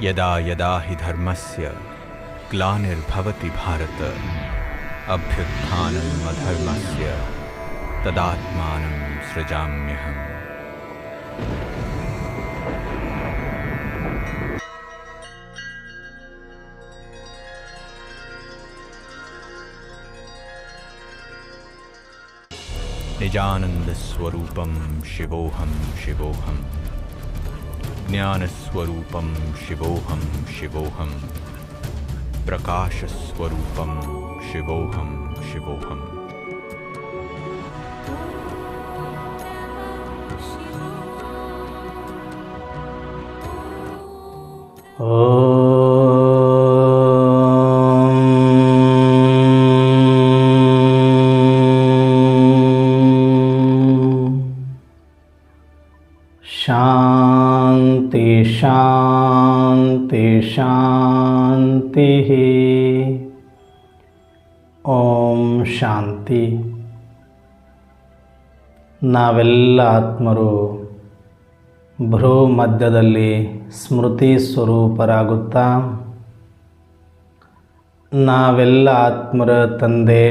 ಯದಾ ಯದಾ ಹಿ ಧರ್ಮಸ್ಯ ಗ್ಲಾನಿರ್ಭವತಿ ಭಾರತ ಅಭ್ಯುತ್ಥಾನಂ ಅಧರ್ಮಸ್ಯ ತದಾತ್ಮಾನಂ ಸೃಜಾಮ್ಯಹಂ. ನಿಜಾನಂದಸ್ವರೂಪಂ ಶಿವೋಹಂ ಶಿವೋಹಂ, ಜ್ಞಾನಸ್ವರೂಪಂ ಶಿವೋಹಂ ಶಿವೋಹಂ, ಪ್ರಕಾಶಸ್ವರೂಪಂ ಶಿವೋಹಂ ಶಿವೋಹಂ. ಶಾಂತಿ ಶಾಂತಿ ಶಾಂತಿ. ಓಂ ಶಾಂತಿ. ನಾವೆಲ್ಲ ಆತ್ಮರು ಭ್ರೂ ಮಧ್ಯದಲ್ಲಿ ಸ್ಮೃತಿ ಸ್ವರೂಪರಾಗುತ್ತಾ ನಾವೆಲ್ಲ ಆತ್ಮರ ತಂದೆ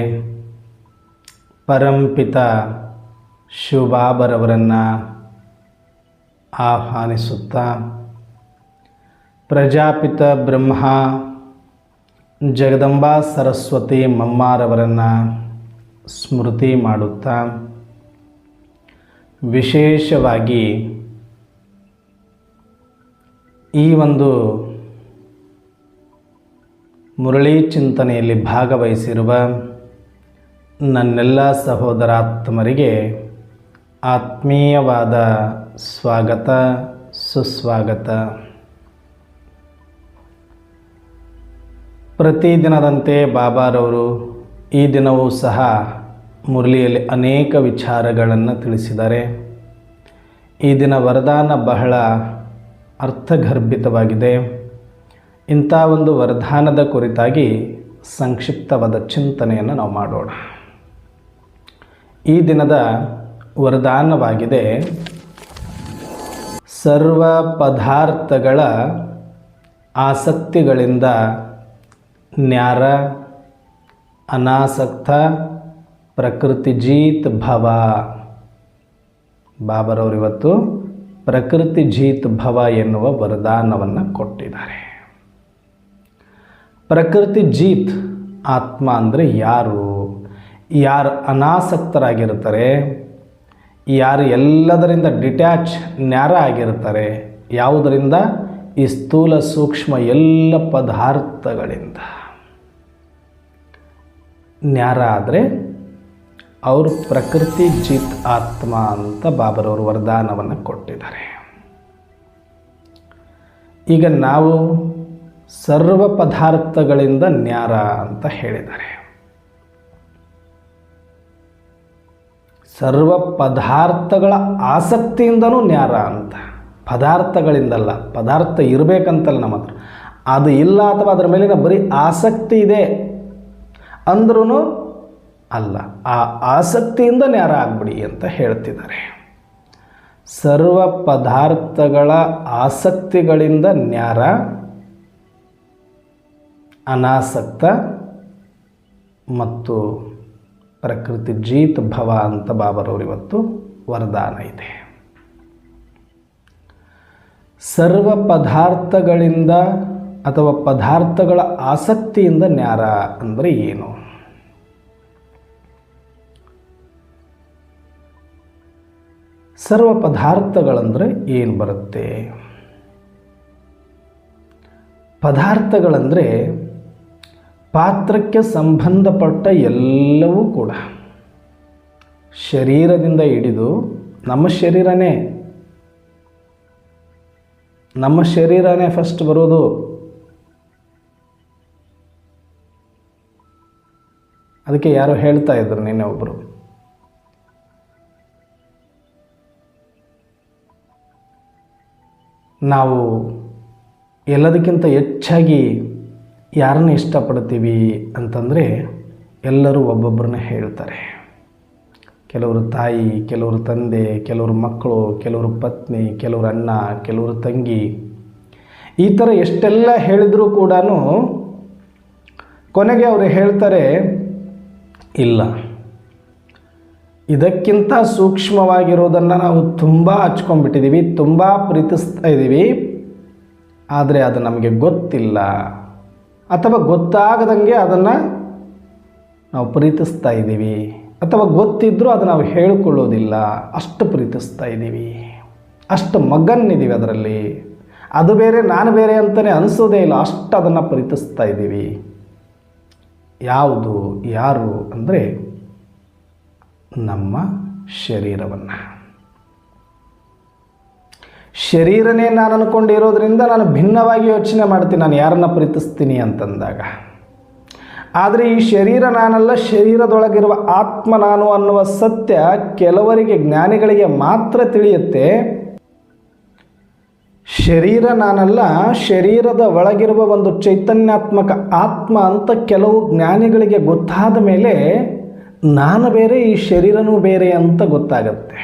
ಪರಂಪಿತ ಶಿವಬಾಬರವರನ್ನು ಆಹ್ವಾನಿಸುತ್ತಾ ಪ್ರಜಾಪಿತ ಬ್ರಹ್ಮ ಜಗದಂಬಾ ಸರಸ್ವತಿ ಮಮ್ಮಾರವರನ್ನು ಸ್ಮೃತಿ ಮಾಡುತ್ತಾ ವಿಶೇಷವಾಗಿ ಈ ಒಂದು ಮುರಳಿ ಚಿಂತನೆಯಲ್ಲಿ ಭಾಗವಹಿಸಿರುವ ನನ್ನೆಲ್ಲ ಸಹೋದರಾತ್ಮರಿಗೆ ಆತ್ಮೀಯವಾದ ಸ್ವಾಗತ ಸುಸ್ವಾಗತ. ಪ್ರತಿದಿನದಂತೆ ಬಾಬಾರವರು ಈ ದಿನವೂ ಸಹ ಮುರಳಿಯಲ್ಲಿ ಅನೇಕ ವಿಚಾರಗಳನ್ನು ತಿಳಿಸಿದ್ದಾರೆ. ಈ ದಿನ ವರದಾನ ಬಹಳ ಅರ್ಥಗರ್ಭಿತವಾಗಿದೆ. ಇಂಥ ಒಂದು ವರದಾನದ ಕುರಿತಾಗಿ ಸಂಕ್ಷಿಪ್ತವಾದ ಚಿಂತನೆಯನ್ನು ನಾವು ಮಾಡೋಣ. ಈ ದಿನದ ವರದಾನವಾಗಿದೆ, ಸರ್ವ ಪದಾರ್ಥಗಳ ಆಸಕ್ತಿಗಳಿಂದ ನ್ಯಾರ ಅನಾಸಕ್ತ ಪ್ರಕೃತಿಜೀತ್ ಭವ. ಬಾಬರವರು ಇವತ್ತು ಪ್ರಕೃತಿಜೀತ್ ಭವ ಎನ್ನುವ ವರದಾನವನ್ನು ಕೊಟ್ಟಿದ್ದಾರೆ. ಪ್ರಕೃತಿಜೀತ್ ಆತ್ಮ ಅಂದರೆ ಯಾರು? ಯಾರು ಅನಾಸಕ್ತರಾಗಿರ್ತಾರೆ, ಯಾರು ಎಲ್ಲದರಿಂದ ಡಿಟ್ಯಾಚ್ ನ್ಯಾರ ಆಗಿರ್ತಾರೆ, ಯಾವುದರಿಂದ? ಈ ಸ್ಥೂಲ ಸೂಕ್ಷ್ಮ ಎಲ್ಲ ಪದಾರ್ಥಗಳಿಂದ ನ್ಯಾರ ಆದರೆ ಅವರು ಪ್ರಕೃತಿ ಜಿತ್ ಆತ್ಮ ಅಂತ ಬಾಬರವರು ವರದಾನವನ್ನು ಕೊಟ್ಟಿದ್ದಾರೆ. ಈಗ ನಾವು ಸರ್ವ ಪದಾರ್ಥಗಳಿಂದ ನ್ಯಾರ ಅಂತ ಹೇಳಿದ್ದಾರೆ. ಸರ್ವ ಪದಾರ್ಥಗಳ ಆಸಕ್ತಿಯಿಂದನೂ ನ್ಯಾರ ಅಂತ. ಪದಾರ್ಥಗಳಿಂದಲ್ಲ, ಪದಾರ್ಥ ಇರಬೇಕಂತಲ್ಲ ನಮ್ಮ ಹತ್ರ, ಅದು ಇಲ್ಲ ಅಥವಾ ಅದರ ಮೇಲಿನ ಬರೀ ಆಸಕ್ತಿ ಇದೆ ಅಂದ್ರೂ ಅಲ್ಲ, ಆ ಆಸಕ್ತಿಯಿಂದ ನ್ಯಾರ ಆಗ್ಬಿಡಿ ಅಂತ ಹೇಳ್ತಿದ್ದಾರೆ. ಸರ್ವ ಪದಾರ್ಥಗಳ ಆಸಕ್ತಿಗಳಿಂದ ನ್ಯಾರ ಅನಾಸಕ್ತ ಮತ್ತು ಪ್ರಕೃತಿ ಜೀತ್ ಭವ ಅಂತ ಬಾಬರವರು ಇವತ್ತು ವರದಾನ ಇದೆ. ಸರ್ವ ಪದಾರ್ಥಗಳಿಂದ ಅಥವಾ ಪದಾರ್ಥಗಳ ಆಸಕ್ತಿಯಿಂದ ನ್ಯಾರ ಅಂದರೆ ಏನು? ಸರ್ವ ಪದಾರ್ಥಗಳಂದರೆ ಏನು ಬರುತ್ತೆ? ಪದಾರ್ಥಗಳಂದರೆ ಪಾತ್ರಕ್ಕೆ ಸಂಬಂಧಪಟ್ಟ ಎಲ್ಲವೂ ಕೂಡ, ಶರೀರದಿಂದ ಹಿಡಿದು ನಮ್ಮ ಶರೀರನೇ ಫಸ್ಟ್ ಬರೋದು. ಅದಕ್ಕೆ ಯಾರೋ ಹೇಳ್ತಾ ಇದ್ರು ನಿನ್ನೆ ಒಬ್ಬರು, ನಾವು ಎಲ್ಲದಕ್ಕಿಂತ ಹೆಚ್ಚಾಗಿ ಯಾರನ್ನು ಇಷ್ಟಪಡ್ತೀವಿ ಅಂತಂದರೆ ಎಲ್ಲರೂ ಒಬ್ಬೊಬ್ಬರನ್ನ ಹೇಳ್ತಾರೆ. ಕೆಲವರು ತಾಯಿ, ಕೆಲವರು ತಂದೆ, ಕೆಲವರು ಮಕ್ಕಳು, ಕೆಲವರು ಪತ್ನಿ, ಕೆಲವರು ಅಣ್ಣ, ಕೆಲವರು ತಂಗಿ, ಈ ಥರ ಎಷ್ಟೆಲ್ಲ ಹೇಳಿದರೂ ಕೂಡ ಕೊನೆಗೆ ಅವರು ಹೇಳ್ತಾರೆ, ಇಲ್ಲ, ಇದಕ್ಕಿಂತ ಸೂಕ್ಷ್ಮವಾಗಿರೋದನ್ನು ನಾವು ತುಂಬ ಹಚ್ಕೊಂಡ್ಬಿಟ್ಟಿದ್ದೀವಿ, ತುಂಬ ಪ್ರೀತಿಸ್ತಾ ಇದ್ದೀವಿ, ಆದರೆ ಅದು ನಮಗೆ ಗೊತ್ತಿಲ್ಲ, ಅಥವಾ ಗೊತ್ತಾಗದಂಗೆ ಅದನ್ನು ನಾವು ಪ್ರೀತಿಸ್ತಾ ಇದ್ದೀವಿ, ಅಥವಾ ಗೊತ್ತಿದ್ದರೂ ಅದು ನಾವು ಹೇಳಿಕೊಳ್ಳೋದಿಲ್ಲ, ಅಷ್ಟು ಪ್ರೀತಿಸ್ತಾ ಇದ್ದೀವಿ, ಅಷ್ಟು ಮಗನ್ನಿದ್ದೀವಿ ಅದರಲ್ಲಿ, ಅದು ಬೇರೆ ನಾನು ಬೇರೆ ಅಂತಲೇ ಅನಿಸೋದೇ ಇಲ್ಲ, ಅಷ್ಟು ಅದನ್ನು ಪ್ರೀತಿಸ್ತಾ ಇದ್ದೀವಿ. ಯಾವುದು, ಯಾರು ಅಂದರೆ ನಮ್ಮ ಶರೀರವನ್ನು. ಶರೀರನೇ ನಾನು ಅಂದ್ಕೊಂಡಿರೋದ್ರಿಂದ ನಾನು ಭಿನ್ನವಾಗಿ ಯೋಚನೆ ಮಾಡ್ತೀನಿ ನಾನು ಯಾರನ್ನು ಪ್ರೀತಿಸ್ತೀನಿ ಅಂತಂದಾಗ. ಆದರೆ ಈ ಶರೀರ ನಾನಲ್ಲ, ಶರೀರದೊಳಗಿರುವ ಆತ್ಮ ನಾನು ಅನ್ನುವ ಸತ್ಯ ಕೆಲವರಿಗೆ, ಜ್ಞಾನಿಗಳಿಗೆ ಮಾತ್ರ ತಿಳಿಯುತ್ತೆ. ಶರೀರ ನಾನಲ್ಲ, ಶರೀರದ ಒಳಗಿರುವ ಒಂದು ಚೈತನ್ಯಾತ್ಮಕ ಆತ್ಮ ಅಂತ ಕೆಲವು ಜ್ಞಾನಿಗಳಿಗೆ ಗೊತ್ತಾದ ಮೇಲೆ ನಾನು ಬೇರೆ, ಈ ಶರೀರನೂ ಬೇರೆ ಅಂತ ಗೊತ್ತಾಗತ್ತೆ.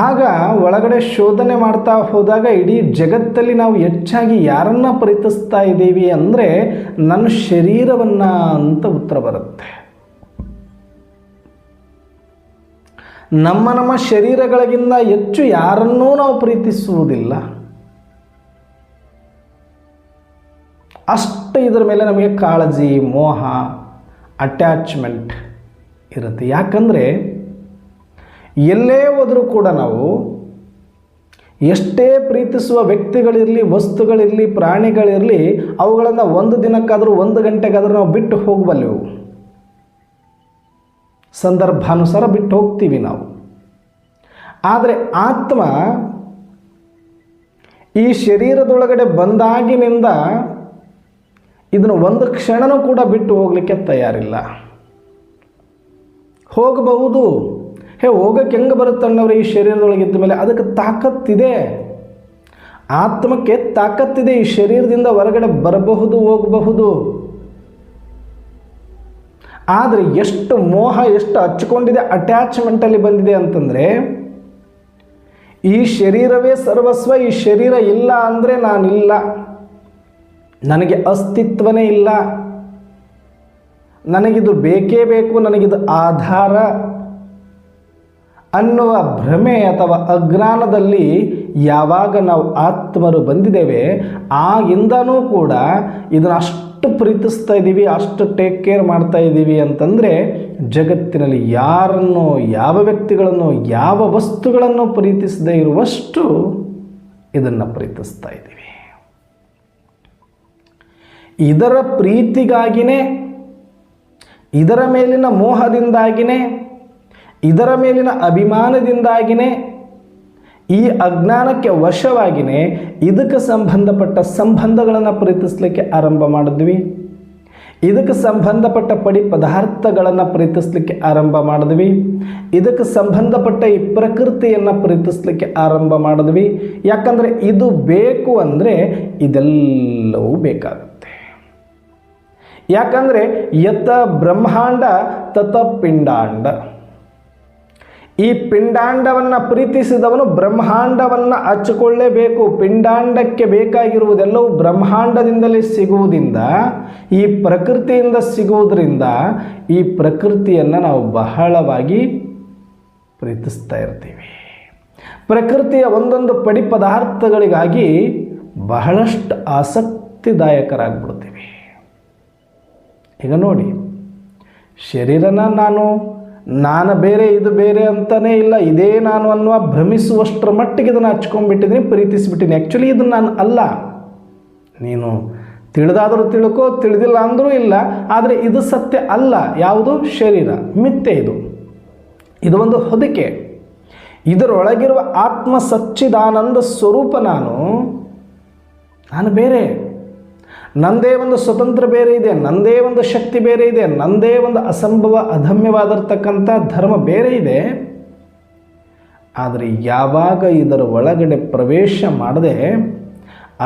ಆಗ ಒಳಗಡೆ ಶೋಧನೆ ಮಾಡ್ತಾ ಹೋದಾಗ ಇಡೀ ಜಗತ್ತಲ್ಲಿ ನಾವು ಹೆಚ್ಚಾಗಿ ಯಾರನ್ನ ಪ್ರೀತಿಸ್ತಾ ಇದ್ದೀವಿ ಅಂದರೆ ನನ್ನ ಶರೀರವನ್ನು ಅಂತ ಉತ್ತರ ಬರುತ್ತೆ. ನಮ್ಮ ಶರೀರಗಳಿಗಿಂತ ಹೆಚ್ಚು ಯಾರನ್ನೂ ನಾವು ಪ್ರೀತಿಸುವುದಿಲ್ಲ. ಅಷ್ಟು ಇದರ ಮೇಲೆ ನಮಗೆ ಕಾಳಜಿ, ಮೋಹ, ಅಟ್ಯಾಚ್ಮೆಂಟ್ ಇರುತ್ತೆ. ಯಾಕಂದರೆ ಎಲ್ಲೇ ಹೋದರೂ ಕೂಡ ನಾವು ಎಷ್ಟೇ ಪ್ರೀತಿಸುವ ವ್ಯಕ್ತಿಗಳಿರಲಿ, ವಸ್ತುಗಳಿರಲಿ, ಪ್ರಾಣಿಗಳಿರಲಿ, ಅವುಗಳನ್ನು ಒಂದು ದಿನಕ್ಕಾದರೂ, ಒಂದು ಗಂಟೆಗಾದರೂ ನಾವು ಬಿಟ್ಟು ಹೋಗಬಲ್ಲೆವು. ಸಂದರ್ಭಾನುಸಾರ ಬಿಟ್ಟು ಹೋಗ್ತೀವಿ ನಾವು. ಆದರೆ ಆತ್ಮ ಈ ಶರೀರದೊಳಗಡೆ ಬಂದಾಗಿನಿಂದ ಇದನ್ನು ಒಂದು ಕ್ಷಣನೂ ಕೂಡ ಬಿಟ್ಟು ಹೋಗಲಿಕ್ಕೆ ತಯಾರಿಲ್ಲ. ಹೋಗಬಹುದು, ಹೋಗಕ್ಕೆ ಹೆಂಗೆ ಬರುತ್ತಣ್ಣವ್ರೆ ಈ ಶರೀರದೊಳಗಿದ್ದ ಮೇಲೆ? ಅದಕ್ಕೆ ತಾಕತ್ತಿದೆ, ಆತ್ಮಕ್ಕೆ ತಾಕತ್ತಿದೆ. ಈ ಶರೀರದಿಂದ ಹೊರಗಡೆ ಬರಬಹುದು, ಹೋಗಬಹುದು. ಆದರೆ ಎಷ್ಟು ಮೋಹ, ಎಷ್ಟು ಹಚ್ಕೊಂಡಿದೆ, ಅಟ್ಯಾಚ್ಮೆಂಟಲ್ಲಿ ಬಂದಿದೆ ಅಂತಂದರೆ, ಈ ಶರೀರವೇ ಸರ್ವಸ್ವ, ಈ ಶರೀರ ಇಲ್ಲ ಅಂದರೆ ನಾನಿಲ್ಲ, ನನಗೆ ಅಸ್ತಿತ್ವನೇ ಇಲ್ಲ, ನನಗಿದು ಬೇಕೇ ಬೇಕು, ನನಗಿದು ಆಧಾರ ಅನ್ನುವ ಭ್ರಮೆ ಅಥವಾ ಅಜ್ಞಾನದಲ್ಲಿ ಯಾವಾಗ ನಾವು ಆತ್ಮರು ಬಂದಿದ್ದೇವೆ, ಆಗಿಂದನೂ ಕೂಡ ಇದನ್ನು ಅಷ್ಟು ಪ್ರೀತಿಸ್ತಾ ಇದ್ದೀವಿ, ಅಷ್ಟು ಟೇಕ್ ಕೇರ್ ಮಾಡ್ತಾ ಇದ್ದೀವಿ ಅಂತಂದರೆ ಜಗತ್ತಿನಲ್ಲಿ ಯಾರನ್ನು, ಯಾವ ವ್ಯಕ್ತಿಗಳನ್ನು, ಯಾವ ವಸ್ತುಗಳನ್ನು ಪ್ರೀತಿಸದೇ ಇರುವಷ್ಟು ಇದನ್ನು ಪ್ರೀತಿಸ್ತಾ ಇದ್ದೀವಿ. ಇದರ ಪ್ರೀತಿಗಾಗಿನೇ, ಇದರ ಮೇಲಿನ ಮೋಹದಿಂದಾಗಿನೇ, ಇದರ ಮೇಲಿನ ಅಭಿಮಾನದಿಂದಾಗಿನೇ, ಈ ಅಜ್ಞಾನಕ್ಕೆ ವಶವಾಗಿನೇ ಇದಕ್ಕೆ ಸಂಬಂಧಪಟ್ಟ ಸಂಬಂಧಗಳನ್ನು ಪ್ರೀತಿಸಲಿಕ್ಕೆ ಆರಂಭ ಮಾಡಿದ್ವಿ. ಇದಕ್ಕೆ ಸಂಬಂಧಪಟ್ಟ ಪದಾರ್ಥಗಳನ್ನು ಪ್ರೀತಿಸಲಿಕ್ಕೆ ಆರಂಭ ಮಾಡಿದ್ವಿ. ಇದಕ್ಕೆ ಸಂಬಂಧಪಟ್ಟ ಈ ಪ್ರಕೃತಿಯನ್ನು ಪ್ರೀತಿಸಲಿಕ್ಕೆ ಆರಂಭ ಮಾಡಿದ್ವಿ. ಯಾಕಂದರೆ ಇದು ಬೇಕು ಅಂದರೆ ಇದೆಲ್ಲವೂ ಬೇಕಾಗುತ್ತೆ. ಯಾಕಂದರೆ ಯತ ಬ್ರಹ್ಮಾಂಡ ತತ ಪಿಂಡಾಂಡ. ಈ ಪಿಂಡಾಂಡವನ್ನು ಪ್ರೀತಿಸಿದವನು ಬ್ರಹ್ಮಾಂಡವನ್ನು ಹಚ್ಚಿಕೊಳ್ಳೇಬೇಕು. ಪಿಂಡಾಂಡಕ್ಕೆ ಬೇಕಾಗಿರುವುದೆಲ್ಲವೂ ಬ್ರಹ್ಮಾಂಡದಿಂದಲೇ ಸಿಗುವುದರಿಂದ, ಈ ಪ್ರಕೃತಿಯಿಂದ ಸಿಗುವುದರಿಂದ ಈ ಪ್ರಕೃತಿಯನ್ನು ನಾವು ಬಹಳವಾಗಿ ಪ್ರೀತಿಸ್ತಾ ಇರ್ತೀವಿ. ಪ್ರಕೃತಿಯ ಒಂದೊಂದು ಪದಾರ್ಥಗಳಿಗಾಗಿ ಬಹಳಷ್ಟು ಆಸಕ್ತಿದಾಯಕರಾಗ್ಬಿಡ್ತೀವಿ. ಈಗ ನೋಡಿ, ಶರೀರನ ನಾನು ಬೇರೆ, ಇದು ಬೇರೆ ಅಂತಲೇ ಇಲ್ಲ, ಇದೇ ನಾನು ಅನ್ನುವ ಭ್ರಮಿಸುವಷ್ಟರ ಮಟ್ಟಿಗೆ ಇದನ್ನು ಹಚ್ಕೊಂಡ್ಬಿಟ್ಟಿದ್ದೀನಿ, ಪ್ರೀತಿಸಿಬಿಟ್ಟಿನಿ. ಆ್ಯಕ್ಚುಲಿ ಇದು ನಾನು ಅಲ್ಲ. ನೀನು ತಿಳಿದಾದರೂ ತಿಳ್ಕೋ, ತಿಳಿದಿಲ್ಲ ಅಂದರೂ ಇಲ್ಲ, ಆದರೆ ಇದು ಸತ್ಯ ಅಲ್ಲ. ಯಾವುದು? ಶರೀರ ಮಿಥ್ಯೆ. ಇದು ಒಂದು ಹೊದಿಕೆ. ಇದರೊಳಗಿರುವ ಆತ್ಮ ಸಚ್ಚಿದಾನಂದ ಸ್ವರೂಪ ನಾನು ಬೇರೆ. ನಂದೇ ಒಂದು ಸ್ವತಂತ್ರ ಬೇರೆ ಇದೆ, ನಂದೇ ಒಂದು ಶಕ್ತಿ ಬೇರೆ ಇದೆ, ನಂದೇ ಒಂದು ಅಸಂಭವ ಅಧಮ್ಯವಾಗಿರ್ತಕ್ಕಂಥ ಧರ್ಮ ಬೇರೆ ಇದೆ. ಆದರೆ ಯಾವಾಗ ಇದರ ಒಳಗಡೆ ಪ್ರವೇಶ ಮಾಡದೆ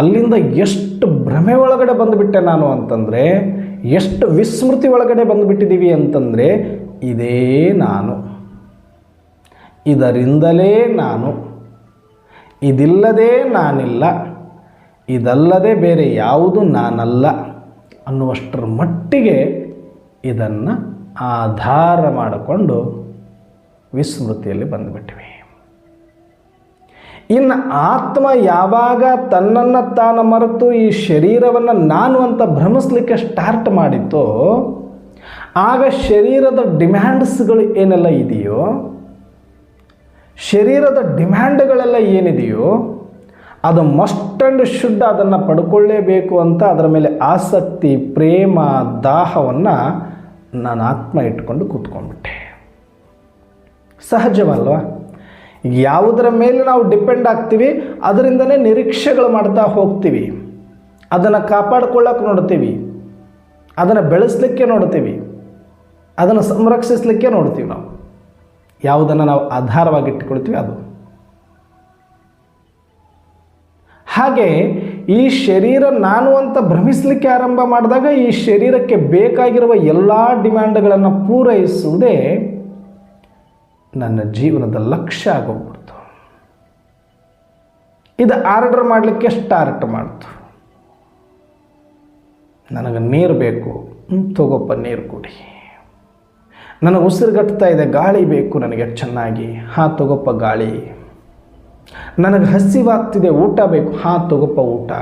ಅಲ್ಲಿಂದ ಎಷ್ಟು ಭ್ರಮೆ ಒಳಗಡೆ ಬಂದುಬಿಟ್ಟೆ ನಾನು ಅಂತಂದರೆ, ಎಷ್ಟು ವಿಸ್ಮೃತಿ ಒಳಗಡೆ ಬಂದುಬಿಟ್ಟಿದ್ದೀವಿ ಅಂತಂದರೆ, ಇದೇ ನಾನು, ಇದರಿಂದಲೇ ನಾನು, ಇದಿಲ್ಲದೆ ನಾನಿಲ್ಲ, ಇದಲ್ಲದೆ ಬೇರೆ ಯಾವುದು ನಾನಲ್ಲ ಅನ್ನುವಷ್ಟರ ಮಟ್ಟಿಗೆ ಇದನ್ನು ಆಧಾರ ಮಾಡಿಕೊಂಡು ವಿಸ್ಮೃತಿಯಲ್ಲಿ ಬಂದುಬಿಟ್ಟಿವೆ. ಇನ್ನು ಆತ್ಮ ಯಾವಾಗ ತನ್ನನ್ನು ತಾನು ಮರೆತು ಈ ಶರೀರವನ್ನು ನಾನು ಅಂತ ಭ್ರಮಿಸ್ಲಿಕ್ಕೆ ಸ್ಟಾರ್ಟ್ ಮಾಡಿತೋ, ಆಗ ಶರೀರದ ಡಿಮ್ಯಾಂಡ್ಸ್ಗಳು ಏನೆಲ್ಲ ಇದೆಯೋ, ಶರೀರದ ಡಿಮ್ಯಾಂಡ್ಗಳೆಲ್ಲ ಏನಿದೆಯೋ ಅದು ಮಸ್ಟ್ ಆ್ಯಂಡ್ ಶುಡ್ ಅದನ್ನು ಪಡ್ಕೊಳ್ಳೇಬೇಕು ಅಂತ ಅದರ ಮೇಲೆ ಆಸಕ್ತಿ, ಪ್ರೇಮ, ದಾಹವನ್ನು ನಾನು ಆತ್ಮ ಇಟ್ಕೊಂಡು ಕೂತ್ಕೊಂಡ್ಬಿಟ್ಟೆ. ಸಹಜವಲ್ವ? ಯಾವುದರ ಮೇಲೆ ನಾವು ಡಿಪೆಂಡ್ ಆಗ್ತೀವಿ ಅದರಿಂದನೇ ನಿರೀಕ್ಷೆಗಳು ಮಾಡ್ತಾ ಹೋಗ್ತೀವಿ. ಅದನ್ನು ಕಾಪಾಡ್ಕೊಳ್ಳೋಕೆ ನೋಡ್ತೀವಿ, ಅದನ್ನು ಬೆಳೆಸಲಿಕ್ಕೆ ನೋಡ್ತೀವಿ, ಅದನ್ನು ಸಂರಕ್ಷಿಸಲಿಕ್ಕೆ ನೋಡ್ತೀವಿ. ನಾವು ಯಾವುದನ್ನು ನಾವು ಆಧಾರವಾಗಿ ಇಟ್ಟುಕೊಳ್ತೀವಿ ಅದು. ಹಾಗೆ ಈ ಶರೀರ ನಾನು ಅಂತ ಭ್ರಮಿಸಲಿಕ್ಕೆ ಆರಂಭ ಮಾಡಿದಾಗ ಈ ಶರೀರಕ್ಕೆ ಬೇಕಾಗಿರುವ ಎಲ್ಲ ಡಿಮ್ಯಾಂಡ್ಗಳನ್ನು ಪೂರೈಸುವುದೇ ನನ್ನ ಜೀವನದ ಲಕ್ಷ್ಯ ಆಗೋಗ್ಬಿಡ್ತು. ಇದು ಆರ್ಡರ್ ಮಾಡಲಿಕ್ಕೆ ಸ್ಟಾರ್ಟ್ ಮಾಡ್ತು. ನನಗೆ ನೀರು ಬೇಕು, ತಗೋಪ್ಪ ನೀರು ಕುಡಿ. ನನಗೆ ಉಸಿರುಗಟ್ತಾ ಇದೆ, ಗಾಳಿ ಬೇಕು ನನಗೆ ಚೆನ್ನಾಗಿ, ತಗೋಪ್ಪ ಗಾಳಿ. ನನಗೆ ಹಸಿವಾಗ್ತಿದೆ, ಊಟ ಬೇಕು, ತಗೋಪ್ಪ ಊಟ.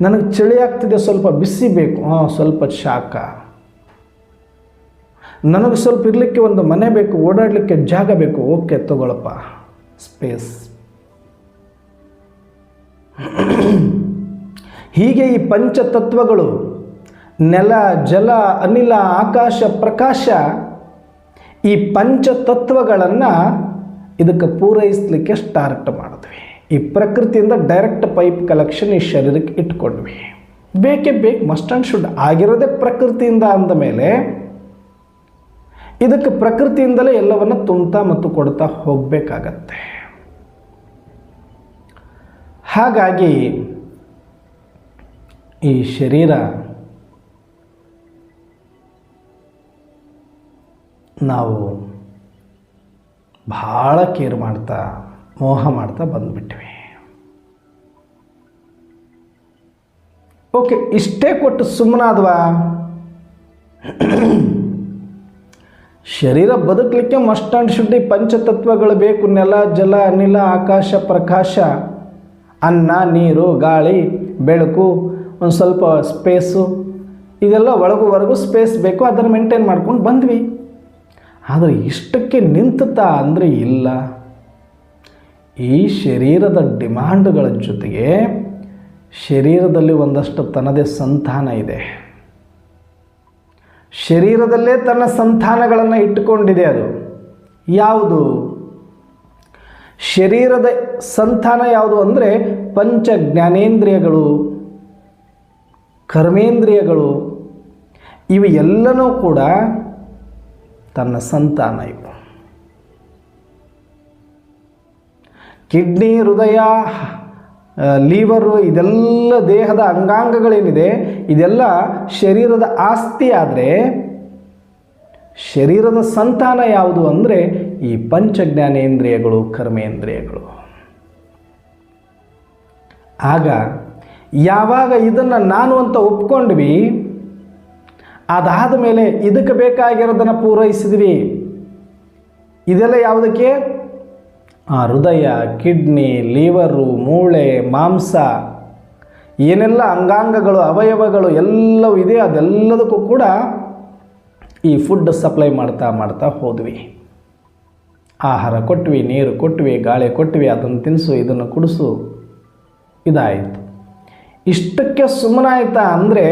ನನಗೆ ಚಳಿ ಆಗ್ತಿದೆ, ಸ್ವಲ್ಪ ಬಿಸಿ ಬೇಕು, ಸ್ವಲ್ಪ ಶಾಖ. ನನಗೆ ಸ್ವಲ್ಪ ಇರಲಿಕ್ಕೆ ಒಂದು ಮನೆ ಬೇಕು, ಓಡಾಡಲಿಕ್ಕೆ ಜಾಗ ಬೇಕು, ಓಕೆ ತಗೊಳಪ್ಪ ಸ್ಪೇಸ್. ಹೀಗೆ ಈ ಪಂಚತತ್ವಗಳು ನೆಲ, ಜಲ, ಅನಿಲ, ಆಕಾಶ, ಪ್ರಕಾಶ, ಈ ಪಂಚತತ್ವಗಳನ್ನು ಇದಕ್ಕೆ ಪೂರೈಸಲಿಕ್ಕೆ ಸ್ಟಾರ್ಟ್ ಮಾಡಿದ್ವಿ. ಈ ಪ್ರಕೃತಿಯಿಂದ ಡೈರೆಕ್ಟ್ ಪೈಪ್ ಕಲೆಕ್ಷನ್ ಈ ಶರೀರಕ್ಕೆ ಇಟ್ಕೊಂಡ್ವಿ. ಬೇಕೇ ಬೇಕು, ಮಸ್ಟ್ ಆ್ಯಂಡ್ ಶುಡ್ ಆಗಿರೋದೇ ಪ್ರಕೃತಿಯಿಂದ ಅಂದ ಮೇಲೆ ಇದಕ್ಕೆ ಪ್ರಕೃತಿಯಿಂದಲೇ ಎಲ್ಲವನ್ನು ತುಂಬ್ತಾ ಮತ್ತು ಕೊಡ್ತಾ ಹೋಗಬೇಕಾಗತ್ತೆ. ಹಾಗಾಗಿ ಈ ಶರೀರ ನಾವು ಭಾಳ ಕೇರ್ ಮಾಡ್ತಾ ಮೋಹ ಮಾಡ್ತಾ ಬಂದುಬಿಟ್ವಿ. ಓಕೆ, ಇಷ್ಟೇ ಕೊಟ್ಟು ಸುಮ್ಮನಾದ್ವಾ? ಶರೀರ ಬದುಕಲಿಕ್ಕೆ ಮಸ್ಟ್ ಆ್ಯಂಡ್ ಶುಡ್ ಈ ಪಂಚತತ್ವಗಳು ಬೇಕು. ನೆಲ, ಜಲ, ಅನಿಲ, ಆಕಾಶ, ಪ್ರಕಾಶ, ಅನ್ನ, ನೀರು, ಗಾಳಿ, ಬೆಳಕು, ಒಂದು ಸ್ವಲ್ಪ ಸ್ಪೇಸು, ಇದೆಲ್ಲ ಒಳಗು ಸ್ಪೇಸ್ ಬೇಕು. ಅದನ್ನು ಮೇಂಟೈನ್ ಮಾಡ್ಕೊಂಡು ಬಂದ್ವಿ. ಆದರೆ ಇಷ್ಟಕ್ಕೆ ನಿಂತುತ್ತಾ ಅಂದರೆ ಇಲ್ಲ. ಈ ಶರೀರದ ಡಿಮ್ಯಾಂಡ್ಗಳ ಜೊತೆಗೆ ಶರೀರದಲ್ಲಿ ಒಂದಷ್ಟು ತನ್ನದೇ ಸಂತಾನ ಇದೆ. ಶರೀರದಲ್ಲೇ ತನ್ನ ಸಂತಾನಗಳನ್ನು ಇಟ್ಟುಕೊಂಡಿದೆ. ಅದು ಯಾವುದು? ಶರೀರದ ಸಂತಾನ ಯಾವುದು ಅಂದರೆ ಪಂಚ ಜ್ಞಾನೇಂದ್ರಿಯಗಳು, ಕರ್ಮೇಂದ್ರಿಯಗಳು, ಇವು ಎಲ್ಲನೂ ಕೂಡ ತನ್ನ ಸಂತಾನ. ಇವು ಕಿಡ್ನಿ, ಹೃದಯ, ಲೀವರು, ಇದೆಲ್ಲ ದೇಹದ ಅಂಗಾಂಗಗಳೇನಿದೆ ಇದೆಲ್ಲ ಶರೀರದ ಆಸ್ತಿ. ಆದರೆ ಶರೀರದ ಸಂತಾನ ಯಾವುದು ಅಂದರೆ ಈ ಪಂಚಜ್ಞಾನೇಂದ್ರಿಯಗಳು, ಕರ್ಮೇಂದ್ರಿಯಗಳು. ಆಗ ಯಾವಾಗ ಇದನ್ನು ನಾನು ಅಂತ ಒಪ್ಕೊಂಡ್ವಿ, ಅದಾದ ಮೇಲೆ ಇದಕ್ಕೆ ಬೇಕಾಗಿರೋದನ್ನು ಪೂರೈಸಿದ್ವಿ. ಇದೆಲ್ಲ ಯಾವುದಕ್ಕೆ? ಹೃದಯ, ಕಿಡ್ನಿ, ಲಿವರು, ಮೂಳೆ, ಮಾಂಸ, ಏನೆಲ್ಲ ಅಂಗಾಂಗಗಳು, ಅವಯವಗಳು ಎಲ್ಲವೂ ಇದೆ, ಅದೆಲ್ಲದಕ್ಕೂ ಕೂಡ ಈ ಫುಡ್ ಸಪ್ಲೈ ಮಾಡ್ತಾ ಹೋದ್ವಿ. ಆಹಾರ ಕೊಟ್ವಿ, ನೀರು ಕೊಟ್ವಿ, ಗಾಳಿ ಕೊಟ್ವಿ, ಅದನ್ನು ತಿನ್ನಿಸು, ಇದನ್ನು ಕುಡಿಸು, ಇದಾಯಿತು. ಇಷ್ಟಕ್ಕೆ ಸುಮ್ಮನಾಯ್ತಾ ಅಂದರೆ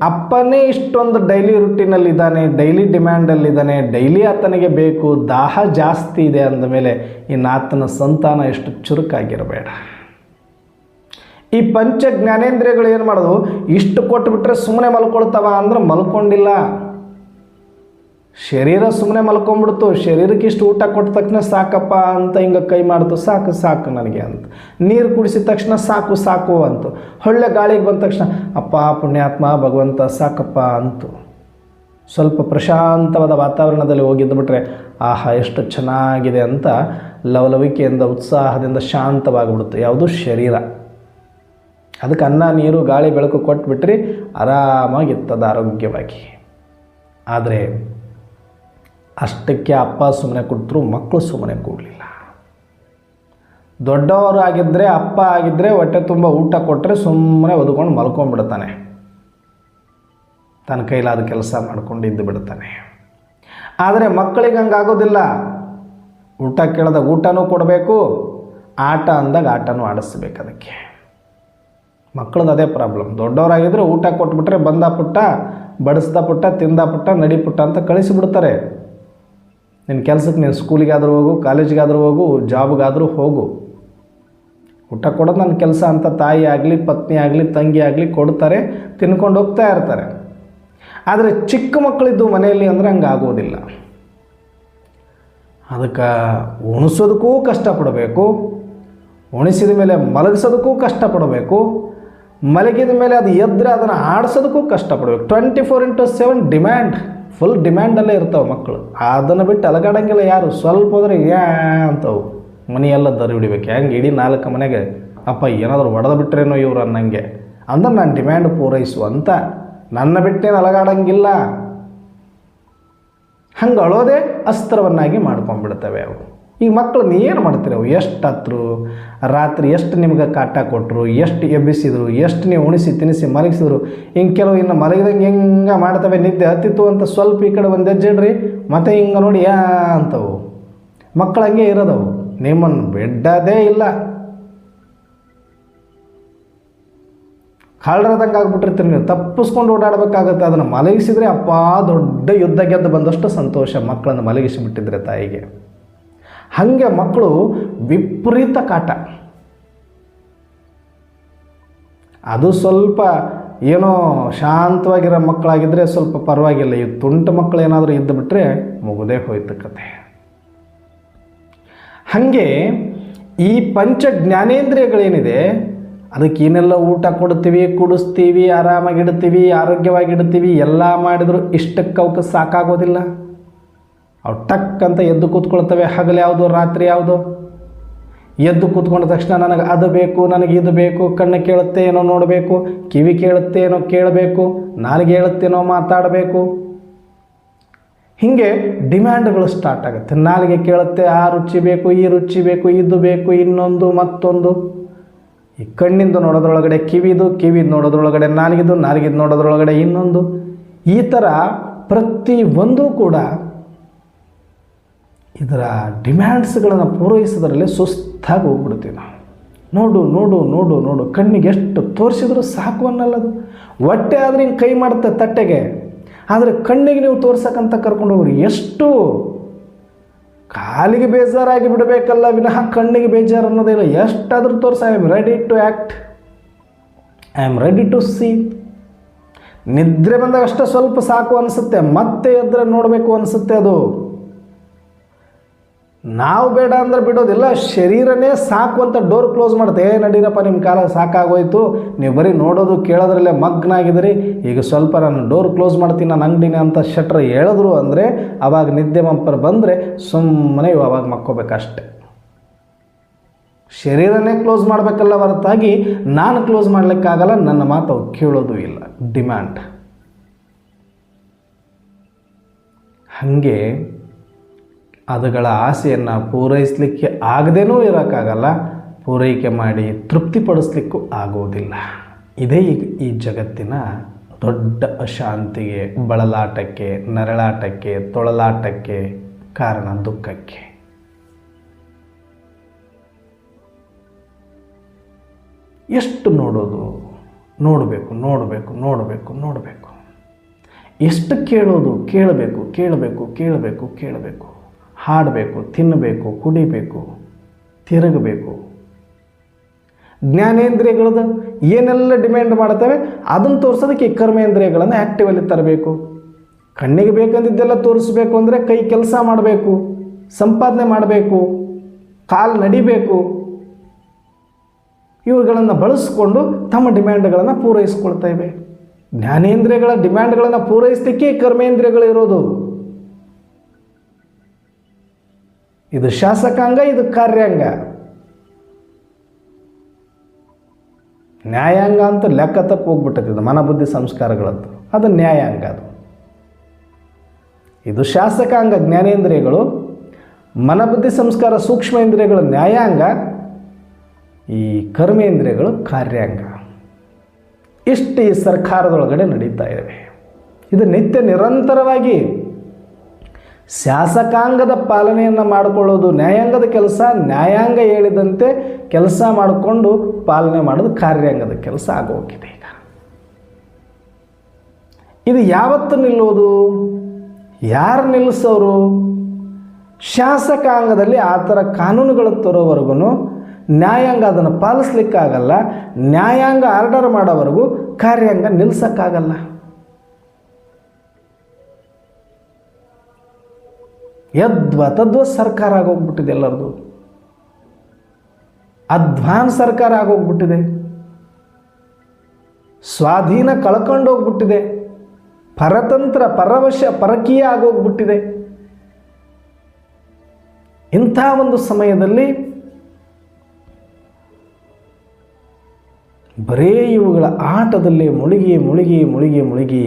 ಅಪ್ಪನೇ ಇಷ್ಟೊಂದು ಡೈಲಿ ರುಟೀನಲ್ಲಿದ್ದಾನೆ, ಡೈಲಿ ಡಿಮ್ಯಾಂಡಲ್ಲಿದ್ದಾನೆ, ಡೈಲಿ ಆತನಿಗೆ ಬೇಕು, ದಾಹ ಜಾಸ್ತಿ ಇದೆ ಅಂದಮೇಲೆ ಇನ್ನು ಆತನ ಸಂತಾನ ಎಷ್ಟು ಚುರುಕಾಗಿರಬೇಡ. ಈ ಪಂಚ ಜ್ಞಾನೇಂದ್ರಿಯಗಳು ಏನು ಮಾಡೋದು? ಇಷ್ಟು ಕೊಟ್ಟುಬಿಟ್ರೆ ಸುಮ್ಮನೆ ಮಲ್ಕೊಳ್ತಾವ ಅಂದ್ರೆ ಮಲ್ಕೊಂಡಿಲ್ಲ. ಶರೀರ ಸುಮ್ಮನೆ ಮಲ್ಕೊಂಡ್ಬಿಡ್ತು. ಶರೀರಕ್ಕೆ ಇಷ್ಟು ಊಟ ಕೊಟ್ಟ ತಕ್ಷಣ ಸಾಕಪ್ಪ ಅಂತ ಹಿಂಗೆ ಕೈ ಮಾಡ್ತು, ಸಾಕು ನನಗೆ ಅಂತ. ನೀರು ಕುಡಿಸಿದ ತಕ್ಷಣ ಸಾಕು ಅಂತು. ಒಳ್ಳೆ ಗಾಳಿಗೆ ಬಂದ ತಕ್ಷಣ ಅಪ್ಪ ಪುಣ್ಯಾತ್ಮ ಭಗವಂತ ಸಾಕಪ್ಪ ಅಂತು. ಸ್ವಲ್ಪ ಪ್ರಶಾಂತವಾದ ವಾತಾವರಣದಲ್ಲಿ ಹೋಗಿದ್ದುಬಿಟ್ರೆ ಆಹಾ ಎಷ್ಟು ಚೆನ್ನಾಗಿದೆ ಅಂತ ಲವಲವಿಕೆಯಿಂದ, ಉತ್ಸಾಹದಿಂದ ಶಾಂತವಾಗಿಬಿಡುತ್ತೆ. ಯಾವುದು? ಶರೀರ. ಅದಕ್ಕೆ ಅನ್ನ ನೀರು ಗಾಳಿ ಬೆಳಕು ಕೊಟ್ಬಿಟ್ರಿ ಆರಾಮಾಗಿರ್ತದೆ ಆರೋಗ್ಯವಾಗಿ. ಆದರೆ ಅಷ್ಟಕ್ಕೆ ಅಪ್ಪ ಸುಮ್ಮನೆ ಕೊಟ್ಟರು, ಮಕ್ಕಳು ಸುಮ್ಮನೆ ಕೊಡಲಿಲ್ಲ. ದೊಡ್ಡವರು ಆಗಿದ್ದರೆ, ಅಪ್ಪ ಆಗಿದ್ದರೆ ಹೊಟ್ಟೆ ತುಂಬ ಊಟ ಕೊಟ್ಟರೆ ಸುಮ್ಮನೆ ಒದ್ಕೊಂಡು ಮಲ್ಕೊಂಡ್ಬಿಡ್ತಾನೆ, ತನ್ನ ಕೈಲಾದ ಕೆಲಸ ಮಾಡ್ಕೊಂಡು ಇದ್ದು ಬಿಡ್ತಾನೆ. ಆದರೆ ಮಕ್ಕಳಿಗೆ ಹಂಗಾಗೋದಿಲ್ಲ. ಊಟ ಕೇಳಿದಾಗ ಊಟನೂ ಕೊಡಬೇಕು, ಆಟ ಅಂದಾಗ ಆಟನೂ ಆಡಿಸ್ಬೇಕು. ಅದಕ್ಕೆ ಮಕ್ಕಳದ್ದು ಅದೇ ಪ್ರಾಬ್ಲಮ್. ದೊಡ್ಡವರಾಗಿದ್ದರೆ ಊಟ ಕೊಟ್ಬಿಟ್ರೆ ಬಂದ ಪುಟ್ಟ, ಬಡಿಸ್ದ ಪುಟ್ಟ, ತಿಂದ ಪುಟ್ಟ, ನಡಿ ಪುಟ್ಟ ಅಂತ ಕಳಿಸಿಬಿಡ್ತಾರೆ. ನಿನ್ನ ಕೆಲಸಕ್ಕೆ ನೀನು ಸ್ಕೂಲಿಗಾದರೂ ಹೋಗು, ಕಾಲೇಜಿಗಾದರೂ ಹೋಗು, ಜಾಬ್ಗಾದರೂ ಹೋಗು, ಊಟ ಕೊಡೋದು ನನ್ನ ಕೆಲಸ ಅಂತ ತಾಯಿ ಆಗಲಿ, ಪತ್ನಿ ಆಗಲಿ, ತಂಗಿ ಆಗಲಿ ಕೊಡ್ತಾರೆ, ತಿನ್ಕೊಂಡು ಹೋಗ್ತಾ ಇರ್ತಾರೆ. ಆದರೆ ಚಿಕ್ಕ ಮಕ್ಕಳಿದ್ದು ಮನೆಯಲ್ಲಿ ಅಂದರೆ ಹಂಗೆ ಆಗೋದಿಲ್ಲ. ಅದಕ್ಕೆ ಉಣಿಸೋದಕ್ಕೂ ಕಷ್ಟಪಡಬೇಕು, ಉಣಿಸಿದ ಮೇಲೆ ಮಲಗಿಸೋದಕ್ಕೂ ಕಷ್ಟಪಡಬೇಕು, ಮಲಗಿದ ಮೇಲೆ ಅದು ಎದ್ದರೆ ಅದನ್ನು ಆಡಿಸೋದಕ್ಕೂ ಕಷ್ಟಪಡಬೇಕು. 24/7 ಡಿಮ್ಯಾಂಡ್, ಫುಲ್ ಡಿಮ್ಯಾಂಡಲ್ಲೇ ಇರ್ತಾವೆ ಮಕ್ಕಳು. ಅದನ್ನು ಬಿಟ್ಟು ಅಲಗಾಡಂಗಿಲ್ಲ ಯಾರು. ಸ್ವಲ್ಪ ಹೋದರೆ ಅಂತವು ಮನೆಯೆಲ್ಲ ದರಿ ಹಿಡಿಬೇಕು. ಹೆಂಗೆ ಇಡೀ 4 ಮನೆಗೆ ಅಪ್ಪ ಏನಾದರೂ ಹೊಡೆದು ಬಿಟ್ರೇನೋ ಇವ್ರು ಅನ್ನಂಗೆ. ಅಂದ್ರೆ ನಾನು ಡಿಮ್ಯಾಂಡ್ ಪೂರೈಸುವಂತ, ನನ್ನ ಬಿಟ್ಟೇನು ಅಲಗಾಡಂಗಿಲ್ಲ. ಹಂಗೆ ಅಳೋದೇ ಅಸ್ತ್ರವನ್ನಾಗಿ ಮಾಡ್ಕೊಂಡ್ಬಿಡ್ತವೆ ಅವು. ಈಗ ಮಕ್ಕಳು ಏನು ಮಾಡ್ತೀರಿ? ಅವು ಎಷ್ಟು ಹತ್ರು, ರಾತ್ರಿ ಎಷ್ಟು ನಿಮ್ಗೆ ಕಾಟ ಕೊಟ್ಟರು, ಎಷ್ಟು ಎಬ್ಬಿಸಿದ್ರು, ಎಷ್ಟು ನೀವು ಉಣಿಸಿ ತಿನ್ನಿಸಿ ಮಲಗಿಸಿದ್ರು. ಹಿಂಗೆ ಕೆಲವು ಇನ್ನು ಮಲಗಿದಂಗೆ ಹೆಂಗೆ ಮಾಡ್ತವೆ, ನಿದ್ದೆ ಹತ್ತಿತ್ತು ಅಂತ ಸ್ವಲ್ಪ ಈ ಕಡೆ ಒಂದು ಹೆಜ್ಜೆಡ್ರಿ ಮತ್ತೆ ಹಿಂಗೆ ನೋಡಿ ಅಂತವು ಮಕ್ಕಳು ಹಂಗೆ ಇರೋದವು. ನಿಮ್ಮನ್ನು ಬಿಡೋದೇ ಇಲ್ಲ. ಕಳ್ಳರದಂಗೆ ಆಗ್ಬಿಟ್ಟಿರ್ತೀರಿ ನೀವು, ತಪ್ಪಿಸ್ಕೊಂಡು ಓಡಾಡಬೇಕಾಗತ್ತೆ. ಅದನ್ನು ಮಲಗಿಸಿದರೆ ಅಪ್ಪ ದೊಡ್ಡ ಯುದ್ಧ ಗೆದ್ದು ಬಂದಷ್ಟು ಸಂತೋಷ ಮಕ್ಕಳನ್ನು ಮಲಗಿಸಿಬಿಟ್ಟಿದ್ರೆ ತಾಯಿಗೆ. ಹಾಗೆ ಮಕ್ಕಳು ವಿಪರೀತ ಕಾಟ. ಅದು ಸ್ವಲ್ಪ ಏನೋ ಶಾಂತವಾಗಿರೋ ಮಕ್ಕಳಾಗಿದ್ದರೆ ಸ್ವಲ್ಪ ಪರವಾಗಿಲ್ಲ. ಈ ತುಂಟ ಮಕ್ಕಳು ಏನಾದರೂ ಇದ್ದು ಬಿಟ್ಟರೆ ಮುಗುದೇ ಹೋಯ್ತು ಕತೆ. ಹಾಗೆ ಈ ಪಂಚ ಜ್ಞಾನೇಂದ್ರಿಯಗಳೇನಿದೆ ಅದಕ್ಕೆ ಏನೆಲ್ಲ ಊಟ ಕೊಡ್ತೀವಿ, ಕುಡಿಸ್ತೀವಿ, ಆರಾಮಾಗಿಡ್ತೀವಿ, ಆರೋಗ್ಯವಾಗಿಡ್ತೀವಿ, ಎಲ್ಲ ಮಾಡಿದ್ರು ಇಷ್ಟಕ್ಕೆ ಅವಕ್ಕೆ ಸಾಕಾಗೋದಿಲ್ಲ. ಅವು ಟಕ್ ಅಂತ ಎದ್ದು ಕೂತ್ಕೊಳ್ತವೆ. ಹಗಲು ಯಾವುದು, ರಾತ್ರಿ ಯಾವುದು. ಎದ್ದು ಕೂತ್ಕೊಂಡ ತಕ್ಷಣ ನನಗೆ ಅದು ಬೇಕು, ನನಗೆ ಇದು ಬೇಕು, ಕಣ್ಣು ಕೇಳುತ್ತೆ ಏನೋ ನೋಡಬೇಕು, ಕಿವಿ ಕೇಳುತ್ತೆ ಏನೋ ಕೇಳಬೇಕು, ನಾಲಿಗೆ ಹೇಳುತ್ತೇನೋ ಮಾತಾಡಬೇಕು. ಹೀಗೆ ಡಿಮ್ಯಾಂಡ್ಗಳು ಸ್ಟಾರ್ಟ್ ಆಗುತ್ತೆ. ನಾಲಿಗೆ ಕೇಳುತ್ತೆ ಆ ರುಚಿ ಬೇಕು, ಈ ರುಚಿ ಬೇಕು, ಇದು ಬೇಕು, ಇನ್ನೊಂದು ಮತ್ತೊಂದು. ಈ ಕಣ್ಣಿಂದ ನೋಡೋದ್ರೊಳಗಡೆ ಕಿವಿದು, ಕಿವಿದು ನೋಡೋದ್ರೊಳಗಡೆ ನಾಲಿಗೆದು, ನಾಲಿಗೆದು ನೋಡೋದ್ರೊಳಗಡೆ ಇನ್ನೊಂದು. ಈ ಥರ ಪ್ರತಿಯೊಂದು ಕೂಡ ಇದರ ಡಿಮ್ಯಾಂಡ್ಸ್ಗಳನ್ನು ಪೂರೈಸೋದ್ರಲ್ಲಿ ಸುಸ್ತಾಗಿ ಹೋಗ್ಬಿಡ್ತೀವಿ ನಾವು. ನೋಡು ನೋಡು ನೋಡು ನೋಡು, ಕಣ್ಣಿಗೆ ಎಷ್ಟು ತೋರಿಸಿದ್ರು ಸಾಕು ಅನ್ನಲ್ಲದು. ಹೊಟ್ಟೆ ಆದರೆ ಹಿಂಗೆ ಕೈ ಮಾಡುತ್ತೆ ತಟ್ಟೆಗೆ, ಆದರೆ ಕಣ್ಣಿಗೆ ನೀವು ತೋರ್ಸಕ್ಕಂತ ಕರ್ಕೊಂಡು ಹೋಗ್ರಿ. ಎಷ್ಟು ಕಾಲಿಗೆ ಬೇಜಾರಾಗಿ ಬಿಡಬೇಕಲ್ಲ ವಿನಃ ಕಣ್ಣಿಗೆ ಬೇಜಾರು ಅನ್ನೋದಿಲ್ಲ. ಎಷ್ಟಾದರೂ ತೋರಿಸ, I am ready to act, I am ready to see. ನಿದ್ರೆ ಬಂದಾಗ ಅಷ್ಟೇ ಸ್ವಲ್ಪ ಸಾಕು ಅನಿಸುತ್ತೆ, ಮತ್ತೆ ಎದ್ರೆ ನೋಡಬೇಕು ಅನಿಸುತ್ತೆ. ಅದು ನಾವು ಬೇಡ ಅಂದ್ರೆ ಬಿಡೋದಿಲ್ಲ, ಶರೀರನೇ ಸಾಕು ಅಂತ ಡೋರ್ ಕ್ಲೋಸ್ ಮಾಡುತ್ತೆ. ನಡೀರಪ್ಪ, ನಿಮ್ಮ ಕಾಲ ಸಾಕಾಗೋಯ್ತು, ನೀವು ಬರೀ ನೋಡೋದು ಕೇಳೋದ್ರಲ್ಲೇ ಮಗ್ನಾಗಿದ್ದೀರಿ, ಈಗ ಸ್ವಲ್ಪ ನಾನು ಡೋರ್ ಕ್ಲೋಸ್ ಮಾಡ್ತೀನಿ, ನಾನು ಅಂಗಡಿನೇ ಅಂತ ಶಟ್ರ್ ಹೇಳಿದ್ರು ಅಂದರೆ ಆವಾಗ ನಿದ್ದೆ ಮಂಪರ್ ಬಂದರೆ ಸುಮ್ಮನೆ ಅವಾಗ ಮಕ್ಕೋಬೇಕಷ್ಟೆ. ಶರೀರನೇ ಕ್ಲೋಸ್ ಮಾಡಬೇಕಲ್ಲ ಹೊರತಾಗಿ ನಾನು ಕ್ಲೋಸ್ ಮಾಡಲಿಕ್ಕಾಗಲ್ಲ, ನನ್ನ ಮಾತು ಕೇಳೋದು ಇಲ್ಲ. ಡಿಮ್ಯಾಂಡ್. ಹಾಗೆ ಅದುಗಳ ಆಸೆಯನ್ನು ಪೂರೈಸಲಿಕ್ಕೆ ಆಗದೇನೂ ಇರೋಕ್ಕಾಗಲ್ಲ, ಪೂರೈಕೆ ಮಾಡಿ ತೃಪ್ತಿಪಡಿಸ್ಲಿಕ್ಕೂ ಆಗೋದಿಲ್ಲ. ಇದೇ ಈ ಜಗತ್ತಿನ ದೊಡ್ಡ ಅಶಾಂತಿಗೆ, ಬಳಲಾಟಕ್ಕೆ, ನರಳಾಟಕ್ಕೆ, ತೊಳಲಾಟಕ್ಕೆ ಕಾರಣ, ದುಃಖಕ್ಕೆ. ಎಷ್ಟು ನೋಡೋದು, ನೋಡಬೇಕು ನೋಡಬೇಕು ನೋಡಬೇಕು ನೋಡಬೇಕು, ಎಷ್ಟು ಕೇಳೋದು, ಕೇಳಬೇಕು ಕೇಳಬೇಕು ಕೇಳಬೇಕು ಕೇಳಬೇಕು, ಹಾಡಬೇಕು, ತಿನ್ನಬೇಕು, ಕುಡಿಬೇಕು, ತಿರುಗಬೇಕು. ಜ್ಞಾನೇಂದ್ರಿಯಗಳದ್ದು ಏನೆಲ್ಲ ಡಿಮ್ಯಾಂಡ್ ಮಾಡ್ತವೆ ಅದನ್ನು ತೋರಿಸೋದಕ್ಕೆ ಈ ಕರ್ಮೇಂದ್ರಿಯಗಳನ್ನು ಆ್ಯಕ್ಟಿವಲ್ಲಿ ತರಬೇಕು. ಕಣ್ಣಿಗೆ ಬೇಕಂದಿದ್ದೆಲ್ಲ ತೋರಿಸ್ಬೇಕು ಅಂದರೆ ಕೈ ಕೆಲಸ ಮಾಡಬೇಕು, ಸಂಪಾದನೆ ಮಾಡಬೇಕು, ಕಾಲು ನಡಿಬೇಕು. ಇವುಗಳನ್ನು ಬಳಸಿಕೊಂಡು ತಮ್ಮ ಡಿಮ್ಯಾಂಡ್ಗಳನ್ನು ಪೂರೈಸ್ಕೊಳ್ತಾ ಇವೆ. ಜ್ಞಾನೇಂದ್ರಿಯಗಳ ಡಿಮ್ಯಾಂಡ್ಗಳನ್ನು ಪೂರೈಸಲಿಕ್ಕೆ ಕರ್ಮೇಂದ್ರಿಯಗಳು ಇರೋದು. ಇದು ಶಾಸಕಾಂಗ, ಇದು ಕಾರ್ಯಾಂಗ. ನ್ಯಾಯಾಂಗ ಅಂತ ಲೆಕ್ಕ ತಪ್ಪು ಹೋಗ್ಬಿಟ್ಟಿದೆ ಮನಬುದ್ಧಿ ಸಂಸ್ಕಾರಗಳದ್ದು, ಅದು ನ್ಯಾಯಾಂಗ. ಅದು ಇದು ಶಾಸಕಾಂಗ ಜ್ಞಾನೇಂದ್ರಿಯಗಳು, ಮನಬುದ್ಧಿ ಸಂಸ್ಕಾರ ಸೂಕ್ಷ್ಮ ಇಂದ್ರಿಯಗಳು ನ್ಯಾಯಾಂಗ, ಈ ಕರ್ಮೇಂದ್ರಿಯಗಳು ಕಾರ್ಯಾಂಗ. ಇಷ್ಟು ಈ ಸರ್ಕಾರದೊಳಗಡೆ ನಡೀತಾ ಇವೆ. ಇದು ನಿತ್ಯ ನಿರಂತರವಾಗಿ ಶಾಸಕಾಂಗದ ಪಾಲನೆಯನ್ನು ಮಾಡಿಕೊಳ್ಳೋದು ನ್ಯಾಯಾಂಗದ ಕೆಲಸ, ನ್ಯಾಯಾಂಗ ಹೇಳಿದಂತೆ ಕೆಲಸ ಮಾಡಿಕೊಂಡು ಪಾಲನೆ ಮಾಡೋದು ಕಾರ್ಯಾಂಗದ ಕೆಲಸ ಆಗೋಗಿದೆ. ಈಗ ಇದು ಯಾವತ್ತು ನಿಲ್ಲೋದು? ಯಾರು ನಿಲ್ಲಿಸೋರು? ಶಾಸಕಾಂಗದಲ್ಲಿ ಆ ಥರ ಕಾನೂನುಗಳು ತರೋವರೆಗೂ ನ್ಯಾಯಾಂಗ ಅದನ್ನು ಪಾಲಿಸ್ಲಿಕ್ಕಾಗಲ್ಲ. ನ್ಯಾಯಾಂಗ ಆರ್ಡರ್ ಮಾಡೋವರೆಗೂ ಕಾರ್ಯಾಂಗ ನಿಲ್ಲಿಸೋಕ್ಕಾಗಲ್ಲ. ಯದ್ವ ತದ್ವ ಸರ್ಕಾರ ಆಗೋಗ್ಬಿಟ್ಟಿದೆ. ಎಲ್ಲರದು ಅಧ್ವಾನ್ ಸರ್ಕಾರ ಆಗೋಗ್ಬಿಟ್ಟಿದೆ. ಸ್ವಾಧೀನ ಕಳ್ಕೊಂಡೋಗ್ಬಿಟ್ಟಿದೆ. ಪರತಂತ್ರ, ಪರವಶ, ಪರಕೀಯ ಆಗೋಗ್ಬಿಟ್ಟಿದೆ. ಇಂಥ ಒಂದು ಸಮಯದಲ್ಲಿ ಬರೇ ಇವುಗಳ ಆಟದಲ್ಲಿ ಮುಳುಗಿ ಮುಳುಗಿ ಮುಳುಗಿ ಮುಳುಗಿ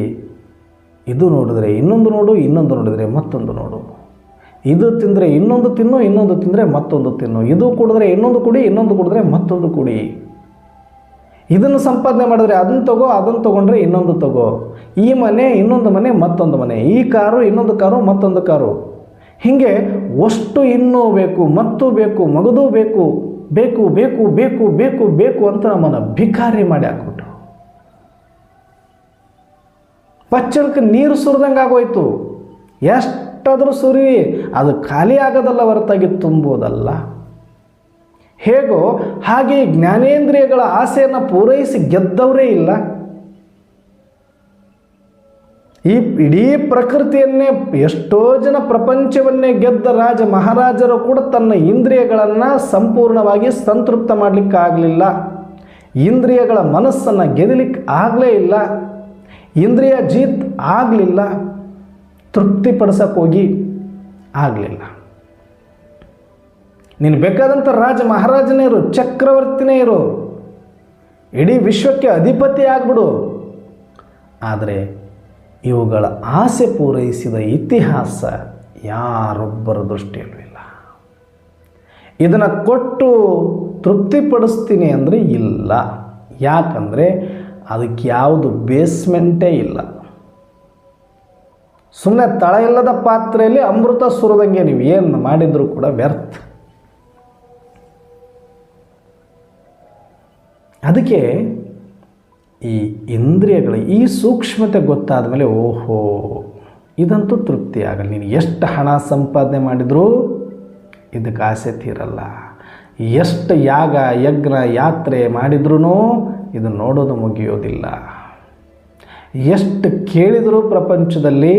ಇದು ನೋಡಿದ್ರೆ ಇನ್ನೊಂದು ನೋಡು, ಇನ್ನೊಂದು ನೋಡಿದರೆ ಮತ್ತೊಂದು ನೋಡು, ಇದು ತಿಂದರೆ ಇನ್ನೊಂದು ತಿನ್ನು, ಇನ್ನೊಂದು ತಿಂದರೆ ಮತ್ತೊಂದು ತಿನ್ನು, ಇದು ಕುಡಿದ್ರೆ ಇನ್ನೊಂದು ಕುಡಿ, ಇನ್ನೊಂದು ಕುಡಿದ್ರೆ ಮತ್ತೊಂದು ಕುಡಿ, ಇದನ್ನು ಸಂಪಾದನೆ ಮಾಡಿದ್ರೆ ಅದನ್ನು ತಗೋ, ಅದನ್ನು ತೊಗೊಂಡ್ರೆ ಇನ್ನೊಂದು ತಗೋ, ಈ ಮನೆ ಇನ್ನೊಂದು ಮನೆ ಮತ್ತೊಂದು ಮನೆ, ಈ ಕಾರು ಇನ್ನೊಂದು ಕಾರು ಮತ್ತೊಂದು ಕಾರು, ಹೀಗೆ ಅಷ್ಟು ಇನ್ನೂ ಬೇಕು, ಮತ್ತು ಬೇಕು, ಮಗದೂ ಬೇಕು, ಬೇಕು ಬೇಕು ಬೇಕು ಬೇಕು ಬೇಕು ಅಂತ ನಮ್ಮನ್ನು ಭಿಕಾರಿ ಮಾಡಿ ಹಾಕ್ಬಿಟ್ರು. ಪಚ್ಚಳಕ್ಕೆ ನೀರು ಸುರಿದಂಗೆ ಆಗೋಯ್ತು. ಎಷ್ಟಾದರೂ ಸುರಿ, ಅದು ಖಾಲಿ ಆಗೋದಲ್ಲ ಹೊರತಾಗಿ ತುಂಬೋದಲ್ಲ. ಹೇಗೋ ಹಾಗೆ ಜ್ಞಾನೇಂದ್ರಿಯಗಳ ಆಸೆಯನ್ನು ಪೂರೈಸಿ ಗೆದ್ದವರೇ ಇಲ್ಲ. ಈ ಇಡೀ ಪ್ರಕೃತಿಯನ್ನೇ, ಎಷ್ಟೋ ಜನ ಪ್ರಪಂಚವನ್ನೇ ಗೆದ್ದ ರಾಜ ಮಹಾರಾಜರು ಕೂಡ ತನ್ನ ಇಂದ್ರಿಯಗಳನ್ನು ಸಂಪೂರ್ಣವಾಗಿ ಸಂತೃಪ್ತ ಮಾಡಲಿಕ್ಕಾಗಲಿಲ್ಲ. ಇಂದ್ರಿಯಗಳ ಮನಸ್ಸನ್ನು ಗೆದಲಿಕ್ಕೆ ಆಗಲೇ ಇಲ್ಲ. ಇಂದ್ರಿಯ ಜೀತ್ ಆಗಲಿಲ್ಲ. ತೃಪ್ತಿಪಡಿಸೋಕ್ಕೋಗಿ ಆಗಲಿಲ್ಲ. ನೀನು ಬೇಕಾದಂಥ ರಾಜ ಮಹಾರಾಜನೇ ಇರು, ಚಕ್ರವರ್ತಿನೇ ಇರು, ಇಡೀ ವಿಶ್ವಕ್ಕೆ ಅಧಿಪತಿ ಆಗಿಬಿಡು, ಆದರೆ ಇವುಗಳ ಆಸೆ ಪೂರೈಸಿದ ಇತಿಹಾಸ ಯಾರೊಬ್ಬರ ದೃಷ್ಟಿಯಲ್ಲೂ ಇಲ್ಲ. ಇದನ್ನು ಕೊಟ್ಟು ತೃಪ್ತಿಪಡಿಸ್ತೀನಿ ಅಂದರೆ ಇಲ್ಲ. ಯಾಕಂದರೆ ಅದಕ್ಕೆ ಯಾವುದು ಬೇಸ್ಮೆಂಟೇ ಇಲ್ಲ. ಸುಮ್ಮನೆ ತಳ ಇಲ್ಲದ ಪಾತ್ರೆಯಲ್ಲಿ ಅಮೃತ ಸುರಿದಂಗೆ ನೀವು ಏನು ಮಾಡಿದರೂ ಕೂಡ ವ್ಯರ್ಥ. ಅದಕ್ಕೆ ಈ ಇಂದ್ರಿಯಗಳು ಈ ಸೂಕ್ಷ್ಮತೆ ಗೊತ್ತಾದ ಮೇಲೆ ಓಹೋ ಇದಂತೂ ತೃಪ್ತಿ ಆಗಲ್ಲ. ನೀನು ಎಷ್ಟು ಹಣ ಸಂಪಾದನೆ ಮಾಡಿದರೂ ಇದಕ್ಕೆ ಆಸೆ ತೀರಲ್ಲ. ಎಷ್ಟು ಯಾಗ ಯಜ್ಞ ಯಾತ್ರೆ ಮಾಡಿದ್ರೂ ಇದು ನೋಡೋದು ಮುಗಿಯೋದಿಲ್ಲ. ಎಷ್ಟು ಕೇಳಿದರೂ ಪ್ರಪಂಚದಲ್ಲಿ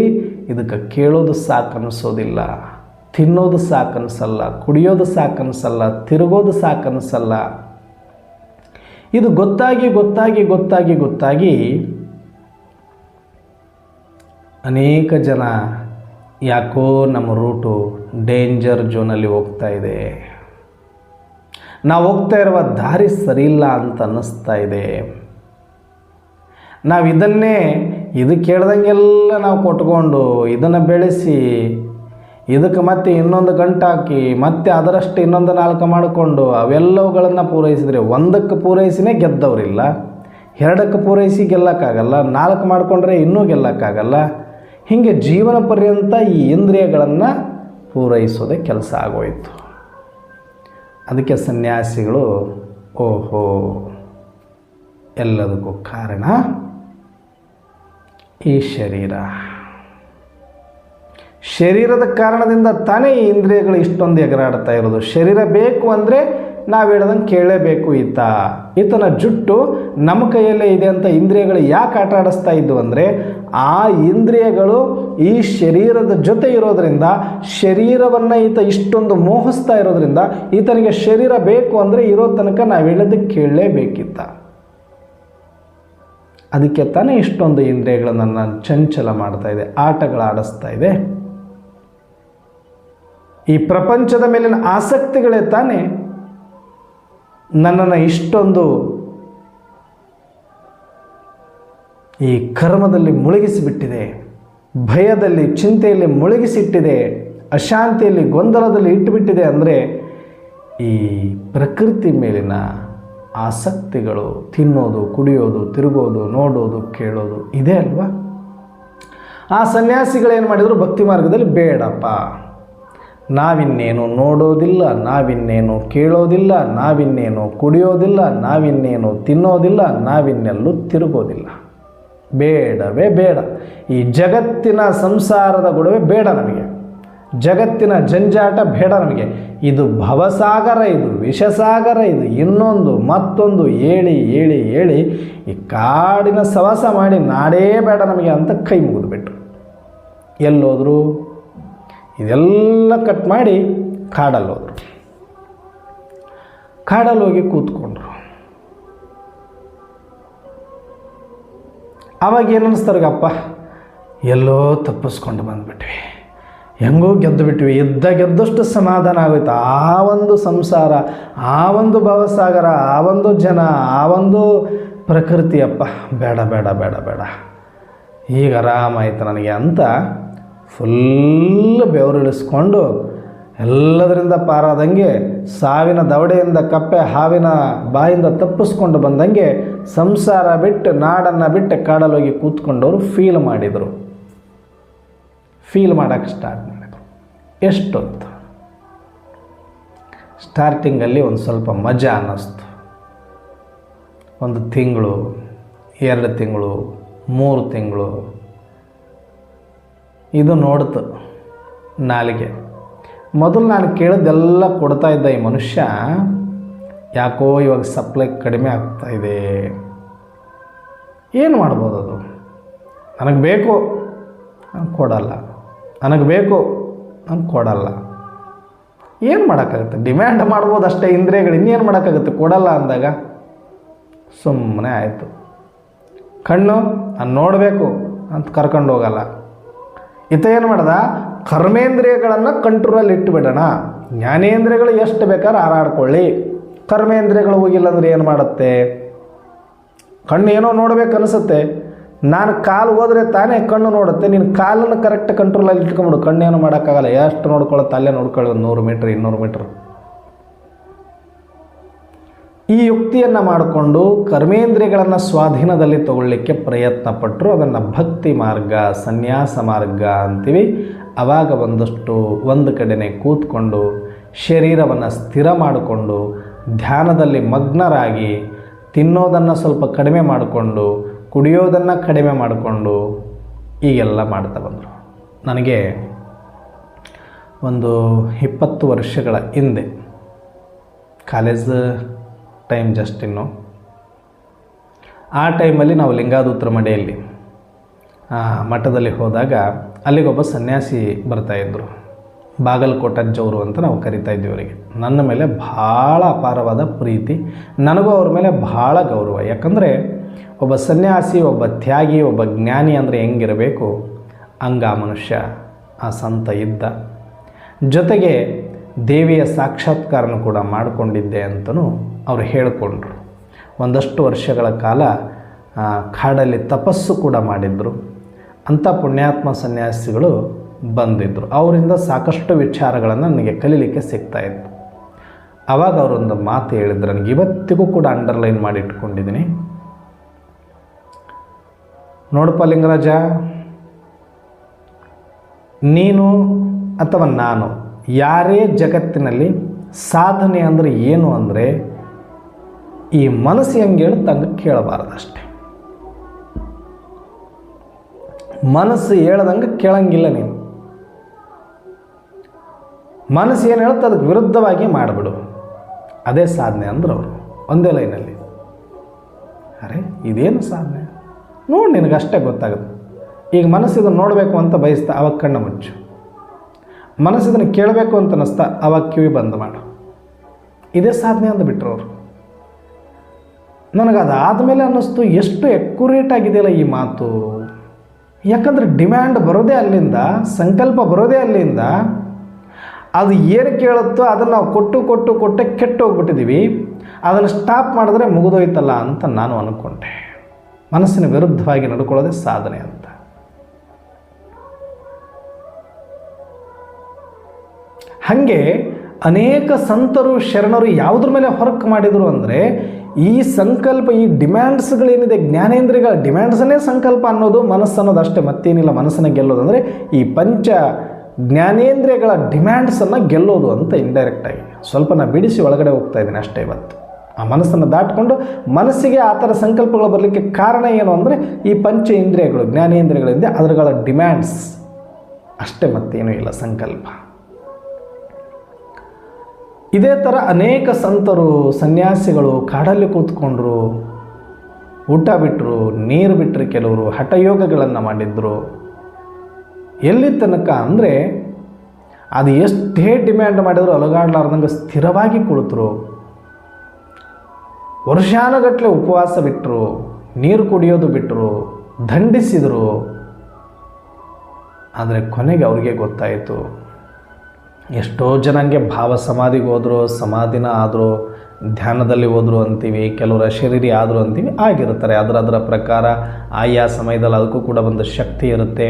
ಇದಕ್ಕೆ ಕೇಳೋದು ಸಾಕನ್ನಿಸೋದಿಲ್ಲ, ತಿನ್ನೋದು ಸಾಕನ್ನಿಸಲ್ಲ, ಕುಡಿಯೋದು ಸಾಕನ್ನಿಸಲ್ಲ, ತಿರುಗೋದು ಸಾಕನ್ನಿಸಲ್ಲ. ಇದು ಗೊತ್ತಾಗಿ ಗೊತ್ತಾಗಿ ಗೊತ್ತಾಗಿ ಗೊತ್ತಾಗಿ ಅನೇಕ ಜನ ಯಾಕೋ ನಮ್ಮ ರೂಟು ಡೇಂಜರ್ ಝೋನಲ್ಲಿ ಹೋಗ್ತಾ ಇದೆ, ನಾವು ಹೋಗ್ತಾ ಇರುವ ದಾರಿ ಸರಿಯಿಲ್ಲ ಅಂತ ಅನ್ನಿಸ್ತಾ ಇದೆ. ನಾವು ಇದನ್ನೇ ಇದು ಕೇಳ್ದಂಗೆಲ್ಲ ನಾವು ಕೊಟ್ಕೊಂಡು ಇದನ್ನು ಬೆಳೆಸಿ ಇದಕ್ಕೆ ಮತ್ತೆ ಇನ್ನೊಂದು ಗಂಟು ಹಾಕಿ ಮತ್ತೆ ಅದರಷ್ಟು ಇನ್ನೊಂದು 4 ಮಾಡಿಕೊಂಡು ಅವೆಲ್ಲವುಗಳನ್ನು ಪೂರೈಸಿದರೆ, 1ಕ್ಕೆ ಪೂರೈಸಿನೇ ಗೆದ್ದವರಿಲ್ಲ, 2ಕ್ಕೆ ಪೂರೈಸಿ ಗೆಲ್ಲಕ್ಕಾಗಲ್ಲ, 4 ಮಾಡಿಕೊಂಡ್ರೆ ಇನ್ನೂ ಗೆಲ್ಲಕ್ಕಾಗಲ್ಲ. ಹೀಗೆ ಜೀವನ ಪರ್ಯಂತ ಈ ಇಂದ್ರಿಯಗಳನ್ನು ಪೂರೈಸೋದೇ ಕೆಲಸ ಆಗೋಯಿತು. ಅದಕ್ಕೆ ಸನ್ಯಾಸಿಗಳು ಓಹೋ ಎಲ್ಲದಕ್ಕೂ ಕಾರಣ ಈ ಶರೀರದ ಕಾರಣದಿಂದ ತಾನೇ ಈ ಇಂದ್ರಿಯಗಳು ಇಷ್ಟೊಂದು ಎಗರಾಡ್ತಾ ಇರೋದು. ಶರೀರ ಬೇಕು ಅಂದರೆ ನಾವು ಹೇಳ್ದಂಗೆ ಕೇಳಲೇಬೇಕು. ಈತನ ಜುಟ್ಟು ನಮ್ಮ ಕೈಯಲ್ಲೇ ಇದೆ ಅಂತ ಇಂದ್ರಿಯಗಳು ಯಾಕೆ ಆಟ ಆಡಿಸ್ತಾ ಇದ್ವು ಅಂದರೆ, ಆ ಇಂದ್ರಿಯಗಳು ಈ ಶರೀರದ ಜೊತೆ ಇರೋದರಿಂದ, ಶರೀರವನ್ನು ಈತ ಇಷ್ಟೊಂದು ಮೋಹಿಸ್ತಾ ಇರೋದ್ರಿಂದ ಈತನಿಗೆ ಶರೀರ ಬೇಕು ಅಂದರೆ ಇರೋ ತನಕ ನಾವು ಹೇಳೋದಕ್ಕೆ ಕೇಳಲೇಬೇಕಿತ್ತ. ಅದಕ್ಕೆ ತಾನೇ ಇಷ್ಟೊಂದು ಇಂದ್ರಿಯಗಳನ್ನು ಚಂಚಲ ಮಾಡ್ತಾ ಇದೆ, ಆಟಗಳಾಡಿಸ್ತಾ ಇದೆ. ಈ ಪ್ರಪಂಚದ ಮೇಲಿನ ಆಸಕ್ತಿಗಳೇ ತಾನೇ ನನ್ನನ್ನು ಇಷ್ಟೊಂದು ಈ ಕರ್ಮದಲ್ಲಿ ಮುಳುಗಿಸಿಬಿಟ್ಟಿದೆ, ಭಯದಲ್ಲಿ ಚಿಂತೆಯಲ್ಲಿ ಮುಳುಗಿಸಿಟ್ಟಿದೆ, ಅಶಾಂತಿಯಲ್ಲಿ ಗೊಂದಲದಲ್ಲಿ ಇಟ್ಟುಬಿಟ್ಟಿದೆ ಅಂದರೆ ಈ ಪ್ರಕೃತಿ ಮೇಲಿನ ಆಸಕ್ತಿಗಳು, ತಿನ್ನೋದು, ಕುಡಿಯೋದು, ತಿರುಗೋದು, ನೋಡೋದು, ಕೇಳೋದು ಇದೆ ಅಲ್ವಾ. ಆ ಸನ್ಯಾಸಿಗಳೇನು ಮಾಡಿದರು, ಭಕ್ತಿ ಮಾರ್ಗದಲ್ಲಿ ಬೇಡಪ್ಪ, ನಾವಿನ್ನೇನು ನೋಡೋದಿಲ್ಲ, ನಾವಿನ್ನೇನು ಕೇಳೋದಿಲ್ಲ, ನಾವಿನ್ನೇನು ಕುಡಿಯೋದಿಲ್ಲ, ನಾವಿನ್ನೇನು ತಿನ್ನೋದಿಲ್ಲ, ನಾವಿನ್ನೆಲ್ಲೂ ತಿರುಗೋದಿಲ್ಲ, ಬೇಡವೇ ಬೇಡ, ಈ ಜಗತ್ತಿನ ಸಂಸಾರದ ಗೊಡವೆ ಬೇಡ ನಮಗೆ, ಜಗತ್ತಿನ ಜಂಜಾಟ ಬೇಡ ನಮಗೆ, ಇದು ಭವಸಾಗರ, ಇದು ವಿಷಸಾಗರ, ಇದು ಇನ್ನೊಂದು ಮತ್ತೊಂದು ಹೇಳಿ ಹೇಳಿ ಹೇಳಿ ಈ ಕಾಡಿನ ಸವಾಸ ಮಾಡಿ ನಾಡೇ ಬೇಡ ನಮಗೆ ಅಂತ ಕೈ ಮುಗಿದುಬಿಟ್ರು. ಎಲ್ಲೋದ್ರು, ಇದೆಲ್ಲ ಕಟ್ ಮಾಡಿ ಕಾಡಲ್ಲಿ ಹೋದರು. ಕಾಡಲ್ಲಿ ಹೋಗಿ ಕೂತ್ಕೊಂಡ್ರು. ಆವಾಗ ಏನು ಅನ್ನಿಸ್ತಾರಗಪ್ಪ, ಎಲ್ಲೋ ತಪ್ಪಿಸ್ಕೊಂಡು ಬಂದುಬಿಟ್ವಿ, ಹೆಂಗೋ ಗೆದ್ದು ಬಿಟ್ವಿ, ಗೆದ್ದಷ್ಟು ಸಮಾಧಾನ ಆಗೋಯ್ತು. ಆ ಒಂದು ಸಂಸಾರ, ಆ ಒಂದು ಭವಸಾಗರ, ಆ ಒಂದು ಜನ, ಆ ಒಂದು ಪ್ರಕೃತಿಯಪ್ಪ, ಬೇಡ ಬೇಡ ಬೇಡ ಬೇಡ, ಈಗ ಆರಾಮಾಯ್ತು ನನಗೆ ಅಂತ ಫುಲ್ ಬೆವರಿಳಿಸ್ಕೊಂಡು ಎಲ್ಲದರಿಂದ ಪಾರಾದಂಗೆ, ಸಾವಿನ ದವಡೆಯಿಂದ ಕಪ್ಪೆ ಹಾವಿನ ಬಾಯಿಂದ ತಪ್ಪಿಸ್ಕೊಂಡು ಬಂದಂಗೆ ಸಂಸಾರ ಬಿಟ್ಟು, ನಾಡನ್ನು ಬಿಟ್ಟು ಕಾಡಲ್ಲಿ ಹೋಗಿ ಕೂತ್ಕೊಂಡವರು ಫೀಲ್ ಮಾಡಿದರು. ಫೀಲ್ ಮಾಡೋಕ್ಕೆ ಸ್ಟಾರ್ಟ್ ಮಾಡಿದರು. ಎಷ್ಟೊತ್ತು ಸ್ಟಾರ್ಟಿಂಗಲ್ಲಿ ಒಂದು ಸ್ವಲ್ಪ ಮಜಾ ಅನ್ನಿಸ್ತು. 1 ತಿಂಗಳು, 2 ತಿಂಗಳು, 3 ತಿಂಗಳು ಇದು ನೋಡ್ತು ನಾಲಿಗೆ. ಮೊದಲು ನಾನು ಕೇಳಿದ್ದೆಲ್ಲ ಕೊಡ್ತಾ ಇದ್ದ ಈ ಮನುಷ್ಯ ಯಾಕೋ ಇವಾಗ ಸಪ್ಲೈ ಕಡಿಮೆ ಆಗ್ತಾಯಿದೆ, ಏನು ಮಾಡ್ಬೋದು, ಅದು ನನಗೆ ಬೇಕು ನಾನು ಕೊಡಲ್ಲ, ನನಗೆ ಬೇಕು ನಾನು ಕೊಡಲ್ಲ, ಏನು ಮಾಡೋಕ್ಕಾಗುತ್ತೆ, ಡಿಮ್ಯಾಂಡ್ ಮಾಡ್ಬೋದು ಅಷ್ಟೇ ಇಂದ್ರಿಯಗಳು, ಇನ್ನೇನು ಮಾಡೋಕ್ಕಾಗುತ್ತೆ, ಕೊಡಲ್ಲ ಅಂದಾಗ ಸುಮ್ಮನೆ ಆಯಿತು. ಕಣ್ಣು ನಾನು ನೋಡಬೇಕು ಅಂತ ಕರ್ಕೊಂಡು ಹೋಗಲ್ಲ. ಈತ ಏನು ಮಾಡ್ದ, ಕರ್ಮೇಂದ್ರಿಯಗಳನ್ನು ಕಂಟ್ರೋಲಲ್ಲಿ ಇಟ್ಟುಬಿಡೋಣ, ಜ್ಞಾನೇಂದ್ರಿಯಗಳು ಎಷ್ಟು ಬೇಕಾದ್ರೆ ಹಾರಾಡ್ಕೊಳ್ಳಿ, ಕರ್ಮೇಂದ್ರಿಯಗಳು ಹೋಗಿಲ್ಲ ಅಂದರೆ ಏನು ಮಾಡುತ್ತೆ, ಕಣ್ಣು ಏನೋ ನೋಡ್ಬೇಕು ಅನಿಸುತ್ತೆ, ನಾನು ಕಾಲು ಹೋದರೆ ತಾನೇ ಕಣ್ಣು ನೋಡುತ್ತೆ, ನೀನು ಕಾಲನ್ನು ಕರೆಕ್ಟ್ ಕಂಟ್ರೋಲಲ್ಲಿ ಇಟ್ಕೊಂಬಿಡು, ಕಣ್ಣೇನು ಮಾಡೋಕ್ಕಾಗಲ್ಲ, ಎಷ್ಟು ನೋಡ್ಕೊಳ್ಳುತ್ತೆ ಅಲ್ಲೇ ನೋಡ್ಕೊಳ್ಳಿ, 100 ಮೀಟ್ರ್ 200 ಮೀಟ್ರ್. ಈ ಯುಕ್ತಿಯನ್ನು ಮಾಡಿಕೊಂಡು ಕರ್ಮೇಂದ್ರಿಯಗಳನ್ನು ಸ್ವಾಧೀನದಲ್ಲಿ ತಗೊಳ್ಳಿಕ್ಕೆ ಪ್ರಯತ್ನ ಪಟ್ಟರು. ಅದನ್ನು ಭಕ್ತಿ ಮಾರ್ಗ, ಸನ್ಯಾಸ ಮಾರ್ಗ ಅಂತೀವಿ. ಆವಾಗ ಒಂದು ಕಡೆನೇ ಕೂತ್ಕೊಂಡು ಶರೀರವನ್ನು ಸ್ಥಿರ ಮಾಡಿಕೊಂಡು ಧ್ಯಾನದಲ್ಲಿ ಮಗ್ನರಾಗಿ, ತಿನ್ನೋದನ್ನು ಸ್ವಲ್ಪ ಕಡಿಮೆ ಮಾಡಿಕೊಂಡು, ಕುಡಿಯೋದನ್ನು ಕಡಿಮೆ ಮಾಡಿಕೊಂಡು ಈಗೆಲ್ಲ ಮಾಡ್ತಾ ಬಂದರು. ನನಗೆ ಒಂದು 20 ವರ್ಷಗಳ ಹಿಂದೆ, ಕಾಲೇಜ್ ಟೈಮ್ ಜಸ್ಟ್ ಇನ್ನು, ಆ ಟೈಮಲ್ಲಿ ನಾವು ಲಿಂಗಾದೂತ್ರ ಮಡೆಯಲ್ಲಿ ಮಠದಲ್ಲಿ ಹೋದಾಗ ಅಲ್ಲಿಗೊಬ್ಬ ಸನ್ಯಾಸಿ ಬರ್ತಾಯಿದ್ರು. ಬಾಗಲಕೋಟಜ್ಜವರು ಅಂತ ನಾವು ಕರಿತಾ ಇದ್ವಿ ಅವರಿಗೆ. ನನ್ನ ಮೇಲೆ ಭಾಳ ಅಪಾರವಾದ ಪ್ರೀತಿ, ನನಗೂ ಅವ್ರ ಮೇಲೆ ಭಾಳ ಗೌರವ. ಯಾಕಂದರೆ ಒಬ್ಬ ಸನ್ಯಾಸಿ, ಒಬ್ಬ ತ್ಯಾಗಿ, ಒಬ್ಬ ಜ್ಞಾನಿ ಅಂದರೆ ಹೆಂಗಿರಬೇಕು ಹಂಗ ಆ ಮನುಷ್ಯ, ಆ ಸಂತ ಇದ್ದ. ಜೊತೆಗೆ ದೇವಿಯ ಸಾಕ್ಷಾತ್ಕಾರನೂ ಕೂಡ ಮಾಡಿಕೊಂಡಿದ್ದೆ ಅಂತಲೂ ಅವರು ಹೇಳಿಕೊಂಡ್ರು. ಒಂದಷ್ಟು ವರ್ಷಗಳ ಕಾಲ ಕಾಡಲ್ಲಿ ತಪಸ್ಸು ಕೂಡ ಮಾಡಿದರು. ಅಂಥ ಪುಣ್ಯಾತ್ಮ ಸನ್ಯಾಸಿಗಳು ಬಂದಿದ್ದರು. ಅವರಿಂದ ಸಾಕಷ್ಟು ವಿಚಾರಗಳನ್ನು ನನಗೆ ಕಲೀಲಿಕ್ಕೆ ಸಿಗ್ತಾಯಿತ್ತು. ಆವಾಗ ಅವರೊಂದು ಮಾತು ಹೇಳಿದ್ರು, ನನಗೆ ಇವತ್ತಿಗೂ ಕೂಡ ಅಂಡರ್ಲೈನ್ ಮಾಡಿ ಇಟ್ಕೊಂಡಿದ್ದೀನಿ. ನೋಡಪ್ಪ ಲಿಂಗರಾಜ, ನೀನು ಅಥವಾ ನಾನು ಯಾರೇ ಜಗತ್ತಿನಲ್ಲಿ ಸಾಧನೆ ಅಂದರೆ ಏನು ಅಂದರೆ, ಈ ಮನಸ್ಸು ಹೆಂಗೆ ಹೇಳುತ್ತೆ ಹಂಗೆ ಕೇಳಬಾರ್ದಷ್ಟೆ. ಮನಸ್ಸು ಹೇಳ್ದಂಗೆ ಕೇಳಂಗಿಲ್ಲ ನೀನು. ಮನಸ್ಸು ಏನು ಹೇಳುತ್ತೆ ಅದಕ್ಕೆ ವಿರುದ್ಧವಾಗಿ ಮಾಡಿಬಿಡು, ಅದೇ ಸಾಧನೆ ಅಂದ್ರೆ ಅವರು ಒಂದೇ ಲೈನಲ್ಲಿ. ಅರೆ ಇದೇನು ಸಾಧನೆ ನೋಡಿ, ನಿನಗಷ್ಟೇ ಗೊತ್ತಾಗುತ್ತೆ. ಈಗ ಮನಸ್ಸಿದನ್ನು ನೋಡಬೇಕು ಅಂತ ಬಯಸ್ತಾ ಅವಾಗ ಕಣ್ಣು ಮುಚ್ಚು, ಮನಸ್ಸಿದನ್ನು ಕೇಳಬೇಕು ಅಂತ ಅನ್ನಿಸ್ತಾ ಅವಾಗ ಕಿವಿ ಬಂದ್ ಮಾಡು. ಇದೇ ಸಾಧನೆ ಅಂದುಬಿಟ್ರು ಅವರು. ನನಗದಾದಮೇಲೆ ಅನ್ನಿಸ್ತು, ಎಷ್ಟು ಎಕ್ಯುರೇಟ್ ಆಗಿದೆಯಲ್ಲ ಈ ಮಾತು. ಯಾಕಂದರೆ ಡಿಮ್ಯಾಂಡ್ ಬರೋದೇ ಅಲ್ಲಿಂದ, ಸಂಕಲ್ಪ ಬರೋದೇ ಅಲ್ಲಿಂದ. ಅದು ಏನು ಕೇಳುತ್ತೋ ಅದನ್ನು ನಾವು ಕೊಟ್ಟು ಕೆಟ್ಟು ಹೋಗ್ಬಿಟ್ಟಿದ್ದೀವಿ. ಅದನ್ನು ಸ್ಟಾಪ್ ಮಾಡಿದ್ರೆ ಮುಗಿದೋಯ್ತಲ್ಲ ಅಂತ ನಾನು ಅಂದ್ಕೊಂಡೆ. ಮನಸ್ಸಿನ ವಿರುದ್ಧವಾಗಿ ನಡ್ಕೊಳ್ಳೋದೇ ಸಾಧನೆ ಅಂತ. ಹಾಗೆ ಅನೇಕ ಸಂತರು ಶರಣರು ಯಾವುದ್ರ ಮೇಲೆ ಹೊರಕು ಮಾಡಿದರು ಅಂದರೆ, ಈ ಸಂಕಲ್ಪ, ಈ ಡಿಮ್ಯಾಂಡ್ಸ್ಗಳೇನಿದೆ, ಜ್ಞಾನೇಂದ್ರಿಯಗಳ ಡಿಮ್ಯಾಂಡ್ಸನ್ನೇ ಸಂಕಲ್ಪ ಅನ್ನೋದು, ಮನಸ್ಸು ಅನ್ನೋದು ಅಷ್ಟೇ, ಮತ್ತೇನಿಲ್ಲ. ಮನಸ್ಸನ್ನು ಗೆಲ್ಲೋದು ಅಂದರೆ ಈ ಪಂಚ ಜ್ಞಾನೇಂದ್ರಿಯಗಳ ಡಿಮ್ಯಾಂಡ್ಸನ್ನು ಗೆಲ್ಲೋದು ಅಂತ ಇಂಡೈರೆಕ್ಟಾಗಿ ಸ್ವಲ್ಪ ನಾನು ಬಿಡಿಸಿ ಒಳಗಡೆ ಹೋಗ್ತಾ ಇದ್ದೀನಿ ಅಷ್ಟೇ. ಇವತ್ತು ಆ ಮನಸ್ಸನ್ನು ದಾಟಿಕೊಂಡು ಮನಸ್ಸಿಗೆ ಆ ಥರ ಸಂಕಲ್ಪಗಳು ಬರಲಿಕ್ಕೆ ಕಾರಣ ಏನು ಅಂದರೆ ಈ ಪಂಚ ಇಂದ್ರಿಯಗಳು, ಜ್ಞಾನೇಂದ್ರಿಯಗಳಿಂದ ಅದರಗಳ ಡಿಮ್ಯಾಂಡ್ಸ್ ಅಷ್ಟೇ, ಮತ್ತೇನೂ ಇಲ್ಲ ಸಂಕಲ್ಪ. ಇದೇ ಥರ ಅನೇಕ ಸಂತರು, ಸನ್ಯಾಸಿಗಳು ಕಾಡಲ್ಲಿ ಕೂತ್ಕೊಂಡ್ರು, ಊಟ ಬಿಟ್ಟರು, ನೀರು ಬಿಟ್ಟರು, ಕೆಲವರು ಹಠಯೋಗಗಳನ್ನು ಮಾಡಿದ್ರು. ಎಲ್ಲಿ ತನಕ ಅಂದರೆ ಅದು ಎಷ್ಟೇ ಡಿಮ್ಯಾಂಡ್ ಮಾಡಿದ್ರು ಅಲಗಾಡ್ಲಾರ್ದಂಗೆ ಸ್ಥಿರವಾಗಿ ಕುಳಿತರು. ವರ್ಷಾನುಗಟ್ಟಲೆ ಉಪವಾಸ ಬಿಟ್ಟರು, ನೀರು ಕುಡಿಯೋದು ಬಿಟ್ಟರು, ದಂಡಿಸಿದರು. ಆದರೆ ಕೊನೆಗೆ ಅವ್ರಿಗೆ ಗೊತ್ತಾಯಿತು. ಎಷ್ಟೋ ಜನಂಗೆ ಭಾವ ಸಮಾಧಿಗೆ ಹೋದರು, ಸಮಾಧಿನ ಆದರು, ಧ್ಯಾನದಲ್ಲಿ ಹೋದರು ಅಂತೀವಿ, ಕೆಲವರು ಅಶರೀರಿ ಆದರು ಅಂತೀವಿ, ಆಗಿರ್ತಾರೆ. ಅದರ ಪ್ರಕಾರ ಆಯಾ ಸಮಯದಲ್ಲಿ ಅದಕ್ಕೂ ಕೂಡ ಒಂದು ಶಕ್ತಿ ಇರುತ್ತೆ,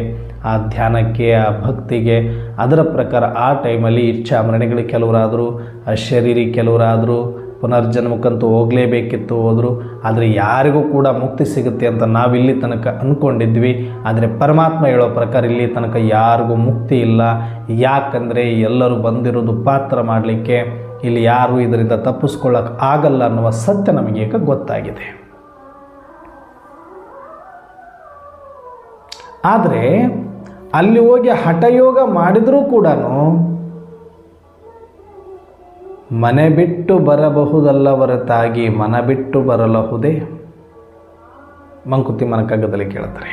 ಆ ಧ್ಯಾನಕ್ಕೆ, ಆ ಭಕ್ತಿಗೆ. ಅದರ ಪ್ರಕಾರ ಆ ಟೈಮಲ್ಲಿ ಇಚ್ಛಾಮರಣೆಗಳು ಕೆಲವರಾದರು, ಅಶರೀರಿ ಕೆಲವರಾದರು, ಪುನರ್ಜನ್ಮಕ್ಕಂತೂ ಹೋಗಲೇಬೇಕಿತ್ತು, ಹೋದರು. ಆದರೆ ಯಾರಿಗೂ ಕೂಡ ಮುಕ್ತಿ ಸಿಗುತ್ತೆ ಅಂತ ನಾವಿಲ್ಲಿ ತನಕ ಅಂದ್ಕೊಂಡಿದ್ವಿ. ಆದರೆ ಪರಮಾತ್ಮ ಹೇಳೋ ಪ್ರಕಾರ ಇಲ್ಲಿ ತನಕ ಯಾರಿಗೂ ಮುಕ್ತಿ ಇಲ್ಲ. ಯಾಕಂದರೆ ಎಲ್ಲರೂ ಬಂದಿರೋದು ಪಾತ್ರ ಮಾಡಲಿಕ್ಕೆ, ಇಲ್ಲಿ ಯಾರು ಇದರಿಂದ ತಪ್ಪಿಸ್ಕೊಳ್ಳೋಕೆ ಆಗಲ್ಲ ಅನ್ನುವ ಸತ್ಯ ನಮಗೀಗ ಗೊತ್ತಾಗಿದೆ. ಆದರೆ ಅಲ್ಲಿ ಹೋಗಿ ಹಠಯೋಗ ಮಾಡಿದರೂ ಕೂಡ ಮನೆ ಬಿಟ್ಟು ಬರಬಹುದಲ್ಲ ಹೊರತಾಗಿ ಮನ ಬಿಟ್ಟು ಬರಲಹುದೇ, ಮಂಕುತಿಮ್ಮನ ಕಗ್ಗದಲ್ಲಿ ಕೇಳ್ತಾರೆ.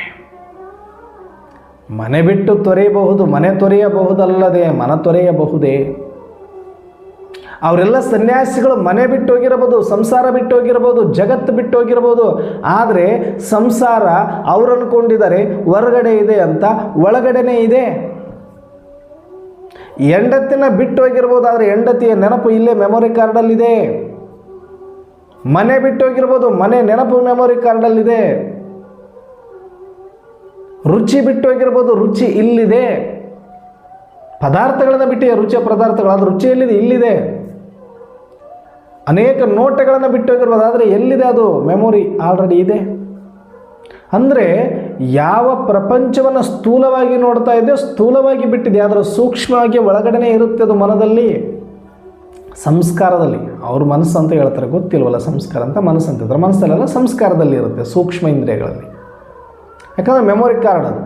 ಮನೆ ಬಿಟ್ಟು ತೊರೆಯಬಹುದು, ಮನೆ ತೊರೆಯಬಹುದಲ್ಲದೆ ಮನ ತೊರೆಯಬಹುದೇ. ಅವರೆಲ್ಲ ಸನ್ಯಾಸಿಗಳು ಮನೆ ಬಿಟ್ಟು ಹೋಗಿರಬಹುದು, ಸಂಸಾರ ಬಿಟ್ಟು ಹೋಗಿರಬಹುದು, ಜಗತ್ತು ಬಿಟ್ಟು ಹೋಗಿರಬಹುದು. ಆದರೆ ಸಂಸಾರ ಅವರು ಅಂದ್ಕೊಂಡಿದ್ದಾರೆ ಹೊರಗಡೆ ಇದೆ ಅಂತ, ಒಳಗಡೆನೇ ಇದೆ. ಹೆಂಡತಿನ ಬಿಟ್ಟು ಹೋಗಿರ್ಬೋದು, ಆದರೆ ಹೆಂಡತಿಯ ನೆನಪು ಇಲ್ಲೇ ಮೆಮೊರಿ ಕಾರ್ಡಲ್ಲಿದೆ. ಮನೆ ಬಿಟ್ಟು ಹೋಗಿರ್ಬೋದು, ಮನೆ ನೆನಪು ಮೆಮೊರಿ ಕಾರ್ಡಲ್ಲಿದೆ. ರುಚಿ ಬಿಟ್ಟು ಹೋಗಿರ್ಬೋದು, ರುಚಿ ಇಲ್ಲಿದೆ. ಪದಾರ್ಥಗಳನ್ನು ಬಿಟ್ಟು, ರುಚಿಯ ಪದಾರ್ಥಗಳು, ಅದು ರುಚಿಯಲ್ಲಿದೆ, ಇಲ್ಲಿದೆ. ಅನೇಕ ನೋಟಗಳನ್ನು ಬಿಟ್ಟು ಹೋಗಿರ್ಬೋದು, ಆದರೆ ಎಲ್ಲಿದೆ ಅದು ಮೆಮೊರಿ ಆಲ್ರೆಡಿ ಇದೆ. ಅಂದರೆ ಯಾವ ಪ್ರಪಂಚವನ್ನು ಸ್ಥೂಲವಾಗಿ ನೋಡ್ತಾ ಇದೆಯೋ ಸ್ಥೂಲವಾಗಿ ಬಿಟ್ಟಿದೆ, ಅದರ ಸೂಕ್ಷ್ಮವಾಗಿ ಒಳಗಡೆನೇ ಇರುತ್ತೆ ಅದು ಮನದಲ್ಲಿ, ಸಂಸ್ಕಾರದಲ್ಲಿ. ಅವ್ರ ಮನಸ್ಸು ಅಂತ ಹೇಳ್ತಾರೆ, ಗೊತ್ತಿಲ್ವಲ್ಲ ಸಂಸ್ಕಾರ ಅಂತ, ಮನಸ್ಸು ಅಂತಿದ್ರೆ ಮನಸ್ಸಲ್ಲೆಲ್ಲ ಸಂಸ್ಕಾರದಲ್ಲಿ ಇರುತ್ತೆ, ಸೂಕ್ಷ್ಮ ಇಂದ್ರಿಯಗಳಲ್ಲಿ. ಯಾಕಂದರೆ ಮೆಮೊರಿ ಕಾರ್ಡ್ ಅದು,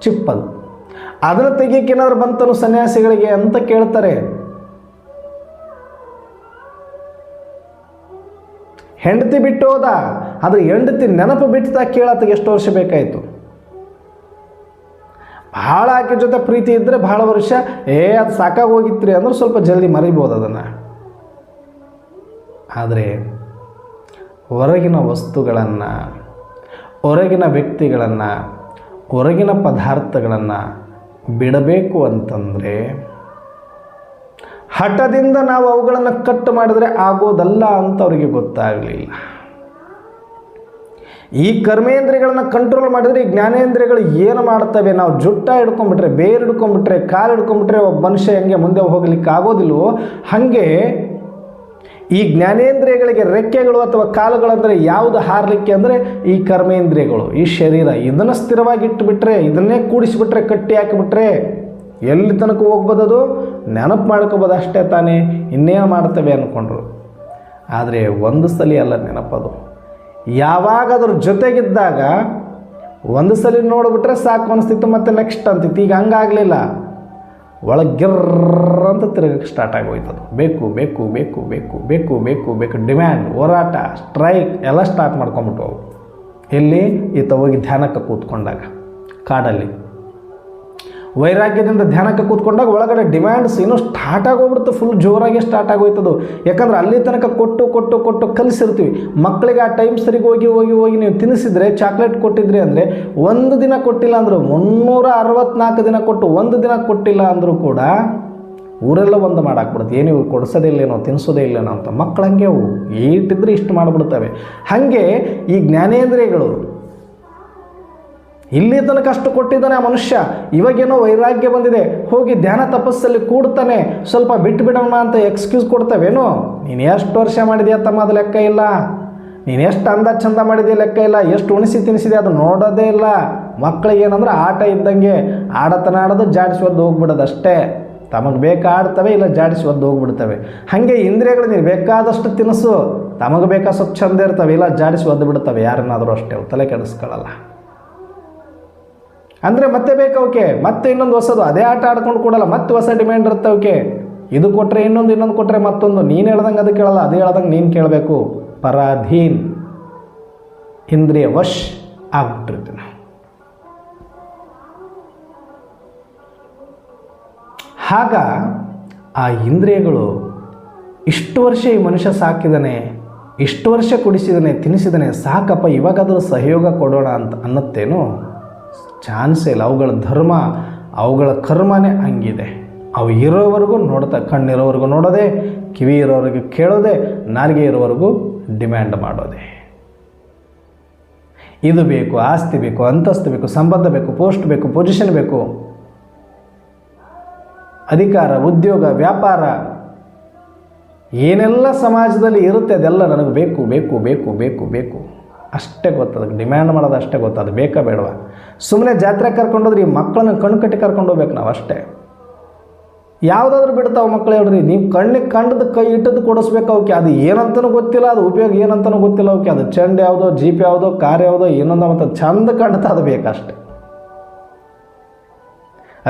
ಚಿಪ್ ಅದು. ಅದನ್ನು ತೆಗಿಯೋಕೆ ಏನಾದ್ರು ಬಂತನು ಸನ್ಯಾಸಿಗಳಿಗೆ ಅಂತ ಕೇಳ್ತಾರೆ. ಹೆಂಡತಿ ಬಿಟ್ಟು ಹೋದ, ಆದರೆ ಹೆಂಡತಿ ನೆನಪು ಬಿಟ್ಟು ಕೇಳತ್ತಿಗೆ ಎಷ್ಟು ವರ್ಷ ಬೇಕಾಯಿತು. ಭಾಳ ಆಕೆ ಜೊತೆ ಪ್ರೀತಿ ಇದ್ದರೆ ಭಾಳ ವರ್ಷ, ಅದು ಸಾಕಾಗಿ ಹೋಗಿತ್ರಿ ಅಂದ್ರೆ ಸ್ವಲ್ಪ ಜಲ್ದಿ ಮರಿಬೋದು ಅದನ್ನು. ಆದರೆ ಹೊರಗಿನ ವಸ್ತುಗಳನ್ನು, ಹೊರಗಿನ ವ್ಯಕ್ತಿಗಳನ್ನು, ಹೊರಗಿನ ಪದಾರ್ಥಗಳನ್ನು ಬಿಡಬೇಕು ಅಂತಂದರೆ ಹಠದಿಂದ ನಾವು ಅವುಗಳನ್ನು ಕಟ್ಟು ಮಾಡಿದರೆ ಆಗೋದಲ್ಲ ಅಂತ ಅವರಿಗೆ ಗೊತ್ತಾಗಲಿಲ್ಲ. ಈ ಕರ್ಮೇಂದ್ರಿಯಗಳನ್ನು ಕಂಟ್ರೋಲ್ ಮಾಡಿದರೆ ಈ ಜ್ಞಾನೇಂದ್ರಿಯಗಳು ಏನು ಮಾಡ್ತವೆ? ನಾವು ಜುಟ್ಟ ಹಿಡ್ಕೊಂಡ್ಬಿಟ್ರೆ, ಬೇರು ಹಿಡ್ಕೊಂಡ್ಬಿಟ್ರೆ, ಕಾಲು ಹಿಡ್ಕೊಂಡ್ಬಿಟ್ರೆ ಒಬ್ಬ ಮನುಷ್ಯ ಹೆಂಗೆ ಮುಂದೆ ಹೋಗಲಿಕ್ಕೆ ಆಗೋದಿಲ್ವೋ ಹಾಗೆ ಈ ಜ್ಞಾನೇಂದ್ರಿಯಗಳಿಗೆ ರೆಕ್ಕೆಗಳು ಅಥವಾ ಕಾಲುಗಳಂದರೆ ಯಾವುದು ಹಾರಲಿಕ್ಕೆ ಅಂದರೆ ಈ ಕರ್ಮೇಂದ್ರಿಯಗಳು, ಈ ಶರೀರ. ಇದನ್ನು ಸ್ಥಿರವಾಗಿ ಇಟ್ಟುಬಿಟ್ರೆ, ಇದನ್ನೇ ಕೂಡಿಸಿಬಿಟ್ರೆ, ಕಟ್ಟಿ ಹಾಕಿಬಿಟ್ರೆ ಎಲ್ಲಿ ತನಕ ಹೋಗ್ಬೋದದು? ನೆನಪು ಮಾಡ್ಕೋಬೋದು ಅಷ್ಟೇ ತಾನೇ, ಇನ್ನೇನು ಮಾಡ್ತವೆ ಅಂದ್ಕೊಂಡ್ರು. ಆದರೆ ಒಂದು ಸಲ ಅಲ್ಲ ನೆನಪದು. ಯಾವಾಗ ಅದ್ರ ಜೊತೆಗಿದ್ದಾಗ ಒಂದು ಸಲ ನೋಡಿಬಿಟ್ರೆ ಸಾಕು ಅನಿಸ್ತಿತ್ತು, ಮತ್ತು ನೆಕ್ಸ್ಟ್ ಅಂತಿತ್ತು. ಈಗ ಹಂಗಾಗಲಿಲ್ಲ, ಒಳಗೆ ಗಿರ್ರ ಅಂತ ತಿರುಗಕ್ಕೆ ಸ್ಟಾರ್ಟ್ ಆಗೋಯ್ತದು. ಬೇಕು ಬೇಕು ಬೇಕು ಬೇಕು ಬೇಕು ಬೇಕು ಬೇಕು ಡಿಮ್ಯಾಂಡ್, ಹೋರಾಟ, ಸ್ಟ್ರೈಕ್ ಎಲ್ಲ ಸ್ಟಾರ್ಟ್ ಮಾಡ್ಕೊಂಬಿಟ್ಟು ಅವು. ಎಲ್ಲಿ? ಈತ ಹೋಗಿ ಧ್ಯಾನಕ್ಕೆ ಕೂತ್ಕೊಂಡಾಗ, ಕಾಡಲ್ಲಿ ವೈರಾಗ್ಯದಿಂದ ಧ್ಯಾನಕ್ಕೆ ಕೂತ್ಕೊಂಡಾಗ ಒಳಗಡೆ ಡಿಮ್ಯಾಂಡ್ಸ್ ಇನ್ನೂ ಸ್ಟಾರ್ಟ್ ಆಗೋಗ್ಬಿಡ್ತು, ಫುಲ್ ಜೋರಾಗಿ ಸ್ಟಾರ್ಟ್ ಆಗೋಯ್ತದು. ಯಾಕಂದ್ರೆ ಅಲ್ಲಿ ತನಕ ಕೊಟ್ಟು ಕೊಟ್ಟು ಕೊಟ್ಟು ಕಲಿಸಿರ್ತೀವಿ ಮಕ್ಕಳಿಗೆ. ಆ ಟೈಮ್ ಸರಿಗೆ ಹೋಗಿ ಹೋಗಿ ಹೋಗಿ ನೀವು ತಿನ್ನಿಸಿದ್ರೆ, ಚಾಕ್ಲೇಟ್ ಕೊಟ್ಟಿದ್ರಿ ಅಂದರೆ ಒಂದು ದಿನ ಕೊಟ್ಟಿಲ್ಲ ಅಂದರು 364 ದಿನ ಕೊಟ್ಟು ಒಂದು ದಿನ ಕೊಟ್ಟಿಲ್ಲ ಅಂದರೂ ಕೂಡ ಊರೆಲ್ಲ ಒಂದು ಮಾಡಾಕ್ಬಿಡುತ್ತೆ. ಏನು ಇವ್ರು ಕೊಡಿಸೋದೇ ಇಲ್ಲೇನೋ, ತಿನ್ನಿಸೋದೇ ಇಲ್ಲೇನೋ ಅಂತ. ಮಕ್ಕಳು ಹಂಗೆ ಅವು ಈಟಿದ್ರೆ ಇಷ್ಟು ಮಾಡಿಬಿಡ್ತವೆ. ಹಾಗೆ ಈ ಜ್ಞಾನೇಂದ್ರಿಯಗಳು ಇಲ್ಲಿ ತನಕ ಅಷ್ಟು ಕೊಟ್ಟಿದ್ದಾನೆ ಆ ಮನುಷ್ಯ. ಇವಾಗೇನೋ ವೈರಾಗ್ಯ ಬಂದಿದೆ, ಹೋಗಿ ಧ್ಯಾನ ತಪಸ್ಸಲ್ಲಿ ಕೂಡ್ತಾನೆ, ಸ್ವಲ್ಪ ಬಿಟ್ಟು ಬಿಡೋಣ ಅಂತ ಎಕ್ಸ್ಕ್ಯೂಸ್ ಕೊಡ್ತವೇನೋ. ನೀನು ಎಷ್ಟು ವರ್ಷ ಮಾಡಿದೆಯಾ ತಮ್ಮ, ಅದು ಲೆಕ್ಕ ಇಲ್ಲ. ನೀನು ಎಷ್ಟು ಅಂದ ಚಂದ ಮಾಡಿದೆಯಾ ಲೆಕ್ಕ ಇಲ್ಲ. ಎಷ್ಟು ಉಣಿಸಿ ತಿನ್ನಿಸಿದೆ ಅದು ನೋಡೋದೇ ಇಲ್ಲ. ಮಕ್ಕಳಿಗೆ ಏನಂದ್ರೆ ಆಟ ಇದ್ದಂಗೆ ಆಡತನ ಆಡೋದು, ಜಾಡಿಸಿ ಒದ್ದು ಹೋಗ್ಬಿಡೋದು ಅಷ್ಟೇ. ತಮಗೆ ಬೇಕಾಡ್ತವೆ, ಇಲ್ಲ ಜಾಡಿಸಿ ಒದ್ದು ಹೋಗ್ಬಿಡ್ತವೆ. ಹಾಗೆ ಇಂದ್ರಿಯಗಳು ನೀನು ಬೇಕಾದಷ್ಟು ತಿನ್ನಿಸು, ತಮಗೆ ಬೇಕಾ ಸ್ವಲ್ಪ ಚಂದ ಇರ್ತವೆ, ಇಲ್ಲ ಜಾಡಿಸಿ ಒದ್ದು ಬಿಡ್ತವೆ. ಯಾರನ್ನಾದರೂ ಅಷ್ಟೇ, ತಲೆ ಕೆಡಿಸ್ಕೊಳ್ಳಲ್ಲ. ಅಂದರೆ ಮತ್ತೆ ಬೇಕವಕ್ಕೆ, ಮತ್ತೆ ಇನ್ನೊಂದು ಹೊಸದು, ಅದೇ ಆಟ ಆಡ್ಕೊಂಡು ಕೊಡಲ್ಲ, ಮತ್ತೆ ಹೊಸ ಡಿಮ್ಯಾಂಡ್ ಇರುತ್ತೆ ಅವಕ್ಕೆ. ಇದು ಕೊಟ್ಟರೆ ಇನ್ನೊಂದು ಕೊಟ್ಟರೆ ಮತ್ತೊಂದು. ನೀನು ಹೇಳ್ದಂಗೆ ಅದು ಕೇಳಲ್ಲ, ಅದು ಹೇಳ್ದಂಗೆ ನೀನು ಕೇಳಬೇಕು. ಪರಾಧೀನ್, ಇಂದ್ರಿಯ ವಶ್ ಆಗ್ಬಿಟ್ಟಿರ್ತೀನಿ. ಆಗ ಆ ಇಂದ್ರಿಯಗಳು ಇಷ್ಟು ವರ್ಷ ಈ ಮನುಷ್ಯ ಸಾಕಿದ್ದಾನೆ, ಇಷ್ಟು ವರ್ಷ ಕುಡಿಸಿದ್ದಾನೆ, ತಿನ್ನಿಸಿದ್ದಾನೆ, ಸಾಕಪ್ಪ ಇವಾಗಾದರೂ ಸಹಯೋಗ ಕೊಡೋಣ ಅಂತ ಅನ್ನತ್ತೇನು? ಚಾನ್ಸೇ ಇಲ್ಲ. ಅವುಗಳ ಧರ್ಮ, ಅವುಗಳ ಕರ್ಮನೇ ಹಂಗಿದೆ. ಅವು ಇರೋವರೆಗೂ ನೋಡ್ತಾ, ಕಣ್ಣಿರೋವರೆಗೂ ನೋಡೋದೆ, ಕಿವಿ ಇರೋವರೆಗೂ ಕೇಳೋದೆ, ನಾಲಿಗೆ ಇರೋವರೆಗೂ ಡಿಮ್ಯಾಂಡ್ ಮಾಡೋದೆ. ಇದು ಬೇಕು, ಆಸ್ತಿ ಬೇಕು, ಅಂತಸ್ತು ಬೇಕು, ಸಂಬಂಧ ಬೇಕು, ಪೋಸ್ಟ್ ಬೇಕು, ಪೊಸಿಷನ್ ಬೇಕು, ಅಧಿಕಾರ, ಉದ್ಯೋಗ, ವ್ಯಾಪಾರ, ಏನೆಲ್ಲ ಸಮಾಜದಲ್ಲಿ ಇರುತ್ತೆ ಅದೆಲ್ಲ ನನಗೆ ಬೇಕು ಬೇಕು ಬೇಕು ಬೇಕು ಬೇಕು ಅಷ್ಟೇ ಗೊತ್ತದ. ಡಿಮ್ಯಾಂಡ್ ಮಾಡೋದು ಅಷ್ಟೇ ಗೊತ್ತದು, ಬೇಕಾ ಬೇಡವಾ? ಸುಮ್ಮನೆ ಜಾತ್ರೆ ಕರ್ಕೊಂಡೋದ್ರಿ, ಈ ಮಕ್ಕಳನ್ನ ಕಣ್ಣು ಕಟ್ಟಿ ಕರ್ಕೊಂಡು ಹೋಗ್ಬೇಕು ನಾವು ಅಷ್ಟೇ. ಯಾವುದಾದ್ರೂ ಬಿಡ್ತಾವೆ ಮಕ್ಕಳು, ಹೇಳ್ರಿ. ನೀವು ಕಣ್ಣಿಗೆ ಕಂಡದ್ದು ಕೈ ಇಟ್ಟದ್ದು ಕೊಡಿಸ್ಬೇಕು ಅವಕ್ಕೆ. ಅದು ಏನಂತನೂ ಗೊತ್ತಿಲ್ಲ, ಅದು ಉಪಯೋಗ ಏನಂತನೂ ಗೊತ್ತಿಲ್ಲ ಅವಕ್ಕೆ. ಅದು ಚೆಂಡು ಯಾವುದೋ, ಜೀಪ್ ಯಾವುದೋ, ಕಾರ್ ಯಾವುದೋ, ಏನೊಂದು ಮತ್ತು ಚಂದ ಕಂಡತ ಅದು ಬೇಕಷ್ಟೆ.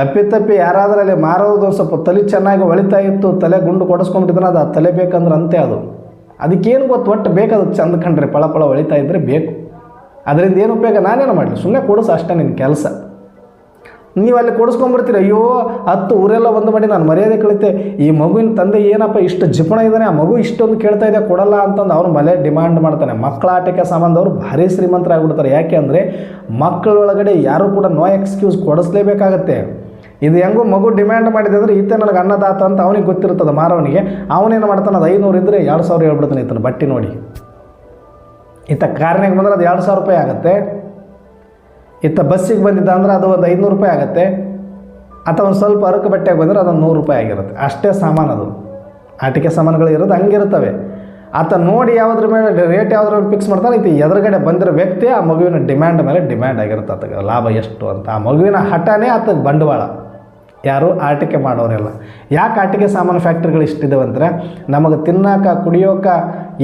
ಅಪ್ಪಿತಪ್ಪಿ ಯಾರಾದ್ರಲ್ಲಿ ಮಾರೋದು ಸ್ವಲ್ಪ ತಲೆ ಚೆನ್ನಾಗಿ ಹೊಳಿತಾ ಇತ್ತು, ತಲೆ ಗುಂಡು ಕೊಡಿಸ್ಕೊಂಡ್ಬಿಟ್ಟಿದ್ರೆ ಅದು ಆ ತಲೆ ಬೇಕಂದ್ರೆ ಅಂತೆ. ಅದಕ್ಕೇನು ಗೊತ್ತು, ಒಟ್ಟು ಬೇಕು. ಚಂದ ಕಂಡ್ರೆ ಪಳ ಹೊಳಿತಾ ಇದ್ದರೆ ಬೇಕು. ಅದರಿಂದ ಏನು ಉಪಯೋಗ? ನಾನೇನು ಮಾಡಲಿ, ಸುಮ್ಮನೆ ಕೊಡಿಸು ಅಷ್ಟೇ ನಿನ್ನ ಕೆಲಸ. ನೀವು ಅಲ್ಲಿ ಕೊಡಿಸ್ಕೊಂಡ್ಬಿಡ್ತೀರಿ. ಅಯ್ಯೋ 10 ಊರೆಲ್ಲ ಒಂದು ಮಾಡಿ ನಾನು ಮರ್ಯಾದೆ ಕಳಿತೆ, ಈ ಮಗುವಿನ ತಂದೆ ಏನಪ್ಪ ಇಷ್ಟು ಜಿಪಣ ಇದ್ದಾನೆ, ಆ ಮಗು ಇಷ್ಟೊಂದು ಕೇಳ್ತಾ ಇದೆ ಕೊಡಲ್ಲ ಅಂತಂದು ಅವ್ರು ಮಲೆ ಡಿಮ್ಯಾಂಡ್ ಮಾಡ್ತಾನೆ. ಮಕ್ಕಳ ಆಟಕ್ಕೆ ಸಂಬಂಧವ್ರು ಭಾರಿ ಶ್ರೀಮಂತರಾಗ್ಬಿಡ್ತಾರೆ. ಯಾಕೆ ಅಂದರೆ ಮಕ್ಕಳೊಳಗಡೆ ಯಾರೂ ಕೂಡ ನೋ ಎಕ್ಸ್ಕ್ಯೂಸ್ ಕೊಡಿಸ್ಲೇಬೇಕಾಗತ್ತೆ. ಇದು ಹೆಂಗೋ ಮಗು ಡಿಮ್ಯಾಂಡ್ ಮಾಡಿದೆ ಅಂದರೆ ಈತ ನನಗೆ ಅನ್ನದಾತ ಅಂತ ಅವನಿಗೆ ಗೊತ್ತಿರ್ತದೆ ಮಾರವನಿಗೆ. ಅವನೇನು ಮಾಡ್ತಾನೆ, ಅದು 500 ಇದ್ದರೆ 2000 ಹೇಳ್ಬಿಡ್ತಾನೆ ಈತನ ಬಟ್ಟೆ ನೋಡಿ. ಈತ ಕಾರ್ನಾಗ ಬಂದರೆ ಅದು 2000 ರೂಪಾಯಿ ಆಗುತ್ತೆ. ಇತ್ತ ಬಸ್ಸಿಗೆ ಬಂದಿದ್ದ ಅಂದರೆ ಅದು ಒಂದು 500 ರೂಪಾಯಿ ಆಗುತ್ತೆ. ಅಥವಾ ಒಂದು ಸ್ವಲ್ಪ ಅರಕು ಬಟ್ಟೆಗೆ ಬಂದರೆ ಅದೊಂದು 100 ರೂಪಾಯಿ ಆಗಿರುತ್ತೆ. ಅಷ್ಟೇ ಸಾಮಾನು, ಅದು ಆಟಿಕೆ ಸಾಮಾನುಗಳು ಇರೋದು ಹಂಗಿರ್ತವೆ. ಆತ ನೋಡಿ ಯಾವುದ್ರ ಮೇಲೆ ರೇಟ್ ಯಾವುದ್ರ ಮೇಲೆ ಫಿಕ್ಸ್ ಮಾಡ್ತಾನೆ, ಇದು ಎದುರುಗಡೆ ಬಂದಿರೋ ವ್ಯಕ್ತಿ ಆ ಮಗುವಿನ ಡಿಮ್ಯಾಂಡ್ ಮೇಲೆ ಡಿಮ್ಯಾಂಡ್ ಆಗಿರುತ್ತೆ. ಆತಗೆ ಲಾಭ ಎಷ್ಟು ಅಂತ. ಆ ಮಗುವಿನ ಹಠನೇ ಆತಗೆ ಬಂಡವಾಳ. ಯಾರು ಆಟಿಕೆ ಮಾಡೋರೆಲ್ಲ. ಯಾಕೆ ಆಟಿಕೆ ಸಾಮಾನು ಫ್ಯಾಕ್ಟ್ರಿಗಳು ಇಷ್ಟಿದ್ದಾವೆ ಅಂದರೆ, ನಮಗೆ ತಿನ್ನೋಕೆ, ಕುಡಿಯೋಕೆ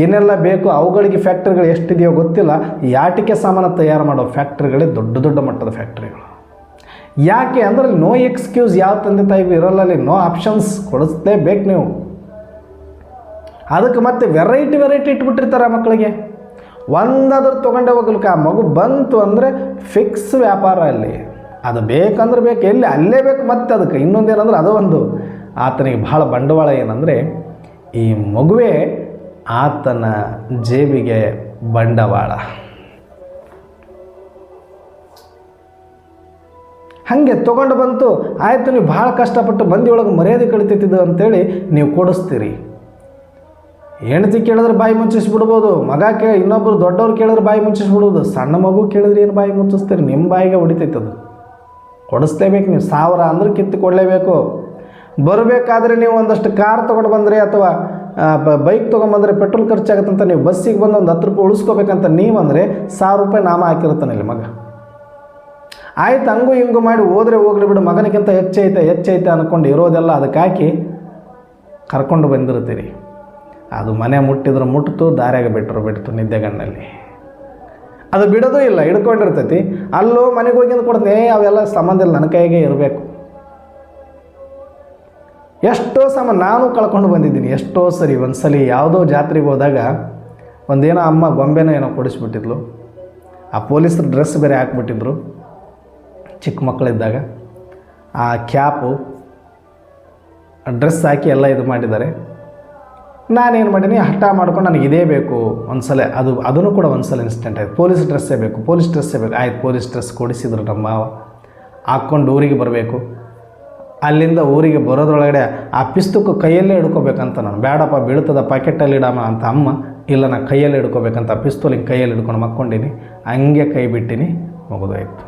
ಏನೆಲ್ಲ ಬೇಕು ಅವುಗಳಿಗೆ ಫ್ಯಾಕ್ಟ್ರಿಗಳು ಎಷ್ಟಿದೆಯೋ ಗೊತ್ತಿಲ್ಲ. ಈ ಆಟಿಕೆ ಸಾಮಾನು ತಯಾರು ಮಾಡೋ ಫ್ಯಾಕ್ಟ್ರಿಗಳೇ ದೊಡ್ಡ ದೊಡ್ಡ ಮಟ್ಟದ ಫ್ಯಾಕ್ಟ್ರಿಗಳು. ಯಾಕೆ ಅಂದರೆ ನೋ ಎಕ್ಸ್ಕ್ಯೂಸ್ ಯಾವ ತಂದೆ ತಾಯಿಗೂ ಇರೋಲ್ಲ. ಅಲ್ಲಿ ನೋ ಆಪ್ಷನ್ಸ್ ಕೊಡಿಸ್ಲೇಬೇಕು ನೀವು. ಅದಕ್ಕೆ ಮತ್ತೆ ವೆರೈಟಿ ಇಟ್ಬಿಟ್ಟಿರ್ತಾರೆ ಮಕ್ಕಳಿಗೆ. ಒಂದಾದ್ರೂ ತೊಗೊಂಡೇ ಹೋಗ್ಲಿಕ್ಕೆ. ಆ ಮಗು ಬಂತು ಅಂದರೆ ಫಿಕ್ಸ್ ವ್ಯಾಪಾರ ಅಲ್ಲಿ. ಅದು ಬೇಕಂದ್ರೆ ಬೇಕು, ಎಲ್ಲಿ ಅಲ್ಲೇ ಬೇಕು. ಮತ್ತೆ ಅದಕ್ಕೆ ಇನ್ನೊಂದೇನಂದ್ರೆ ಅದು ಒಂದು ಆತನಿಗೆ ಭಾಳ ಬಂಡವಾಳ ಏನಂದರೆ, ಈ ಮಗುವೇ ಆತನ ಜೇಬಿಗೆ ಬಂಡವಾಳ. ಹಾಗೆ ತೊಗೊಂಡು ಬಂತು, ಆಯಿತು ನೀವು ಭಾಳ ಕಷ್ಟಪಟ್ಟು ಮಂದಿ ಒಳಗೆ ಮರ್ಯಾದೆ ಕಳಿತಿದ್ದು ಅಂತೇಳಿ ನೀವು ಕೊಡಿಸ್ತೀರಿ. ಹೆಂಡತಿ ಕೇಳಿದ್ರೆ ಬಾಯಿ ಮುಚ್ಚಿಸ್ಬಿಡ್ಬೋದು, ಮಗ ಇನ್ನೊಬ್ಬರು ದೊಡ್ಡವ್ರು ಕೇಳಿದ್ರೆ ಬಾಯಿ ಮುಚ್ಚಿಸ್ಬಿಡ್ಬೋದು. ಸಣ್ಣ ಮಗು ಕೇಳಿದ್ರೆ ಏನು ಬಾಯಿ ಮುಚ್ಚಿಸ್ತೀರಿ? ನಿಮ್ಮ ಬಾಯಿಗೆ ಹೊಡಿತೈತೆ ಅದು. ಕೊಡಿಸ್ಲೇಬೇಕು ನೀವು. 1000 ಅಂದ್ರೆ ಕಿತ್ತು ಕೊಡಲೇಬೇಕು. ಬರಬೇಕಾದ್ರೆ ನೀವು ಒಂದಷ್ಟು ಕಾರ್ ತೊಗೊಂಡು ಬಂದರೆ ಅಥವಾ ಬೈಕ್ ತೊಗೊಂಬಂದರೆ ಪೆಟ್ರೋಲ್ ಖರ್ಚಾಗುತ್ತಂತ ನೀವು ಬಸ್ಸಿಗೆ ಬಂದು ಒಂದು 10 ರೂಪಾಯಿ ಉಳಿಸ್ಕೋಬೇಕಂತ ನೀವಂದರೆ 1000 ರೂಪಾಯಿ ನಾಮ ಹಾಕಿರ್ತಾನೆ ಇಲ್ಲಿ ಮಗ. ಆಯ್ತು ಹಂಗೂ ಹಿಂಗೂ ಮಾಡಿ ಹೋದರೆ ಹೋಗ್ಲಿ ಬಿಡು, ಮಗನಿಗಿಂತ ಹೆಚ್ಚೈತೆ ಅಂದ್ಕೊಂಡು ಇರೋದೆಲ್ಲ ಅದಕ್ಕೆ ಹಾಕಿ ಕರ್ಕೊಂಡು ಬಂದಿರ್ತೀರಿ. ಅದು ಮನೆ ಮುಟ್ಟಿದ್ರೆ ಮುಟ್ಟಿತು, ದಾರ್ಯಾಗ ಬಿಟ್ಟು ನಿದ್ದೆಗಣ್ಣಲ್ಲಿ. ಅದು ಬಿಡೋದು ಇಲ್ಲ, ಹಿಡ್ಕೊಂಡಿರ್ತೈತಿ. ಅಲ್ಲೋ ಮನೆಗೆ ಹೋಗಿ ಕೊಡ್ತೀನಿ, ಅವೆಲ್ಲ ಸಂಬಂಧ ಇಲ್ಲ, ನನ್ನ ಕೈಗೆ ಇರಬೇಕು. ಎಷ್ಟೋ ನಾನು ಕಳ್ಕೊಂಡು ಬಂದಿದ್ದೀನಿ ಎಷ್ಟೋ ಸರಿ. ಒಂದು ಸಲ ಯಾವುದೋ ಜಾತ್ರೆಗೆ ಹೋದಾಗ ಒಂದೇನೋ ಅಮ್ಮ ಗೊಂಬೆನೋ ಏನೋ ಕೊಡಿಸ್ಬಿಟ್ಟಿದ್ಲು. ಆ ಪೊಲೀಸರು ಡ್ರೆಸ್ ಬೇರೆ ಹಾಕ್ಬಿಟ್ಟಿದ್ರು ಚಿಕ್ಕ ಮಕ್ಕಳಿದ್ದಾಗ. ಆ ಕ್ಯಾಪು ಡ್ರೆಸ್ ಹಾಕಿ ಎಲ್ಲ ಇದು ಮಾಡಿದ್ದಾರೆ. ನಾನೇನು ಮಾಡೀನಿ, ಹಠ ಮಾಡ್ಕೊಂಡು ನನಗೆ ಇದೇ ಬೇಕು. ಒಂದು ಸಲ ಅದನ್ನು ಕೂಡ ಒಂದು ಸಲ ಇನ್ಸಿಡೆಂಟ್ ಆಯಿತು. ಪೊಲೀಸ್ ಡ್ರೆಸ್ಸೇ ಬೇಕು. ಆಯ್ತು ಪೊಲೀಸ್ ಡ್ರೆಸ್ ಕೊಡಿಸಿದ್ರು ನಮ್ಮ ಮಾವ. ಹಾಕ್ಕೊಂಡು ಊರಿಗೆ ಬರಬೇಕು. ಅಲ್ಲಿಂದ ಊರಿಗೆ ಬರೋದ್ರೊಳಗಡೆ ಆ ಪಿಸ್ತುಕು ಕೈಯಲ್ಲೇ ಹಿಡ್ಕೋಬೇಕಂತ ನಾನು. ಬೇಡಪ್ಪ ಬೀಳ್ತದ ಪ್ಯಾಕೆಟಲ್ಲಿ ಇಡಮ್ಮ ಅಂತ ಅಮ್ಮ. ಇಲ್ಲ ನಾನು ಕೈಯಲ್ಲಿ ಹಿಡ್ಕೋಬೇಕಂತ ಪಿಸ್ತೂಲಿಗೆ ಕೈಯಲ್ಲಿ ಹಿಡ್ಕೊಂಡು ಮಕ್ಕೊಂಡಿನಿ. ಹಂಗೆ ಕೈ ಬಿಟ್ಟಿನಿ, ಮುಗಿದೋಯ್ತು.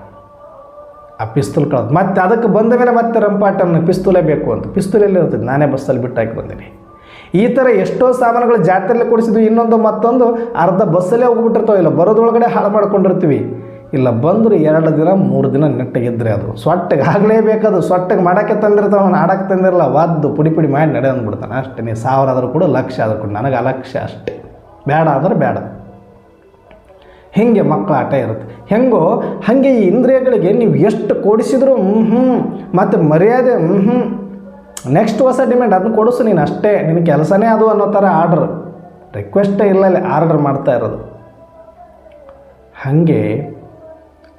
ಆ ಪಿಸ್ತೂಲ್ ಕಳೆದು ಮತ್ತೆ ಅದಕ್ಕೆ ಬಂದ ಮೇಲೆ ಮತ್ತೆ ರಂಪಾಟನ್ನು ಪಿಸ್ತೂಲೇ ಬೇಕು ಅಂತ ಪಿಸ್ತೂಲಲ್ಲಿ ಇರ್ತದೆ, ನಾನೇ ಬಸ್ಸಲ್ಲಿ ಬಿಟ್ಟು ಹಾಕಿ ಬಂದೀನಿ. ಈ ಥರ ಎಷ್ಟೋ ಸಾಮಾನುಗಳು ಜಾತ್ರೆಯಲ್ಲಿ ಕೊಡಿಸಿದ್ವಿ, ಇನ್ನೊಂದು ಮತ್ತೊಂದು ಅರ್ಧ ಬಸ್ಸಲ್ಲೇ ಹೋಗ್ಬಿಟ್ಟಿರ್ತಾವೆ, ಇಲ್ಲ ಬರೋದ್ರೊಳಗಡೆ ಹಾಳು ಮಾಡ್ಕೊಂಡಿರ್ತೀವಿ. ಇಲ್ಲ ಬಂದರು 2 ದಿನ 3 ದಿನ ನೆಟ್ಟಗಿದ್ರೆ ಅದು ಸೊಟ್ಟಗೆ ಆಗಲೇಬೇಕದು. ಸೊಟ್ಟಗೆ ಮಾಡೋಕ್ಕೆ ತಂದಿರ್ತಾವೆ, ಅವನು ಆಡಕ್ಕೆ ತಂದಿರಲ್ಲ, ವಾದ್ದು ಪುಡಿ ಪುಡಿ ಮಾಡಿ ನಡೆ ಅಂದ್ಬಿಡ್ತಾನೆ ಅಷ್ಟೇ. ನೀವು 1000 ಆದರೂ ಕೂಡ, ಲಕ್ಷ ಆದರೂ ಕೂಡ, ನನಗೆ ಅಲಕ್ಷ್ಯ ಅಷ್ಟೇ, ಬೇಡ ಅಂದ್ರೆ ಬೇಡ. ಹೀಗೆ ಮಕ್ಕಳ ಆಟ ಇರುತ್ತೆ. ಹೆಂಗೋ ಹಾಗೆ ಈ ಇಂದ್ರಿಯಗಳಿಗೆ ನೀವು ಎಷ್ಟು ಕೊಡಿಸಿದ್ರು ಮತ್ತು ಮರ್ಯಾದೆ ನೆಕ್ಸ್ಟ್ ಹೊಸ ಡಿಮ್ಯಾಂಡ್ ಅದನ್ನು ಕೊಡಿಸು ನೀನು ಅಷ್ಟೇ, ನಿನ್ನ ಕೆಲಸನೇ ಅದು ಅನ್ನೋ ಥರ ಆರ್ಡ್ರ್, ರಿಕ್ವೆಸ್ಟೇ ಇಲ್ಲ, ಆರ್ಡರ್ ಮಾಡ್ತಾ ಇರೋದು. ಹಾಗೆ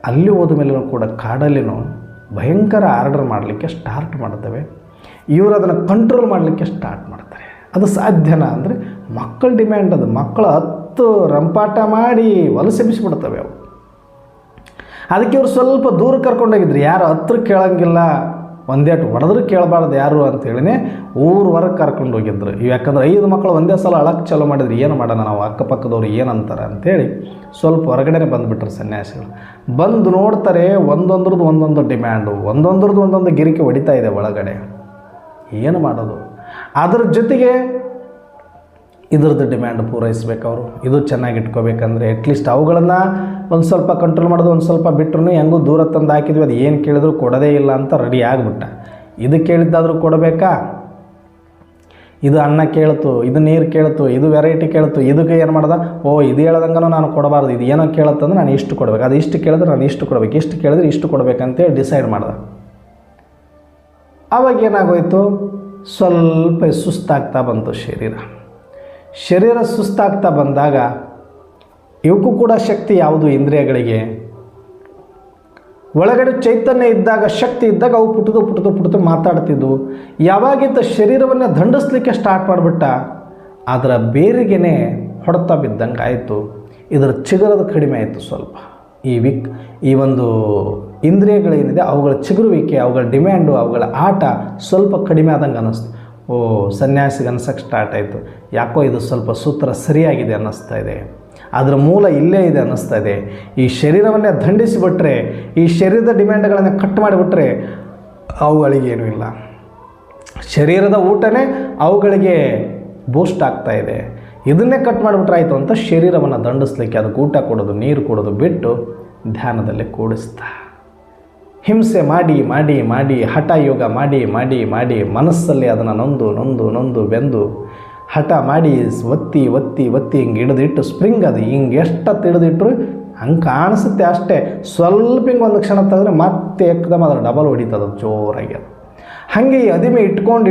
ಅಲ್ಲಿ ಹೋದ ಮೇಲೂ ಕೂಡ ಕಾಡಲ್ಲಿನೂ ಭಯಂಕರ ಆರ್ಡರ್ ಮಾಡಲಿಕ್ಕೆ ಸ್ಟಾರ್ಟ್ ಮಾಡ್ತವೆ. ಇವರು ಅದನ್ನು ಕಂಟ್ರೋಲ್ ಮಾಡಲಿಕ್ಕೆ ಸ್ಟಾರ್ಟ್ ಮಾಡ್ತಾರೆ. ಅದು ಸಾಧ್ಯನಾ ಅಂದರೆ ಮಕ್ಕಳ ಡಿಮ್ಯಾಂಡ್ ಅದು. ಮಕ್ಕಳು 10 ರಂಪಾಟ ಮಾಡಿ ಹೊಲಸೆಬಿಸಿಬಿಡ್ತವೆ ಅವು. ಅದಕ್ಕೆ ಇವರು ಸ್ವಲ್ಪ ದೂರ ಕರ್ಕೊಂಡೋಗಿದ್ರು, ಯಾರು ಹತ್ರ ಕೇಳೋಂಗಿಲ್ಲ, ಒಂದೇಟು ಹೊಡೆದ್ರೂ ಕೇಳಬಾರ್ದು ಯಾರು ಅಂತೇಳಿನೇ ಊರವರೆಗೆ ಕರ್ಕೊಂಡು ಹೋಗಿದ್ರು. ಯಾಕಂದ್ರೆ 5 ಮಕ್ಕಳು ಒಂದೇ ಸಲ ಅಳಕ್ಕೆ ಚಾಲೂ ಮಾಡಿದ್ರು, ಏನು ಮಾಡೋಣ ನಾವು, ಅಕ್ಕಪಕ್ಕದವ್ರು ಏನಂತಾರೆ ಅಂತೇಳಿ ಸ್ವಲ್ಪ ಹೊರಗಡೆ ಬಂದುಬಿಟ್ರು ಸನ್ಯಾಸಿಗಳು. ಬಂದು ನೋಡ್ತಾರೆ, ಒಂದೊಂದ್ರದ್ದು ಒಂದೊಂದು ಡಿಮ್ಯಾಂಡು, ಒಂದೊಂದ್ರದ್ದು ಒಂದೊಂದು ಗಿರಿಕೆ ಹೊಡಿತಾ ಇದೆ ಒಳಗಡೆ. ಏನು ಮಾಡೋದು? ಅದ್ರ ಜೊತೆಗೆ ಇದ್ರದ್ದು ಡಿಮ್ಯಾಂಡ್ ಪೂರೈಸ್ಬೇಕು ಅವರು. ಇದು ಚೆನ್ನಾಗಿ ಇಟ್ಕೋಬೇಕಂದ್ರೆ ಅಟ್ಲೀಸ್ಟ್ ಅವುಗಳನ್ನು ಒಂದು ಸ್ವಲ್ಪ ಕಂಟ್ರೋಲ್ ಮಾಡೋದು, ಒಂದು ಸ್ವಲ್ಪ ಬಿಟ್ಟರು ಹೆಂಗೂ ದೂರ ತಂದು ಹಾಕಿದ್ವಿ, ಅದು ಏನು ಕೇಳಿದ್ರು ಕೊಡೋದೇ ಇಲ್ಲ ಅಂತ ರೆಡಿ ಆಗಿಬಿಟ್ಟ. ಇದು ಕೇಳಿದ್ದಾದರೂ ಕೊಡಬೇಕಾ? ಇದು ಅನ್ನ ಕೇಳ್ತು, ಇದು ನೀರು ಕೇಳ್ತು, ಇದು ವೆರೈಟಿ ಕೇಳ್ತು, ಇದಕ್ಕೆ ಏನು ಮಾಡ್ದೆ, ಇದು ಹೇಳ್ದಂಗೂ ನಾನು ಕೊಡಬಾರ್ದು, ಇದು ಏನೋ ಕೇಳುತ್ತಂದ್ರೆ ನಾನು ಇಷ್ಟು ಕೊಡಬೇಕು, ಅದು ಇಷ್ಟು ಕೇಳಿದ್ರೆ ನಾನು ಇಷ್ಟು ಕೊಡಬೇಕು, ಇಷ್ಟು ಕೇಳಿದ್ರೆ ಇಷ್ಟು ಕೊಡಬೇಕಂತೇಳಿ ಡಿಸೈಡ್ ಮಾಡ್ದೆ. ಆವಾಗ ಏನಾಗೋಯ್ತು, ಸ್ವಲ್ಪ ಸುಸ್ತಾಗ್ತಾ ಬಂತು ಶರೀರ ಸುಸ್ತಾಗ್ತಾ ಬಂದಾಗ ಇವಕ್ಕೂ ಕೂಡ ಶಕ್ತಿ ಯಾವುದು? ಇಂದ್ರಿಯಗಳಿಗೆ ಒಳಗಡೆ ಚೈತನ್ಯ ಇದ್ದಾಗ, ಶಕ್ತಿ ಇದ್ದಾಗ ಅವು ಪುಟದು ಮಾತಾಡ್ತಿದ್ವು. ಯಾವಾಗಿದ್ದ ಶರೀರವನ್ನು ದಂಡಿಸ್ಲಿಕ್ಕೆ ಸ್ಟಾರ್ಟ್ ಮಾಡಿಬಿಟ್ಟ, ಅದರ ಬೇರಿಗೆನೇ ಹೊಡೆತ ಬಿದ್ದಂಗೆ ಆಯಿತು. ಇದರ ಚಿಗುರದ ಕಡಿಮೆ ಆಯಿತು ಸ್ವಲ್ಪ. ಈ ಒಂದು ಇಂದ್ರಿಯಗಳೇನಿದೆ ಅವುಗಳ ಚಿಗುರುವಿಕೆ, ಅವುಗಳ ಡಿಮ್ಯಾಂಡು, ಅವುಗಳ ಆಟ ಸ್ವಲ್ಪ ಕಡಿಮೆ ಆದಂಗೆ ಅನ್ನಿಸ್ತು. ಸನ್ಯಾಸಿಗೆ ಅನ್ಸೋಕ್ಕೆ ಸ್ಟಾರ್ಟ್ ಆಯಿತು, ಯಾಕೋ ಇದು ಸ್ವಲ್ಪ ಸೂತ್ರ ಸರಿಯಾಗಿದೆ ಅನ್ನಿಸ್ತಾ ಇದೆ, ಅದರ ಮೂಲ ಇಲ್ಲೇ ಇದೆ ಅನ್ನಿಸ್ತಾ ಇದೆ. ಈ ಶರೀರವನ್ನೇ ದಂಡಿಸಿಬಿಟ್ರೆ, ಈ ಶರೀರದ ಡಿಮ್ಯಾಂಡ್ಗಳನ್ನು ಕಟ್ ಮಾಡಿಬಿಟ್ರೆ ಅವುಗಳಿಗೇನೂ ಇಲ್ಲ, ಶರೀರದ ಊಟನೇ ಅವುಗಳಿಗೆ ಬೂಸ್ಟ್ ಆಗ್ತಾ ಇದೆ, ಇದನ್ನೇ ಕಟ್ ಮಾಡಿಬಿಟ್ರೆ ಆಯಿತು ಅಂತ ಶರೀರವನ್ನು ದಂಡಿಸ್ಲಿಕ್ಕೆ ಅದಕ್ಕೆ ಊಟ ಕೊಡೋದು, ನೀರು ಕೊಡೋದು ಬಿಟ್ಟು ಧ್ಯಾನದಲ್ಲಿ ಕೂಡಿಸ್ತಾ, ಹಿಂಸೆ ಮಾಡಿ ಮಾಡಿ ಮಾಡಿ ಹಠ ಯೋಗ ಮಾಡಿ ಮಾಡಿ ಮಾಡಿ ಮನಸ್ಸಲ್ಲಿ ಅದನ್ನು ನೊಂದು ಬೆಂದು ಹಠ ಮಾಡಿ ಒತ್ತಿ ಒತ್ತಿ ಒತ್ತಿ ಹಿಂಗೆ ಹಿಡಿದಿಟ್ಟು ಸ್ಪ್ರಿಂಗ್ ಅದು ಹಿಂಗೆ ಎಷ್ಟೊತ್ತು ಹಿಡಿದಿಟ್ರು ಹಂಗೆ ಕಾಣಿಸುತ್ತೆ ಅಷ್ಟೇ. ಸ್ವಲ್ಪ ಹಿಂಗೆ ಒಂದು ಕ್ಷಣ ತೆಗೆದ್ರೆ ಮತ್ತೆ ಎಕ್ಕದಮ್ಮ ಅದ್ರ ಡಬಲ್ ಹೊಡಿತದ ಜೋರಾಗಿ. ಅದು ಹಾಗೆ ಈ ಅದಿಮೆ ಇಟ್ಕೊಂಡು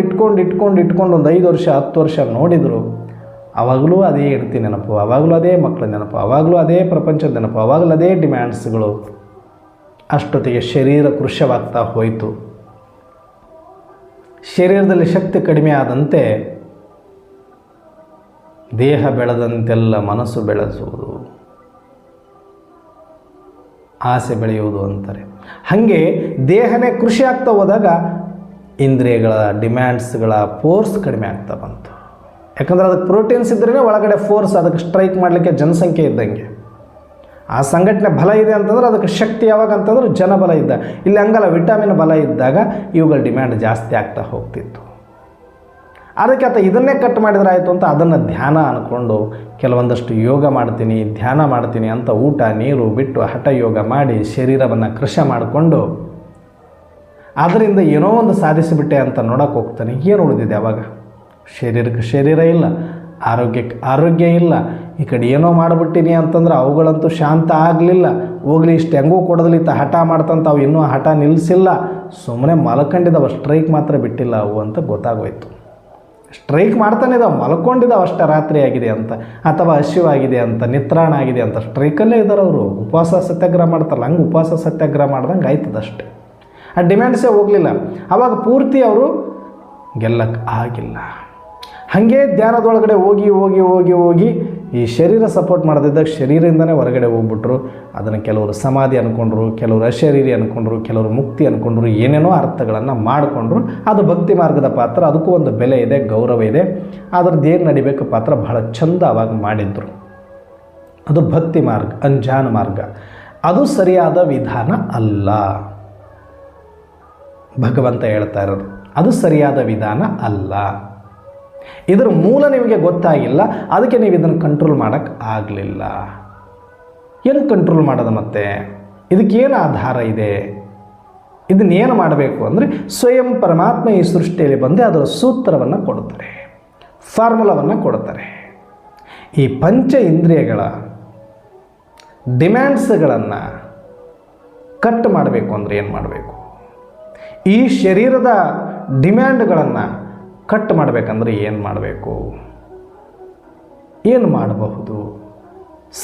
ಒಂದು 5 ವರ್ಷ 10 ವರ್ಷ ನೋಡಿದರು. ಆವಾಗಲೂ ಅದೇ ಹೆಂಡತಿ ನೆನಪು, ಆವಾಗಲೂ ಅದೇ ಮಕ್ಕಳ ನೆನಪು, ಆವಾಗಲೂ ಅದೇ ಪ್ರಪಂಚದ ನೆನಪು, ಆವಾಗಲೂ ಅದೇ ಡಿಮ್ಯಾಂಡ್ಸ್ಗಳು. ಅಷ್ಟೊತ್ತಿಗೆ ಶರೀರ ಕೃಶವಾಗ್ತಾ ಹೋಯಿತು. ಶರೀರದಲ್ಲಿ ಶಕ್ತಿ ಕಡಿಮೆ ಆದಂತೆ ದೇಹ ಬೆಳೆದಂತೆಲ್ಲ ಮನಸ್ಸು ಬೆಳೆಸುವುದು, ಆಸೆ ಬೆಳೆಯುವುದು ಅಂತಾರೆ. ಹಾಗೆ ದೇಹನೇ ಕೃಷಿ ಆಗ್ತಾ ಹೋದಾಗ ಇಂದ್ರಿಯಗಳ ಡಿಮ್ಯಾಂಡ್ಸ್ಗಳ ಫೋರ್ಸ್ ಕಡಿಮೆ ಆಗ್ತಾ ಬಂತು. ಯಾಕಂದರೆ ಅದಕ್ಕೆ ಪ್ರೋಟೀನ್ಸ್ ಇದ್ರೇ ಒಳಗಡೆ ಫೋರ್ಸ್, ಅದಕ್ಕೆ ಸ್ಟ್ರೈಕ್ ಮಾಡಲಿಕ್ಕೆ ಜನಸಂಖ್ಯೆ ಇದ್ದಂಗೆ. ಆ ಸಂಘಟನೆ ಬಲ ಇದೆ ಅಂತಂದ್ರೆ ಅದಕ್ಕೆ ಶಕ್ತಿ ಯಾವಾಗ ಅಂತಂದ್ರೆ ಜನಬಲ ಇದ್ದ. ಇಲ್ಲಿ ಹಂಗಲ್ಲ, ವಿಟಮಿನ್ ಬಲ ಇದ್ದಾಗ ಇವುಗಳ ಡಿಮ್ಯಾಂಡ್ ಜಾಸ್ತಿ ಆಗ್ತಾ ಹೋಗ್ತಿತ್ತು. ಅದಕ್ಕೆ ಆತ ಇದನ್ನೇ ಕಟ್ ಮಾಡಿದ್ರೆ ಆಯಿತು ಅಂತ ಅದನ್ನು ಧ್ಯಾನ ಅಂದ್ಕೊಂಡು ಕೆಲವೊಂದಷ್ಟು ಯೋಗ ಮಾಡ್ತೀನಿ, ಧ್ಯಾನ ಮಾಡ್ತೀನಿ ಅಂತ ಊಟ ನೀರು ಬಿಟ್ಟು ಹಠ ಯೋಗ ಮಾಡಿ ಶರೀರವನ್ನು ಕೃಷ ಮಾಡಿಕೊಂಡು ಅದರಿಂದ ಏನೋ ಒಂದು ಸಾಧಿಸಿಬಿಟ್ಟೆ ಅಂತ ನೋಡೋಕೆ ಹೋಗ್ತಾನೆ. ಏನು ಉಳಿದಿದೆ ಆವಾಗ? ಶರೀರಕ್ಕೆ ಶರೀರ ಇಲ್ಲ, ಆರೋಗ್ಯಕ್ಕೆ ಆರೋಗ್ಯ ಇಲ್ಲ. ಈ ಕಡೆ ಏನೋ ಮಾಡಿಬಿಟ್ಟಿನಿ ಅಂತಂದ್ರೆ ಅವುಗಳಂತೂ ಶಾಂತ ಆಗಲಿಲ್ಲ. ಹೋಗಲಿ, ಇಷ್ಟು ಹೆಂಗೂ ಕೊಡೋದಿಲ್ಲ, ಹಠ ಮಾಡ್ತಂತ ಅವು ಇನ್ನೂ ಹಠ ನಿಲ್ಲಿಸಿಲ್ಲ, ಸುಮ್ಮನೆ ಮಲ್ಕೊಂಡಿದ್ದಾವೆ, ಸ್ಟ್ರೈಕ್ ಮಾತ್ರ ಬಿಟ್ಟಿಲ್ಲ ಅವು ಅಂತ ಗೊತ್ತಾಗೋಯ್ತು. ಸ್ಟ್ರೈಕ್ ಮಾಡ್ತಾನೆ ಇದ್ದಾವೆ, ಮಲ್ಕೊಂಡಿದ್ದಾವೆ ಅಷ್ಟೇ, ರಾತ್ರಿ ಆಗಿದೆ ಅಂತ ಅಥವಾ ಹಸಿವಾಗಿದೆ ಅಂತ, ನಿತ್ರಾಣ ಆಗಿದೆ ಅಂತ ಸ್ಟ್ರೈಕಲ್ಲೇ ಇದ್ದಾರೆ ಅವರು. ಉಪವಾಸ ಸತ್ಯಾಗ್ರಹ ಮಾಡ್ತಾರಲ್ಲ, ಹಂಗೆ ಉಪವಾಸ ಸತ್ಯಾಗ್ರಹ ಮಾಡ್ದಂಗೆ ಆಯ್ತದಷ್ಟೆ. ಆ ಡಿಮ್ಯಾಂಡ್ಸೇ ಹೋಗಲಿಲ್ಲ. ಆವಾಗ ಪೂರ್ತಿ ಅವರು ಗೆಲ್ಲಕ್ಕೆ ಆಗಿಲ್ಲ. ಹಾಗೆ ಧ್ಯಾನದೊಳಗಡೆ ಹೋಗಿ ಈ ಶರೀರ ಸಪೋರ್ಟ್ ಮಾಡದಿದ್ದಾಗ ಶರೀರದಿಂದನೇ ಹೊರಗಡೆ ಹೋಗ್ಬಿಟ್ರು. ಅದನ್ನು ಕೆಲವರು ಸಮಾಧಿ ಅಂದ್ಕೊಂಡ್ರು, ಕೆಲವರು ಅಶರೀರಿ ಅಂದ್ಕೊಂಡ್ರು, ಕೆಲವರು ಮುಕ್ತಿ ಅಂದ್ಕೊಂಡ್ರು, ಏನೇನೋ ಅರ್ಥಗಳನ್ನು ಮಾಡಿಕೊಂಡ್ರು. ಅದು ಭಕ್ತಿ ಮಾರ್ಗದ ಪಾತ್ರ, ಅದಕ್ಕೂ ಒಂದು ಬೆಲೆ ಇದೆ, ಗೌರವ ಇದೆ. ಅದ್ರದ್ದು ಏನು ನಡಿಬೇಕು ಪಾತ್ರ ಬಹಳ ಚಂದ ಅವಾಗ ಮಾಡಿದ್ರು. ಅದು ಭಕ್ತಿ ಮಾರ್ಗ, ಅಂಜಾನ ಮಾರ್ಗ. ಅದು ಸರಿಯಾದ ವಿಧಾನ ಅಲ್ಲ. ಭಗವಂತ ಹೇಳ್ತಾ ಇರೋದು. ಅದು ಸರಿಯಾದ ವಿಧಾನ ಅಲ್ಲ. ಇದರ ಮೂಲ ನಿಮಗೆ ಗೊತ್ತಾಗಿಲ್ಲ, ಅದಕ್ಕೆ ನೀವು ಇದನ್ನು ಕಂಟ್ರೋಲ್ ಮಾಡೋಕ್ಕೆ ಆಗಲಿಲ್ಲ. ಏನು ಕಂಟ್ರೋಲ್ ಮಾಡೋದು? ಮತ್ತೆ ಇದಕ್ಕೇನು ಆಧಾರ ಇದೆ? ಇದನ್ನೇನು ಮಾಡಬೇಕು ಅಂದರೆ ಸ್ವಯಂ ಪರಮಾತ್ಮ ಈ ಸೃಷ್ಟಿಯಲ್ಲಿ ಬಂದು ಅದರ ಸೂತ್ರವನ್ನು ಕೊಡ್ತಾರೆ, ಫಾರ್ಮುಲಾವನ್ನು ಕೊಡ್ತಾರೆ. ಈ ಪಂಚ ಇಂದ್ರಿಯಗಳ ಡಿಮ್ಯಾಂಡ್ಸ್ಗಳನ್ನು ಕಟ್ ಮಾಡಬೇಕು ಅಂದರೆ ಏನು ಮಾಡಬೇಕು? ಈ ಶರೀರದ ಡಿಮ್ಯಾಂಡ್ಗಳನ್ನು ಕಟ್ ಮಾಡಬೇಕಂದ್ರೆ ಏನು ಮಾಡಬೇಕು? ಏನು ಮಾಡಬಹುದು?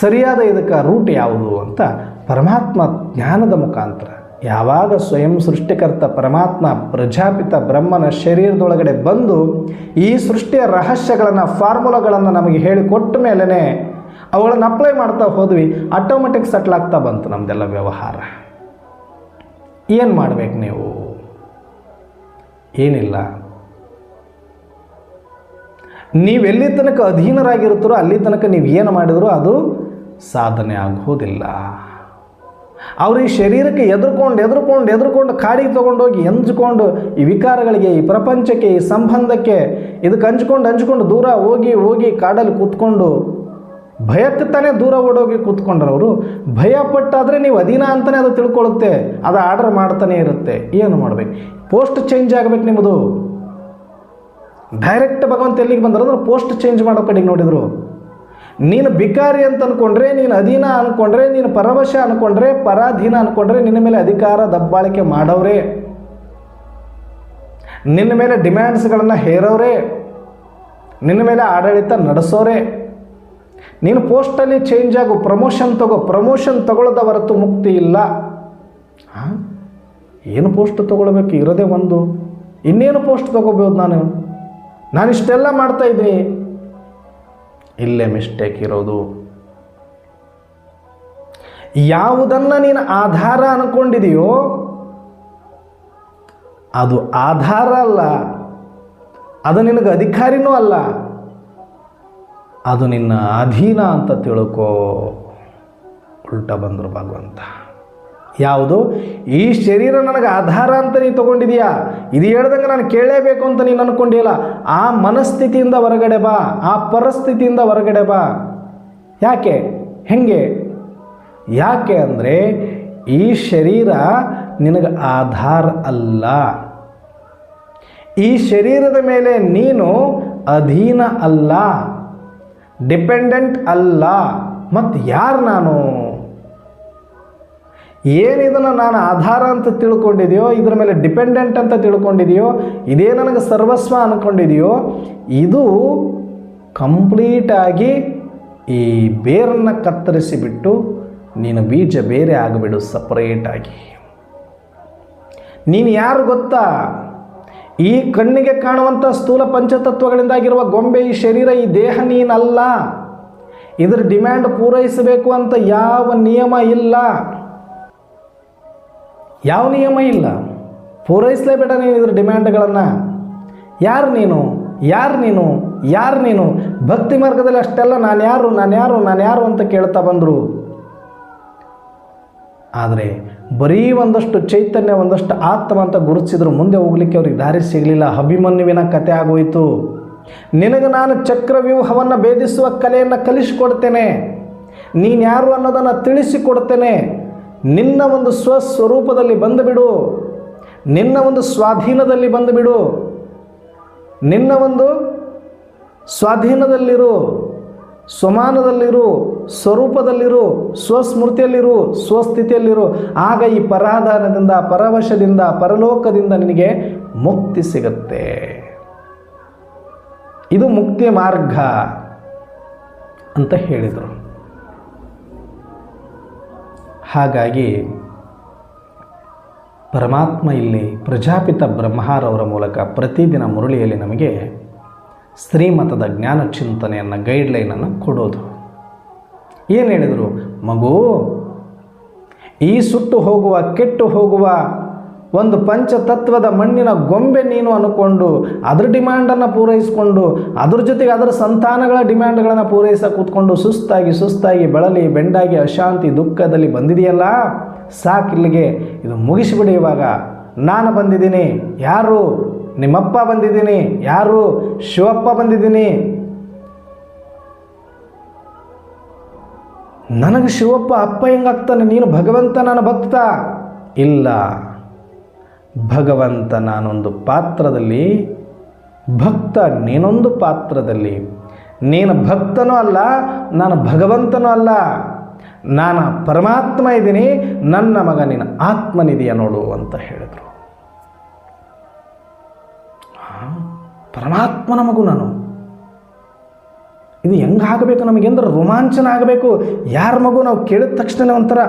ಸರಿಯಾದ ಇದಕ್ಕೆ ರೂಟ್ ಯಾವುದು ಅಂತ ಪರಮಾತ್ಮ ಜ್ಞಾನದ ಮುಖಾಂತರ, ಯಾವಾಗ ಸ್ವಯಂ ಸೃಷ್ಟಿಕರ್ತ ಪರಮಾತ್ಮ ಪ್ರಜಾಪಿತ ಬ್ರಹ್ಮನ ಶರೀರದೊಳಗಡೆ ಬಂದು ಈ ಸೃಷ್ಟಿಯ ರಹಸ್ಯಗಳನ್ನು, ಫಾರ್ಮುಲಾಗಳನ್ನು ನಮಗೆ ಹೇಳಿಕೊಟ್ಟ ಮೇಲೇ ಅವುಗಳನ್ನು ಅಪ್ಲೈ ಮಾಡ್ತಾ ಹೋದ್ವಿ, ಆಟೋಮೆಟಿಕ್ ಸೆಟ್ಲ್ ಆಗ್ತಾ ಬಂತು ನಮ್ಮದೆಲ್ಲ ವ್ಯವಹಾರ. ಏನು ಮಾಡಬೇಕು ನೀವು? ಏನಿಲ್ಲ, ನೀವೆಲ್ಲಿ ತನಕ ಅಧೀನರಾಗಿರ್ತೀರೋ ಅಲ್ಲಿ ತನಕ ನೀವು ಏನು ಮಾಡಿದರೂ ಅದು ಸಾಧನೆ ಆಗೋದಿಲ್ಲ. ಅವರು ಈ ಶರೀರಕ್ಕೆ ಎದುರ್ಕೊಂಡು ಕಾಡಿಗೆ ತೊಗೊಂಡೋಗಿ ಎಂಜ್ಕೊಂಡು ಈ ವಿಕಾರಗಳಿಗೆ, ಈ ಪ್ರಪಂಚಕ್ಕೆ, ಈ ಸಂಬಂಧಕ್ಕೆ ಇದಕ್ಕೆ ಹಂಚ್ಕೊಂಡು ದೂರ ಹೋಗಿ ಕಾಡಲ್ಲಿ ಕೂತ್ಕೊಂಡು ಭಯಕ್ಕೆ ತಾನೇ ದೂರ ಓಡೋಗಿ ಕೂತ್ಕೊಂಡ್ರವರು. ಭಯ ಪಟ್ಟಾದರೆ ನೀವು ಅಧೀನ ಅಂತಲೇ ಅದು ತಿಳ್ಕೊಳ್ಳುತ್ತೆ, ಅದು ಆರ್ಡರ್ ಮಾಡ್ತಾನೆ ಇರುತ್ತೆ. ಏನು ಮಾಡಬೇಕು? ಪೋಸ್ಟ್ ಚೇಂಜ್ ಆಗಬೇಕು ನಿಮ್ಮದು. ಡೈರೆಕ್ಟ್ ಭಗವಂತ ಎಲ್ಲಿಗೆ ಬಂದರು ಅಂದ್ರೆ ಪೋಸ್ಟ್ ಚೇಂಜ್ ಮಾಡೋ ಕಡೆಗೆ ನೋಡಿದರು. ನೀನು ಬಿಕಾರಿ ಅಂತ ಅಂದ್ಕೊಂಡ್ರೆ, ನೀನು ಅಧೀನ ಅಂದ್ಕೊಂಡ್ರೆ, ನೀನು ಪರವಶ ಅಂದ್ಕೊಂಡ್ರೆ, ಪರಾಧೀನ ಅಂದ್ಕೊಂಡ್ರೆ ನಿನ್ನ ಮೇಲೆ ಅಧಿಕಾರ ದಬ್ಬಾಳಿಕೆ ಮಾಡೋರೇ, ನಿನ್ನ ಮೇಲೆ ಡಿಮ್ಯಾಂಡ್ಸ್ಗಳನ್ನು ಹೇರೋರೇ, ನಿನ್ನ ಮೇಲೆ ಆಡಳಿತ ನಡೆಸೋರೇ. ನೀನು ಪೋಸ್ಟಲ್ಲಿ ಚೇಂಜ್ ಆಗು, ಪ್ರಮೋಷನ್ ತಗೊಳ್ಳೋದ ಹೊರತು ಮುಕ್ತಿ ಇಲ್ಲ. ಏನು ಪೋಸ್ಟ್ ತೊಗೊಳ್ಬೇಕು? ಇರೋದೇ ಒಂದು, ಇನ್ನೇನು ಪೋಸ್ಟ್ ತೊಗೋಬೋದು? ನಾನು ಇಷ್ಟೆಲ್ಲ ಮಾಡ್ತಾ ಇದ್ದೀನಿ. ಇಲ್ಲೇ ಮಿಸ್ಟೇಕ್ ಇರೋದು. ಯಾವುದನ್ನು ನೀನು ಆಧಾರ ಅನ್ಕೊಂಡಿದೆಯೋ ಅದು ಆಧಾರ ಅಲ್ಲ, ಅದು ನಿನಗೆ ಅಧಿಕಾರಿನೂ ಅಲ್ಲ, ಅದು ನಿನ್ನ ಅಧೀನ ಅಂತ ತಿಳ್ಕೋ. ಉಲ್ಟಾ ಬಂದರು ಭಗವಂತ. ಯಾವುದು? ಈ ಶರೀರ ನನಗೆ ಆಧಾರ ಅಂತ ನೀನು ತೊಗೊಂಡಿದೀಯಾ, ಇದು ಹೇಳ್ದಂಗೆ ನಾನು ಕೇಳಲೇಬೇಕು ಅಂತ ನೀನು ಅಂದ್ಕೊಂಡಿಲ್ಲ. ಆ ಮನಸ್ಥಿತಿಯಿಂದ ಹೊರಗಡೆ ಬಾ, ಆ ಪರಿಸ್ಥಿತಿಯಿಂದ ಹೊರಗಡೆ ಬಾ. ಯಾಕೆ? ಹೆಂಗೆ? ಯಾಕೆ ಅಂದರೆ ಈ ಶರೀರ ನಿನಗೆ ಆಧಾರ ಅಲ್ಲ, ಈ ಶರೀರದ ಮೇಲೆ ನೀನು ಅಧೀನ ಅಲ್ಲ, ಡಿಪೆಂಡೆಂಟ್ ಅಲ್ಲ. ಮತ್ತು ಯಾರು ನಾನು? ಏನಿದನ್ನು ನಾನು ಆಧಾರ ಅಂತ ತಿಳ್ಕೊಂಡಿದೆಯೋ, ಇದರ ಮೇಲೆ ಡಿಪೆಂಡೆಂಟ್ ಅಂತ ತಿಳ್ಕೊಂಡಿದೆಯೋ, ಇದೇ ನನಗೆ ಸರ್ವಸ್ವ ಅಂದ್ಕೊಂಡಿದೆಯೋ, ಇದು ಕಂಪ್ಲೀಟಾಗಿ ಈ ಬೇರನ್ನು ಕತ್ತರಿಸಿಬಿಟ್ಟು ನೀನು ಬೀಜ ಬೇರೆ ಆಗಿಬಿಡು, ಸಪರೇಟಾಗಿ. ನೀನು ಯಾರು ಗೊತ್ತಾ? ಈ ಕಣ್ಣಿಗೆ ಕಾಣುವಂಥ ಸ್ಥೂಲ ಪಂಚತತ್ವಗಳಿಂದಾಗಿರುವ ಗೊಂಬೆ ಈ ಶರೀರ, ಈ ದೇಹ ನೀನಲ್ಲ. ಇದರ ಡಿಮ್ಯಾಂಡ್ ಪೂರೈಸಬೇಕು ಅಂತ ಯಾವ ನಿಯಮ ಇಲ್ಲ, ಯಾವ ನಿಯಮ ಇಲ್ಲ. ಪೂರೈಸಲೇಬೇಡ ನೀನು ಇದ್ರ ಡಿಮ್ಯಾಂಡ್ಗಳನ್ನು. ಯಾರು ನೀನು? ಭಕ್ತಿ ಮಾರ್ಗದಲ್ಲಿ ಅಷ್ಟೆಲ್ಲ ನಾನು ಯಾರು ಅಂತ ಕೇಳ್ತಾ ಬಂದರು. ಆದರೆ ಬರೀ ಒಂದಷ್ಟು ಚೈತನ್ಯ, ಒಂದಷ್ಟು ಆತ್ಮ ಅಂತ ಗುರುತಿಸಿದ್ರು. ಮುಂದೆ ಹೋಗ್ಲಿಕ್ಕೆ ಅವ್ರಿಗೆ ದಾರಿ ಸಿಗಲಿಲ್ಲ. ಅಭಿಮನ್ಯುವಿನ ಕತೆ ಆಗೋಯಿತು. ನಿನಗೆ ನಾನು ಚಕ್ರವ್ಯೂಹವನ್ನು ಭೇದಿಸುವ ಕಲೆಯನ್ನು ಕಲಿಸಿಕೊಡ್ತೇನೆ, ನೀನು ಯಾರು ಅನ್ನೋದನ್ನು ತಿಳಿಸಿಕೊಡ್ತೇನೆ. ನಿನ್ನ ಒಂದು ಸ್ವಸ್ವರೂಪದಲ್ಲಿ ಬಂದುಬಿಡು, ನಿನ್ನ ಒಂದು ಸ್ವಾಧೀನದಲ್ಲಿ ಬಂದುಬಿಡು, ನಿನ್ನ ಒಂದು ಸ್ವಾಧೀನದಲ್ಲಿರು, ಸ್ವಮಾನದಲ್ಲಿರು, ಸ್ವರೂಪದಲ್ಲಿರು, ಸ್ವಸ್ಮೃತಿಯಲ್ಲಿರು, ಸ್ವಸ್ಥಿತಿಯಲ್ಲಿರು. ಆಗ ಈ ಪರಾಧಾನದಿಂದ, ಪರವಶದಿಂದ, ಪರಲೋಕದಿಂದ ನಿನಗೆ ಮುಕ್ತಿ ಸಿಗುತ್ತೆ. ಇದು ಮುಕ್ತಿಯ ಮಾರ್ಗ ಅಂತ ಹೇಳಿದರು. ಹಾಗಾಗಿ ಪರಮಾತ್ಮ ಇಲ್ಲಿ ಪ್ರಜಾಪಿತ ಬ್ರಹ್ಮರವರ ಮೂಲಕ ಪ್ರತಿದಿನ ಮುರಳಿಯಲ್ಲಿ ನಮಗೆ ಶ್ರೀಮತದ ಜ್ಞಾನ ಚಿಂತನೆಯನ್ನು, ಗೈಡ್ಲೈನನ್ನು ಕೊಡೋದು. ಏನು ಹೇಳಿದರು? ಮಗು, ಈ ಸುಟ್ಟು ಹೋಗುವ, ಕೆಟ್ಟು ಹೋಗುವ ಒಂದು ಪಂಚತತ್ವದ ಮಣ್ಣಿನ ಗೊಂಬೆ ನೀನು ಅಂದ್ಕೊಂಡು ಅದ್ರ ಡಿಮ್ಯಾಂಡನ್ನು ಪೂರೈಸಿಕೊಂಡು ಅದ್ರ ಜೊತೆಗೆ ಅದರ ಸಂತಾನಗಳ ಡಿಮ್ಯಾಂಡ್ಗಳನ್ನು ಪೂರೈಸ ಕೂತ್ಕೊಂಡು ಸುಸ್ತಾಗಿ ಬಳಲಿ ಬೆಂಡಾಗಿ ಅಶಾಂತಿ ದುಃಖದಲ್ಲಿ ಬಂದಿದೆಯಲ್ಲ, ಸಾಕಿಲ್ಲಿಗೆ ಇದು ಮುಗಿಸಿಬಿಡಿ. ಇವಾಗ ನಾನು ಬಂದಿದ್ದೀನಿ. ಯಾರು? ನಿಮ್ಮಪ್ಪ ಬಂದಿದ್ದೀನಿ. ಯಾರು? ಶಿವಪ್ಪ ಬಂದಿದ್ದೀನಿ. ನನಗೆ ಶಿವಪ್ಪ ಅಪ್ಪ ಹೆಂಗಾಗ್ತಾನೆ? ನೀನು ಭಗವಂತ, ನಾನು ಭಕ್ತ. ಇಲ್ಲ, ಭಗವಂತ ನಾನೊಂದು ಪಾತ್ರದಲ್ಲಿ, ಭಕ್ತ ನೀನೊಂದು ಪಾತ್ರದಲ್ಲಿ. ನೀನು ಭಕ್ತನೂ ಅಲ್ಲ, ನಾನು ಭಗವಂತನೂ ಅಲ್ಲ. ನಾನು ಪರಮಾತ್ಮ ಇದ್ದೀನಿ, ನನ್ನ ಮಗ ನೀನು ಆತ್ಮನಿದೆಯ ನೋಡು ಅಂತ ಹೇಳಿದರು. ಪರಮಾತ್ಮನ ಮಗು ನಾನು. ಇದು ಹೆಂಗಾಗಬೇಕು ನಮಗೆ ಅಂದ್ರೆ ರೋಮಾಂಚನ ಆಗಬೇಕು. ಯಾರ ಮಗು? ನಾವು ಕೇಳಿದ ತಕ್ಷಣ ಒಂಥರ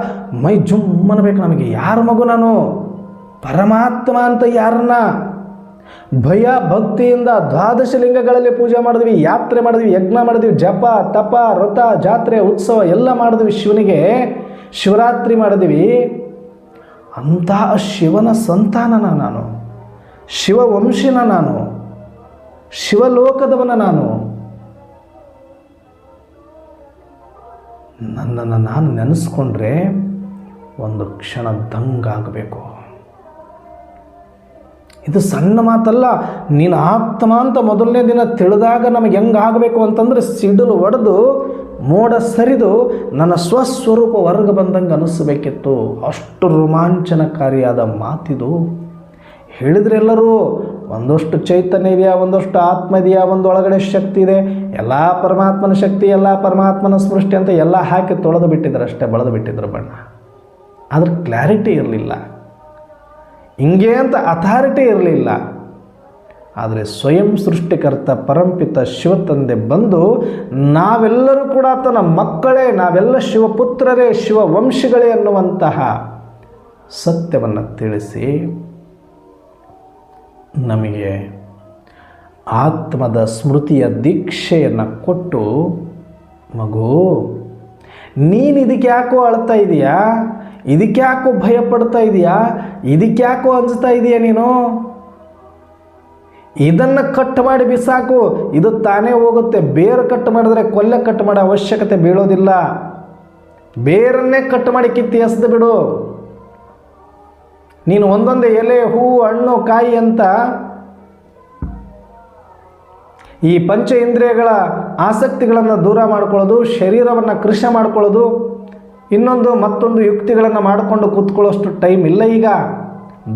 ಮೈ ಜುಮ್ ಅನ್ನಬೇಕು ನಮಗೆ. ಯಾರ ಮಗು ನಾನು? ಪರಮಾತ್ಮ ಅಂತ. ಯಾರನ್ನ? ಭಯ ಭಕ್ತಿಯಿಂದ 12 ಲಿಂಗಗಳಲ್ಲಿ ಪೂಜೆ ಮಾಡಿದ್ವಿ, ಯಾತ್ರೆ ಮಾಡಿದ್ವಿ, ಯಜ್ಞ ಮಾಡಿದ್ವಿ, ಜಪ ತಪ ವ್ರತ ಜಾತ್ರೆ ಉತ್ಸವ ಎಲ್ಲ ಮಾಡಿದ್ವಿ. ಶಿವನಿಗೆ ಶಿವರಾತ್ರಿ ಮಾಡಿದ್ವಿ. ಅಂತಹ ಶಿವನ ಸಂತಾನನ ನಾನು, ಶಿವವಂಶಿನ ನಾನು, ಶಿವಲೋಕದವನ ನಾನು. ನನ್ನನ್ನು ನಾನು ನೆನೆಸ್ಕೊಂಡ್ರೆ ಒಂದು ಕ್ಷಣ ದಂಗಾಗಬೇಕು. ಇದು ಸಣ್ಣ ಮಾತಲ್ಲ. ನೀನು ಆತ್ಮ ಅಂತ ಮೊದಲನೇ ದಿನ ತಿಳಿದಾಗ ನಮಗೆ ಹೆಂಗಾಗಬೇಕು ಅಂತಂದರೆ ಸಿಡಿಲು ಒಡೆದು ಮೋಡ ಸರಿದು ನನ್ನ ಸ್ವಸ್ವರೂಪ ಹೊರಗೆ ಬಂದಂಗೆ ಅನಿಸ್ಬೇಕಿತ್ತು. ಅಷ್ಟು ರೋಮಾಂಚನಕಾರಿಯಾದ ಮಾತಿದು. ಹೇಳಿದ್ರೆ ಎಲ್ಲರೂ ಒಂದಷ್ಟು ಚೈತನ್ಯ ಇದೆಯಾ, ಒಂದಷ್ಟು ಆತ್ಮ ಇದೆಯಾ, ಒಂದು ಒಳಗಡೆ ಶಕ್ತಿ ಇದೆ, ಎಲ್ಲ ಪರಮಾತ್ಮನ ಶಕ್ತಿ, ಎಲ್ಲ ಪರಮಾತ್ಮನ ಸೃಷ್ಟಿ ಅಂತ ಎಲ್ಲ ಹಾಕಿ ತೊಳೆದು ಬಿಟ್ಟಿದ್ರು, ಅಷ್ಟೇ ಬಳದು ಬಿಟ್ಟಿದ್ರು ಬಣ್ಣ. ಅದ್ರ ಕ್ಲಾರಿಟಿ ಇರಲಿಲ್ಲ, ಹಿಂಗೆ ಅಂತ ಅಥಾರಿಟಿ ಇರಲಿಲ್ಲ. ಆದರೆ ಸ್ವಯಂ ಸೃಷ್ಟಿಕರ್ತ ಪರಂಪಿತ ಶಿವತಂದೆ ಬಂದು ನಾವೆಲ್ಲರೂ ಕೂಡ ಆತನ ಮಕ್ಕಳೇ, ನಾವೆಲ್ಲ ಶಿವಪುತ್ರರೇ, ಶಿವವಂಶಿಗಳೇ ಅನ್ನುವಂತಹ ಸತ್ಯವನ್ನು ತಿಳಿಸಿ ನಮಗೆ ಆತ್ಮದ ಸ್ಮೃತಿಯ ದೀಕ್ಷೆಯನ್ನು ಕೊಟ್ಟು, ಮಗು ನೀನು ಇದಕ್ಕೆ ಯಾಕೋ ಅಳ್ತಾ ಇದೆಯಾ, ಇದಕ್ಕೆ ಯಾಕೋ ಭಯ ಪಡ್ತಾ ಇದೆಯಾ, ಇದಕ್ಕೆ ಯಾಕೋ ಅಂಜ್ತಾ ಇದೆಯಾ, ನೀನು ಇದನ್ನು ಕಟ್ ಮಾಡಿ ಬಿಸಾಕು, ಇದು ತಾನೇ ಹೋಗುತ್ತೆ. ಬೇರು ಕಟ್ ಮಾಡಿದ್ರೆ ಕೊಲ್ಲೆ ಕಟ್ ಮಾಡೋ ಅವಶ್ಯಕತೆ ಬೀಳೋದಿಲ್ಲ. ಬೇರನ್ನೇ ಕಟ್ ಮಾಡಿ ಕಿತ್ತಿ ಎಸೆದು ಬಿಡು. ನೀನು ಒಂದೊಂದೇ ಎಲೆ, ಹೂವು, ಹಣ್ಣು, ಕಾಯಿ ಅಂತ ಈ ಪಂಚ ಇಂದ್ರಿಯಗಳ ಆಸಕ್ತಿಗಳನ್ನು ದೂರ ಮಾಡ್ಕೊಳ್ಳೋದು, ಶರೀರವನ್ನು ಕೃಷಿ ಮಾಡ್ಕೊಳ್ಳೋದು, ಇನ್ನೊಂದು ಮತ್ತೊಂದು ಯುಕ್ತಿಗಳನ್ನು ಮಾಡಿಕೊಂಡು ಕೂತ್ಕೊಳ್ಳೋಷ್ಟು ಟೈಮ್ ಇಲ್ಲ ಈಗ.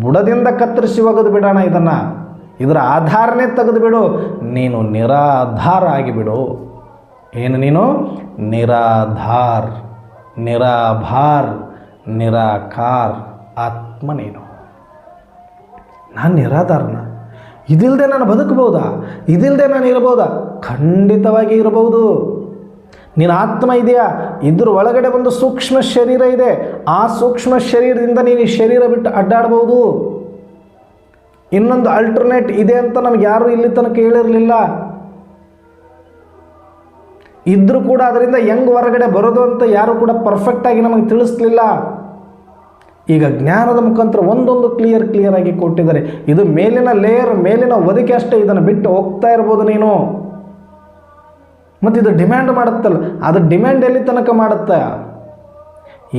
ಬುಡದಿಂದ ಕತ್ತರಿಸಿ ಒಗೆದು ಬಿಡೋಣ ಇದನ್ನು, ಇದರ ಆಧಾರನೇ ತೆಗೆದು ಬಿಡು. ನೀನು ನಿರಾಧಾರ ಆಗಿಬಿಡು. ಏನು ನೀನು? ನಿರಾಧಾರ್, ನಿರಾಭಾರ್, ನಿರಾಕಾರ್ ಆತ್ಮ ನೀನು. ನಾನು ನಿರಾಧಾರನ. ಇದಿಲ್ಲದೆ ನಾನು ಬದುಕಬಹುದಾ? ಇದಿಲ್ಲದೆ ನಾನು ಇರಬಹುದಾ? ಖಂಡಿತವಾಗಿ ಇರಬಹುದು. ನೀನು ಆತ್ಮ ಇದೆಯಾ? ಇದ್ರ ಒಳಗಡೆ ಒಂದು ಸೂಕ್ಷ್ಮ ಶರೀರ ಇದೆ. ಆ ಸೂಕ್ಷ್ಮ ಶರೀರದಿಂದ ನೀನು ಈ ಶರೀರ ಬಿಟ್ಟು ಅಡ್ಡಾಡ್ಬೋದು. ಇನ್ನೊಂದು ಅಲ್ಟರ್ನೇಟ್ ಇದೆ ಅಂತ ನಮ್ಗೆ ಯಾರೂ ಇಲ್ಲಿ ತನಕ ಹೇಳಿರಲಿಲ್ಲ. ಇದ್ರೂ ಕೂಡ ಅದರಿಂದ ಹೆಂಗೆ ಹೊರಗಡೆ ಬರೋದು ಅಂತ ಯಾರು ಕೂಡ ಪರ್ಫೆಕ್ಟಾಗಿ ನಮಗೆ ತಿಳಿಸ್ಲಿಲ್ಲ. ಈಗ ಜ್ಞಾನದ ಮುಖಾಂತರ ಒಂದೊಂದು ಕ್ಲಿಯರ್ ಆಗಿ ಕೊಟ್ಟಿದ್ದಾರೆ. ಇದು ಮೇಲಿನ ಲೇಯರ್, ಮೇಲಿನ ಒದಕೆ ಅಷ್ಟೇ. ಇದನ್ನು ಬಿಟ್ಟು ಹೋಗ್ತಾ ಇರ್ಬೋದು ನೀನು. ಮತ್ತು ಇದು ಡಿಮ್ಯಾಂಡ್ ಮಾಡುತ್ತಲ್ಲ, ಅದು ಡಿಮ್ಯಾಂಡ್ ಎಲ್ಲಿ ತನಕ ಮಾಡುತ್ತೆ?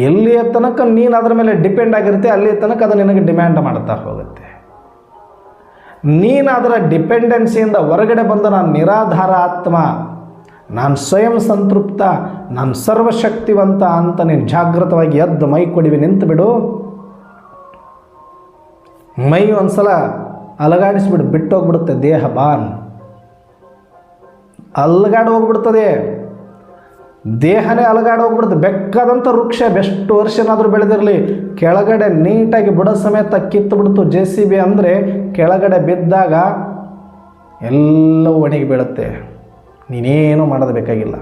ಎಲ್ಲಿಯ ತನಕ ನೀನು ಅದರ ಮೇಲೆ ಡಿಪೆಂಡ್ ಆಗಿರುತ್ತೆ, ಅಲ್ಲಿಯ ತನಕ ಅದು ನಿನಗೆ ಡಿಮ್ಯಾಂಡ್ ಮಾಡ್ತಾ ಹೋಗುತ್ತೆ. ನೀನು ಅದರ ಡಿಪೆಂಡೆನ್ಸಿಯಿಂದ ಹೊರಗಡೆ ಬಂದ ನಾನು ನಿರಾಧಾರ ಆತ್ಮ, ನಾನು ಸ್ವಯಂ ಸಂತೃಪ್ತ, ನಾನು ಸರ್ವಶಕ್ತಿವಂತ ಅಂತ ನೀನು ಜಾಗೃತವಾಗಿ ಎದ್ದು ಮೈ ಕೊಡಿವಿ ನಿಂತು ಬಿಡು. ಮೈ ಒಂದ್ಸಲ ಅಲಗಾಡಿಸ್ಬಿಡು, ಬಿಟ್ಟೋಗ್ಬಿಡುತ್ತೆ ದೇಹ. ಬಾನ್ ಅಲಗಾಡಿ ಹೋಗ್ಬಿಡ್ತದೆ, ದೇಹನೇ ಅಲಗಾಡಿ ಹೋಗ್ಬಿಡುತ್ತೆ. ಬೆಕ್ಕಾದಂಥ ವೃಕ್ಷ ಎಷ್ಟು ವರ್ಷನಾದರೂ ಬೆಳೆದಿರಲಿ, ಕೆಳಗಡೆ ನೀಟಾಗಿ ಬುಡ ಸಮೇತ ಕಿತ್ತು ಬಿಡ್ತು JCB ಅಂದರೆ, ಕೆಳಗಡೆ ಬಿದ್ದಾಗ ಎಲ್ಲವೂ ಒಣಗಿ ಬೀಳುತ್ತೆ. ನೀನೇನು ಮಾಡೋದು ಬೇಕಾಗಿಲ್ಲ.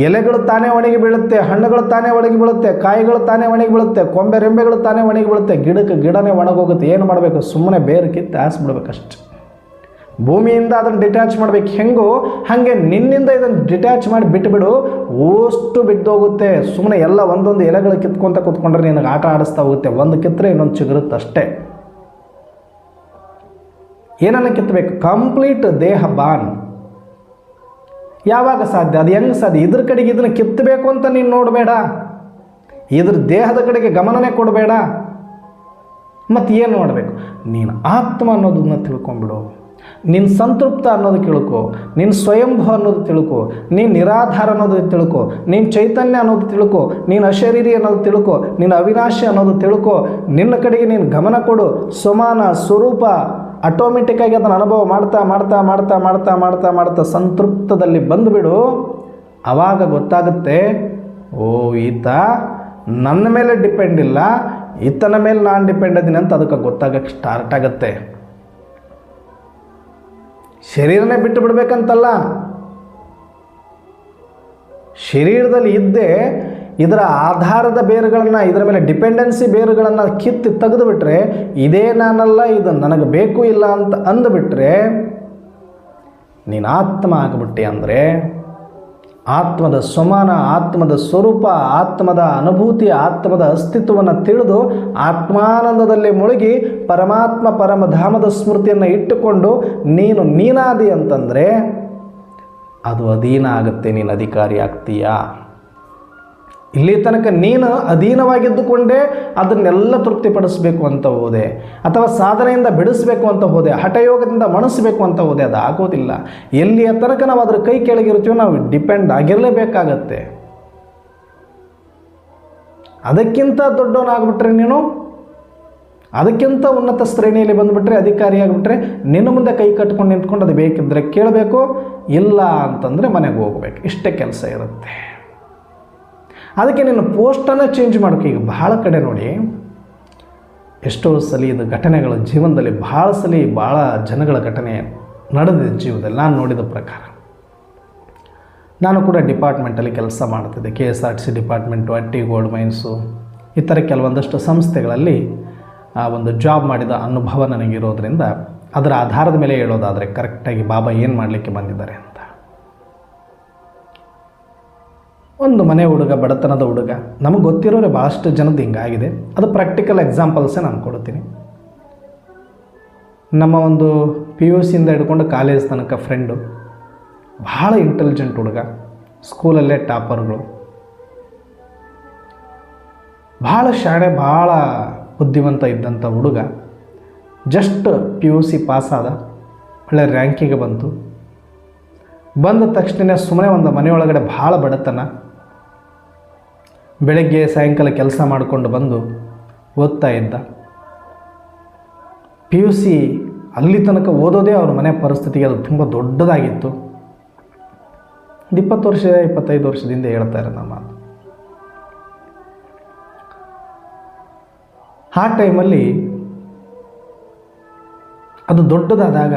ಎಲೆಗಳು ತಾನೇ ಒಣಗಿ ಬೀಳುತ್ತೆ, ಹಣ್ಣುಗಳು ತಾನೇ ಒಣಗಿ ಬೀಳುತ್ತೆ, ಕಾಯಿಗಳು ತಾನೇ ಒಣಗಿ ಬೀಳುತ್ತೆ, ಕೊಂಬೆ ರೆಂಬೆಗಳು ತಾನೇ ಒಣಗಿ ಬೀಳುತ್ತೆ, ಗಿಡನೇ ಒಣಗೋಗುತ್ತೆ. ಏನು ಮಾಡಬೇಕು? ಸುಮ್ಮನೆ ಬೇರು ಕಿತ್ತು ಹಾಸ್ಬಿಡ್ಬೇಕಷ್ಟೆ. ಭೂಮಿಯಿಂದ ಅದನ್ನು ಡಿಟ್ಯಾಚ್ ಮಾಡಬೇಕು. ಹೆಂಗೋ ಹಾಗೆ ನಿನ್ನಿಂದ ಇದನ್ನು ಡಿಟ್ಯಾಚ್ ಮಾಡಿ ಬಿಟ್ಟುಬಿಡು. ಅಷ್ಟು ಬಿದ್ದೋಗುತ್ತೆ. ಸುಮ್ಮನೆ ಎಲ್ಲ ಒಂದೊಂದು ಎಲೆಗಳು ಕಿತ್ಕೊತ ಕೂತ್ಕೊಂಡ್ರೆ ನಿನಗೆ ಆಟ ಆಡಿಸ್ತಾ ಹೋಗುತ್ತೆ. ಒಂದು ಕಿತ್ತರೆ ಇನ್ನೊಂದು ಚಿಗುರುತ್ತೆ ಅಷ್ಟೇ. ಏನನ್ನು ಕಿತ್ತಬೇಕು? ಕಂಪ್ಲೀಟ್ ದೇಹ ಬಾನ್. ಯಾವಾಗ ಸಾಧ್ಯ? ಅದು ಹೆಂಗೆ ಸಾಧ್ಯ? ಇದ್ರ ಕಡೆಗೆ ಇದನ್ನು ಕಿತ್ತಬೇಕು ಅಂತ ನೀನು ನೋಡಬೇಡ, ಇದ್ರ ದೇಹದ ಕಡೆಗೆ ಗಮನನೇ ಕೊಡಬೇಡ. ಮತ್ತು ಏನು ಮಾಡಬೇಕು? ನೀನು ಆತ್ಮ ಅನ್ನೋದನ್ನ ತಿಳ್ಕೊಂಬಿಡು. ನೀನು ಸಂತೃಪ್ತ ಅನ್ನೋದು ತಿಳ್ಕೊ, ನೀನು ಸ್ವಯಂಭೂ ಅನ್ನೋದು ತಿಳ್ಕೊ, ನೀನು ನಿರಾಧಾರ ಅನ್ನೋದು ತಿಳ್ಕೊ, ನೀನು ಚೈತನ್ಯ ಅನ್ನೋದು ತಿಳ್ಕೊ, ನೀನು ಅಶರೀರಿ ಅನ್ನೋದು ತಿಳ್ಕೊ, ನೀನು ಅವಿನಾಶಿ ಅನ್ನೋದು ತಿಳ್ಕೊ. ನಿನ್ನ ಕಡೆಗೆ ನೀನು ಗಮನ ಕೊಡು. ಸಮಾನ ಸ್ವರೂಪ ಆಟೋಮೆಟಿಕ್ಕಾಗಿ ಅದನ್ನು ಅನುಭವ ಮಾಡ್ತಾ ಮಾಡ್ತಾ ಮಾಡ್ತಾ ಮಾಡ್ತಾ ಮಾಡ್ತಾ ಮಾಡ್ತಾ ಸಂತೃಪ್ತದಲ್ಲಿ ಬಂದುಬಿಡು. ಆವಾಗ ಗೊತ್ತಾಗುತ್ತೆ, ಓ ಈತ ನನ್ನ ಮೇಲೆ ಡಿಪೆಂಡ್ ಇಲ್ಲ, ಈತನ ಮೇಲೆ ನಾನು ಡಿಪೆಂಡ್ ಇದ್ದೀನಿ ಅಂತ ಅದಕ್ಕೆ ಗೊತ್ತಾಗಕ್ಕೆ ಸ್ಟಾರ್ಟ್ ಆಗುತ್ತೆ. ಶರೀರನೇ ಬಿಟ್ಟು ಬಿಡಬೇಕಂತಲ್ಲ, ಶರೀರದಲ್ಲಿ ಇದ್ದೇ ಇದರ ಆಧಾರದ ಬೇರುಗಳನ್ನು, ಇದರ ಮೇಲೆ ಡಿಪೆಂಡೆನ್ಸಿ ಬೇರುಗಳನ್ನು ಕಿತ್ತು ತೆಗೆದು ಬಿಟ್ಟರೆ, ಇದೇ ನಾನಲ್ಲ, ಇದು ನನಗೆ ಬೇಕು ಇಲ್ಲ ಅಂತ ಅಂದುಬಿಟ್ರೆ ನೀನು ಆತ್ಮ ಆಗಿಬಿಟ್ಟೆ. ಅಂದರೆ ಆತ್ಮದ ಸಮಾನ, ಆತ್ಮದ ಸ್ವರೂಪ, ಆತ್ಮದ ಅನುಭೂತಿ, ಆತ್ಮದ ಅಸ್ತಿತ್ವವನ್ನು ತಿಳಿದು ಆತ್ಮಾನಂದದಲ್ಲಿ ಮುಳುಗಿ ಪರಮಾತ್ಮ ಪರಮಧಾಮದ ಸ್ಮೃತಿಯನ್ನು ಇಟ್ಟುಕೊಂಡು ನೀನು ನೀನಾದಿ ಅಂತಂದರೆ ಅದು ಅಧೀನ ಆಗುತ್ತೆ, ನೀನು ಅಧಿಕಾರಿ ಆಗ್ತೀಯಾ. ಇಲ್ಲಿ ತನಕ ನೀನು ಅಧೀನವಾಗಿದ್ದುಕೊಂಡೇ ಅದನ್ನೆಲ್ಲ ತೃಪ್ತಿಪಡಿಸಬೇಕು ಅಂತ ಹೋದೆ, ಅಥವಾ ಸಾಧನೆಯಿಂದ ಬಿಡಿಸಬೇಕು ಅಂತ ಹೋದೆ, ಹಠಯೋಗದಿಂದ ಮಣಿಸಬೇಕು ಅಂತ ಹೋದೆ. ಅದು ಆಗೋದಿಲ್ಲ. ಎಲ್ಲಿಯ ತನಕ ನಾವು ಅದ್ರ ಕೈ ಕೆಳಗಿರ್ತೀವೋ ನಾವು ಡಿಪೆಂಡ್ ಆಗಿರಲೇಬೇಕಾಗತ್ತೆ. ಅದಕ್ಕಿಂತ ದೊಡ್ಡವನಾಗ್ಬಿಟ್ರೆ ನೀನು, ಅದಕ್ಕಿಂತ ಉನ್ನತ ಶ್ರೇಣಿಯಲ್ಲಿ ಬಂದುಬಿಟ್ರೆ, ಅಧಿಕಾರಿಯಾಗಿಬಿಟ್ರೆ, ನಿನ್ನ ಮುಂದೆ ಕೈ ಕಟ್ಕೊಂಡು ನಿಂತ್ಕೊಂಡು ಅದು ಬೇಕಿದ್ದರೆ ಕೇಳಬೇಕು, ಇಲ್ಲ ಅಂತಂದರೆ ಮನೆಗೆ ಹೋಗ್ಬೇಕು. ಇಷ್ಟೇ ಕೆಲಸ ಇರುತ್ತೆ. ಅದಕ್ಕೆ ನೀನು ಪೋಸ್ಟನ್ನು ಚೇಂಜ್ ಮಾಡೋಕೆ ಈಗ ಬಹಳ ಕಡೆ ನೋಡಿ, ಎಷ್ಟೋ ಸಲ ಇದು ಘಟನೆಗಳ ಜೀವನದಲ್ಲಿ ಭಾಳ ಜನಗಳ ಘಟನೆ ನಡೆದಿದೆ ಜೀವನದಲ್ಲಿ. ನಾನು ನೋಡಿದ ಪ್ರಕಾರ, ನಾನು ಕೂಡ ಡಿಪಾರ್ಟ್ಮೆಂಟಲ್ಲಿ ಕೆಲಸ ಮಾಡ್ತಿದ್ದೆ. KSRTC ಡಿಪಾರ್ಟ್ಮೆಂಟು, ಅಟ್ಟಿ ಗೋಲ್ಡ್ ಮೈನ್ಸು, ಈ ಥರ ಕೆಲವೊಂದಷ್ಟು ಸಂಸ್ಥೆಗಳಲ್ಲಿ ಒಂದು ಜಾಬ್ ಮಾಡಿದ ಅನುಭವ ನನಗಿರೋದ್ರಿಂದ ಅದರ ಆಧಾರದ ಮೇಲೆ ಹೇಳೋದಾದರೆ ಕರೆಕ್ಟಾಗಿ ಬಾಬಾ ಏನು ಮಾಡಲಿಕ್ಕೆ ಬಂದಿದ್ದಾರೆ ಅಂತ. ಒಂದು ಮನೆ ಹುಡುಗ, ಬಡತನದ ಹುಡುಗ, ನಮಗೆ ಗೊತ್ತಿರೋರೆ ಭಾಳಷ್ಟು ಜನದ್ದು ಹಿಂಗಾಗಿದೆ. ಅದು ಪ್ರಾಕ್ಟಿಕಲ್ ಎಕ್ಸಾಂಪಲ್ಸೇ ನಾನು ಕೊಡ್ತೀನಿ. ನಮ್ಮ ಒಂದು PUC ಇಂದ ಹಿಡ್ಕೊಂಡು ಕಾಲೇಜ್ ತನಕ ಫ್ರೆಂಡು, ಭಾಳ ಇಂಟೆಲಿಜೆಂಟ್ ಹುಡುಗ, ಸ್ಕೂಲಲ್ಲೇ ಟಾಪರ್ಗಳು, ಭಾಳ ಶಾಣೆ, ಭಾಳ ಬುದ್ಧಿವಂತ ಇದ್ದಂಥ ಹುಡುಗ. ಜಸ್ಟ್ PUC ಪಾಸಾದ, ಒಳ್ಳೆ ರ್ಯಾಂಕಿಗೆ ಬಂತು. ಬಂದ ತಕ್ಷಣ ಸುಮ್ಮನೆ ಒಂದು ಮನೆಯೊಳಗಡೆ ಭಾಳ ಬಡತನ, ಬೆಳಗ್ಗೆ ಸಾಯಂಕಾಲ ಕೆಲಸ ಮಾಡಿಕೊಂಡು ಬಂದು ಓದ್ತಾ ಇದ್ದ. PUC ಅಲ್ಲಿ ತನಕ ಓದೋದೇ ಅವ್ರ ಮನೆ ಪರಿಸ್ಥಿತಿಗೆ ಅದು ತುಂಬ ದೊಡ್ಡದಾಗಿತ್ತು. 20 ವರ್ಷ 25 ವರ್ಷದಿಂದ ಹೇಳ್ತಾ ಇರೋದು ನಮ್ಮ ಮಾತು. ಆ ಟೈಮಲ್ಲಿ ಅದು ದೊಡ್ಡದಾದಾಗ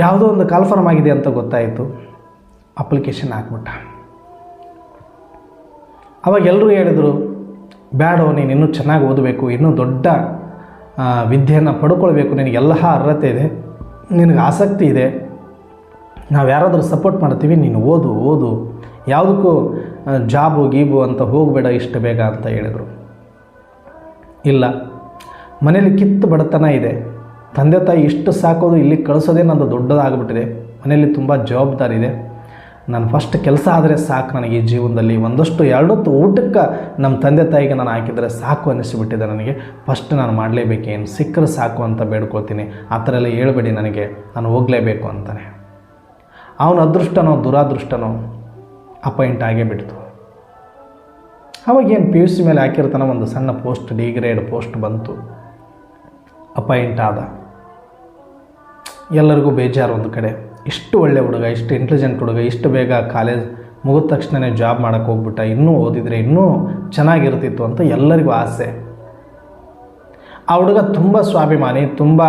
ಯಾವುದೋ ಒಂದು ಕಾಲ್ಫಾರ್ಮ್ ಆಗಿದೆ ಅಂತ ಗೊತ್ತಾಯಿತು. ಅಪ್ಲಿಕೇಶನ್ ಹಾಕ್ಬಿಟ್ಟ. ಅವಾಗ ಎಲ್ಲರೂ ಹೇಳಿದರು, ಬೇಡ, ನೀನು ಇನ್ನೂ ಚೆನ್ನಾಗಿ ಓದಬೇಕು, ಇನ್ನೂ ದೊಡ್ಡ ವಿದ್ಯೆಯನ್ನು ಪಡ್ಕೊಳ್ಬೇಕು, ನಿನಗೆಲ್ಲ ಅರ್ಹತೆ ಇದೆ, ನಿನಗೆ ಆಸಕ್ತಿ ಇದೆ, ನಾವು ಯಾರಾದರೂ ಸಪೋರ್ಟ್ ಮಾಡ್ತೀವಿ, ನೀನು ಓದು, ಯಾವುದಕ್ಕೂ ಜಾಬು ಗೀಬು ಅಂತ ಹೋಗಬೇಡ ಇಷ್ಟು ಬೇಗ ಅಂತ ಹೇಳಿದರು. ಇಲ್ಲ, ಮನೇಲಿ ಕಿತ್ತು ಬಡತನ ಇದೆ, ತಂದೆ ತಾಯಿ ಇಷ್ಟು ಸಾಕೋದು, ಇಲ್ಲಿ ಕಳಿಸೋದೇ ನಂದು ದೊಡ್ಡದಾಗ್ಬಿಟ್ಟಿದೆ, ಮನೆಯಲ್ಲಿ ತುಂಬ ಜವಾಬ್ದಾರಿ ಇದೆ, ನಾನು ಫಸ್ಟ್ ಕೆಲಸ ಆದರೆ ಸಾಕು ನನಗೆ ಈ ಜೀವನದಲ್ಲಿ, ಒಂದಷ್ಟು 2 ಹೊತ್ತು ಊಟಕ್ಕೆ ನಮ್ಮ ತಂದೆ ತಾಯಿಗೆ ನಾನು ಹಾಕಿದರೆ ಸಾಕು ಅನ್ನಿಸಿಬಿಟ್ಟಿದೆ ನನಗೆ, ಫಸ್ಟ್ ನಾನು ಮಾಡಲೇಬೇಕು, ಏನು ಸಿಕ್ಕರೆ ಸಾಕು ಅಂತ ಬೇಡ್ಕೊಳ್ತೀನಿ, ಆ ಥರ ಎಲ್ಲ ಹೇಳ್ಬೇಡಿ ನನಗೆ, ನಾನು ಹೋಗಲೇಬೇಕು ಅಂತಾನೆ. ಅವನ ಅದೃಷ್ಟನೋ ದುರಾದೃಷ್ಟನೋ ಅಪಾಯಿಂಟ್ ಆಗೇ ಬಿಡ್ತು. ಅವಾಗೇನು PUC ಮೇಲೆ ಹಾಕಿರ್ತಾನೆ, ಒಂದು ಸಣ್ಣ ಪೋಸ್ಟ್, D ಗ್ರೇಡ್ ಪೋಸ್ಟ್ ಬಂತು, ಅಪಾಯಿಂಟ್ ಆದ. ಎಲ್ಲರಿಗೂ ಬೇಜಾರು ಒಂದು ಕಡೆ, ಇಷ್ಟು ಒಳ್ಳೆ ಹುಡುಗ, ಇಷ್ಟು ಇಂಟೆಲಿಜೆಂಟ್ ಹುಡುಗ, ಇಷ್ಟು ಬೇಗ ಕಾಲೇಜ್ ಮುಗಿದ ತಕ್ಷಣವೇ ಜಾಬ್ ಮಾಡೋಕ್ಕೆ ಹೋಗ್ಬಿಟ್ಟ, ಇನ್ನೂ ಓದಿದರೆ ಇನ್ನೂ ಚೆನ್ನಾಗಿರ್ತಿತ್ತು ಅಂತ ಎಲ್ಲರಿಗೂ ಆಸೆ. ಆ ಹುಡುಗ ತುಂಬ ಸ್ವಾಭಿಮಾನಿ, ತುಂಬ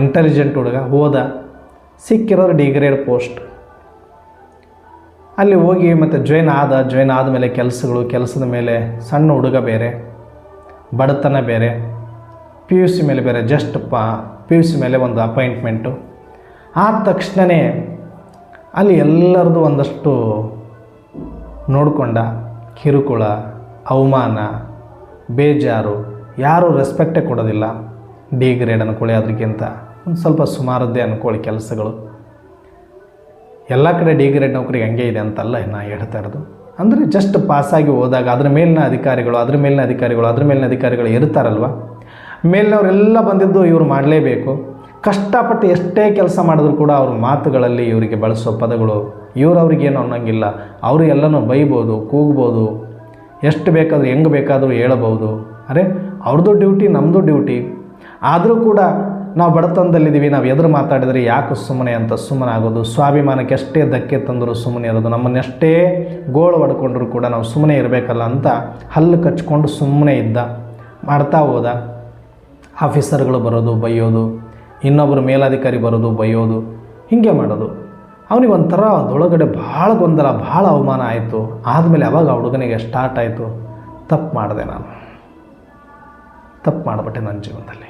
ಇಂಟೆಲಿಜೆಂಟ್ ಹುಡುಗ, ಹೋದ, ಸಿಕ್ಕಿರೋರು D ಗ್ರೇಡ್ ಪೋಸ್ಟ್. ಅಲ್ಲಿ ಹೋಗಿ ಮತ್ತು ಜಾಯ್ನ್ ಆದಮೇಲೆ ಕೆಲಸದ ಮೇಲೆ ಸಣ್ಣ ಹುಡುಗ ಬೇರೆ, ಬಡತನ ಬೇರೆ, PUC ಮೇಲೆ ಬೇರೆ, ಜಸ್ಟ್ PUC ಮೇಲೆ ಒಂದು ಅಪಾಯಿಂಟ್ಮೆಂಟು. ಆದ ತಕ್ಷಣವೇ ಅಲ್ಲಿ ಎಲ್ಲರದು ಒಂದಷ್ಟು ನೋಡಿಕೊಂಡ, ಕಿರುಕುಳ, ಅವಮಾನ, ಬೇಜಾರು, ಯಾರೂ ರೆಸ್ಪೆಕ್ಟೇ ಕೊಡೋದಿಲ್ಲ. D ಗ್ರೇಡ್ ಅನ್ಕೊಳ್ಳಿ, ಅದಕ್ಕಿಂತ ಒಂದು ಸ್ವಲ್ಪ ಸುಮಾರದ್ದೇ ಅಂದ್ಕೊಳ್ಳಿ ಕೆಲಸಗಳು. ಎಲ್ಲ ಕಡೆ ಡಿ ಗ್ರೇಡ್ ನೌಕರಿಗೆ ಹಂಗೆ ಇದೆ ಅಂತಲ್ಲ ನಾ ಹೇಳ್ತಾ ಇರೋದು. ಅಂದರೆ ಜಸ್ಟ್ ಪಾಸಾಗಿ ಹೋದಾಗ ಅದ್ರ ಮೇಲಿನ ಅಧಿಕಾರಿಗಳು ಇರ್ತಾರಲ್ವ, ಮೇಲಿನವರೆಲ್ಲ ಬಂದಿದ್ದು ಇವರು ಮಾಡಲೇಬೇಕು. ಕಷ್ಟಪಟ್ಟು ಎಷ್ಟೇ ಕೆಲಸ ಮಾಡಿದ್ರು ಕೂಡ ಅವ್ರ ಮಾತುಗಳಲ್ಲಿ ಇವರಿಗೆ ಬಳಸೋ ಪದಗಳು ಅವ್ರಿಗೇನು ಅನ್ನೋಂಗಿಲ್ಲ. ಅವರು ಎಲ್ಲನೂ ಬೈಬೋದು, ಕೂಗ್ಬೋದು, ಎಷ್ಟು ಬೇಕಾದರೂ ಹೆಂಗೆ ಬೇಕಾದರೂ ಹೇಳಬಹುದು. ಅರೆ ಅವ್ರದ್ದು ಡ್ಯೂಟಿ, ನಮ್ಮದು ಡ್ಯೂಟಿ. ಆದರೂ ಕೂಡ ನಾವು ಬಡತನದಲ್ಲಿದ್ದೀವಿ, ನಾವು ಎದುರು ಮಾತಾಡಿದರೆ ಯಾಕೆ ಸುಮ್ಮನೆ ಅಂತ ಸುಮ್ಮನೆ ಆಗೋದು. ಸ್ವಾಭಿಮಾನಕ್ಕೆ ಎಷ್ಟೇ ಧಕ್ಕೆ ತಂದರೂ ಸುಮ್ಮನೆ ಇರೋದು. ನಮ್ಮನ್ನೆಷ್ಟೇ ಗೋಳು ಹೊಡ್ಕೊಂಡ್ರೂ ಕೂಡ ನಾವು ಸುಮ್ಮನೆ ಇರಬೇಕಲ್ಲ ಅಂತ ಹಲ್ಲು ಕಚ್ಕೊಂಡು ಸುಮ್ಮನೆ ಮಾಡ್ತಾ ಹೋದ. ಆಫೀಸರ್ಗಳು ಬರೋದು ಬೈಯೋದು, ಇನ್ನೊಬ್ಬರು ಮೇಲಾಧಿಕಾರಿ ಬರೋದು ಬೈಯೋದು, ಹೀಗೆ ಮಾಡೋದು. ಅವನಿಗೊಂಥರ ಅದೊಳಗಡೆ ಭಾಳ ಗೊಂದಲ, ಭಾಳ ಅವಮಾನ ಆಯಿತು. ಆದಮೇಲೆ ಅವಾಗ ಆ ಹುಡುಗನಿಗೆ ಸ್ಟಾರ್ಟ್ ಆಯಿತು, ತಪ್ಪು ಮಾಡಿಬಿಟ್ಟೆ ನನ್ನ ಜೀವನದಲ್ಲಿ.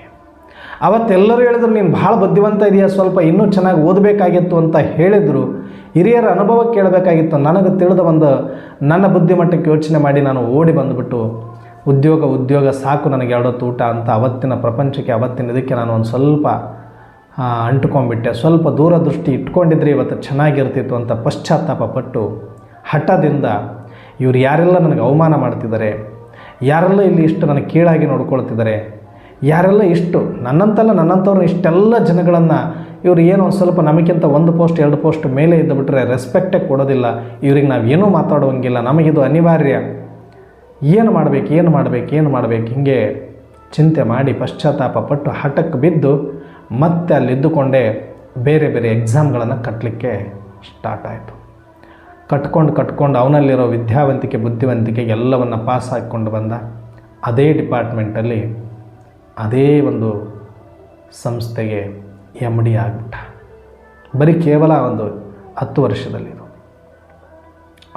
ಅವತ್ತೆಲ್ಲರೂ ಹೇಳಿದ್ರು ನೀನು ಭಾಳ ಬುದ್ಧಿವಂತ ಇದೆಯಾ, ಸ್ವಲ್ಪ ಇನ್ನೂ ಚೆನ್ನಾಗಿ ಓದಬೇಕಾಗಿತ್ತು ಅಂತ ಹೇಳಿದರು. ಹಿರಿಯರ ಅನುಭವ ಕೇಳಬೇಕಾಗಿತ್ತು. ನನಗೆ ತಿಳಿದ ಒಂದು ನನ್ನ ಬುದ್ಧಿಮಟ್ಟಕ್ಕೆ ಯೋಚನೆ ಮಾಡಿ ನಾನು ಓಡಿ ಬಂದುಬಿಟ್ಟು ಉದ್ಯೋಗ ಸಾಕು ನನಗೆ ಎರಡೊತ್ತು ಊಟ ಅಂತ ಅವತ್ತಿನ ಪ್ರಪಂಚಕ್ಕೆ, ಅವತ್ತಿನ ಇದಕ್ಕೆ ನಾನು ಒಂದು ಸ್ವಲ್ಪ ಅಂಟ್ಕೊಂಡ್ಬಿಟ್ಟೆ. ಸ್ವಲ್ಪ ದೂರದೃಷ್ಟಿ ಇಟ್ಕೊಂಡಿದ್ರೆ ಇವತ್ತು ಚೆನ್ನಾಗಿರ್ತಿತ್ತು ಅಂತ ಪಶ್ಚಾತ್ತಾಪ ಪಟ್ಟು ಹಠದಿಂದ ಇವರು ಯಾರೆಲ್ಲ ನನಗೆ ಅವಮಾನ ಮಾಡ್ತಿದ್ದಾರೆ, ಯಾರೆಲ್ಲ ಇಲ್ಲಿ ಇಷ್ಟು ನನಗೆ ಕೀಳಾಗಿ ನೋಡ್ಕೊಳ್ತಿದ್ದಾರೆ, ಯಾರೆಲ್ಲ ಇಷ್ಟು ನನ್ನಂಥವ್ರನ್ನ ಇಷ್ಟೆಲ್ಲ ಜನಗಳನ್ನು ಇವರು ಏನೋ ಒಂದು ಸ್ವಲ್ಪ ನಮಗಿಂತ 1 ಪೋಸ್ಟ್ 2 ಪೋಸ್ಟ್ ಮೇಲೆ ಇದ್ದುಬಿಟ್ರೆ ರೆಸ್ಪೆಕ್ಟೇ ಕೊಡೋದಿಲ್ಲ, ಇವ್ರಿಗೆ ನಾವು ಏನೂ ಮಾತಾಡೋಂಗಿಲ್ಲ, ನಮಗಿದು ಅನಿವಾರ್ಯ, ಏನು ಮಾಡಬೇಕು ಹೀಗೆ ಚಿಂತೆ ಮಾಡಿ ಪಶ್ಚಾತ್ತಾಪ ಪಟ್ಟು ಹಠಕ್ಕೆ ಬಿದ್ದು ಮತ್ತೆ ಅಲ್ಲಿದ್ದುಕೊಂಡೇ ಬೇರೆ ಎಕ್ಸಾಮ್ಗಳನ್ನು ಕಟ್ಟಲಿಕ್ಕೆ ಸ್ಟಾರ್ಟ್ ಆಯಿತು. ಕಟ್ಕೊಂಡು ಅವನಲ್ಲಿರೋ ವಿದ್ಯಾವಂತಿಕೆ ಬುದ್ಧಿವಂತಿಕೆ ಎಲ್ಲವನ್ನು ಪಾಸ್ ಹಾಕ್ಕೊಂಡು ಬಂದ. ಅದೇ ಡಿಪಾರ್ಟ್ಮೆಂಟಲ್ಲಿ ಅದೇ ಒಂದು ಸಂಸ್ಥೆಗೆ MD ಆಗಿಬಿಟ್ಟ. ಬರೀ ಕೇವಲ ಒಂದು 10 ವರ್ಷದಲ್ಲಿ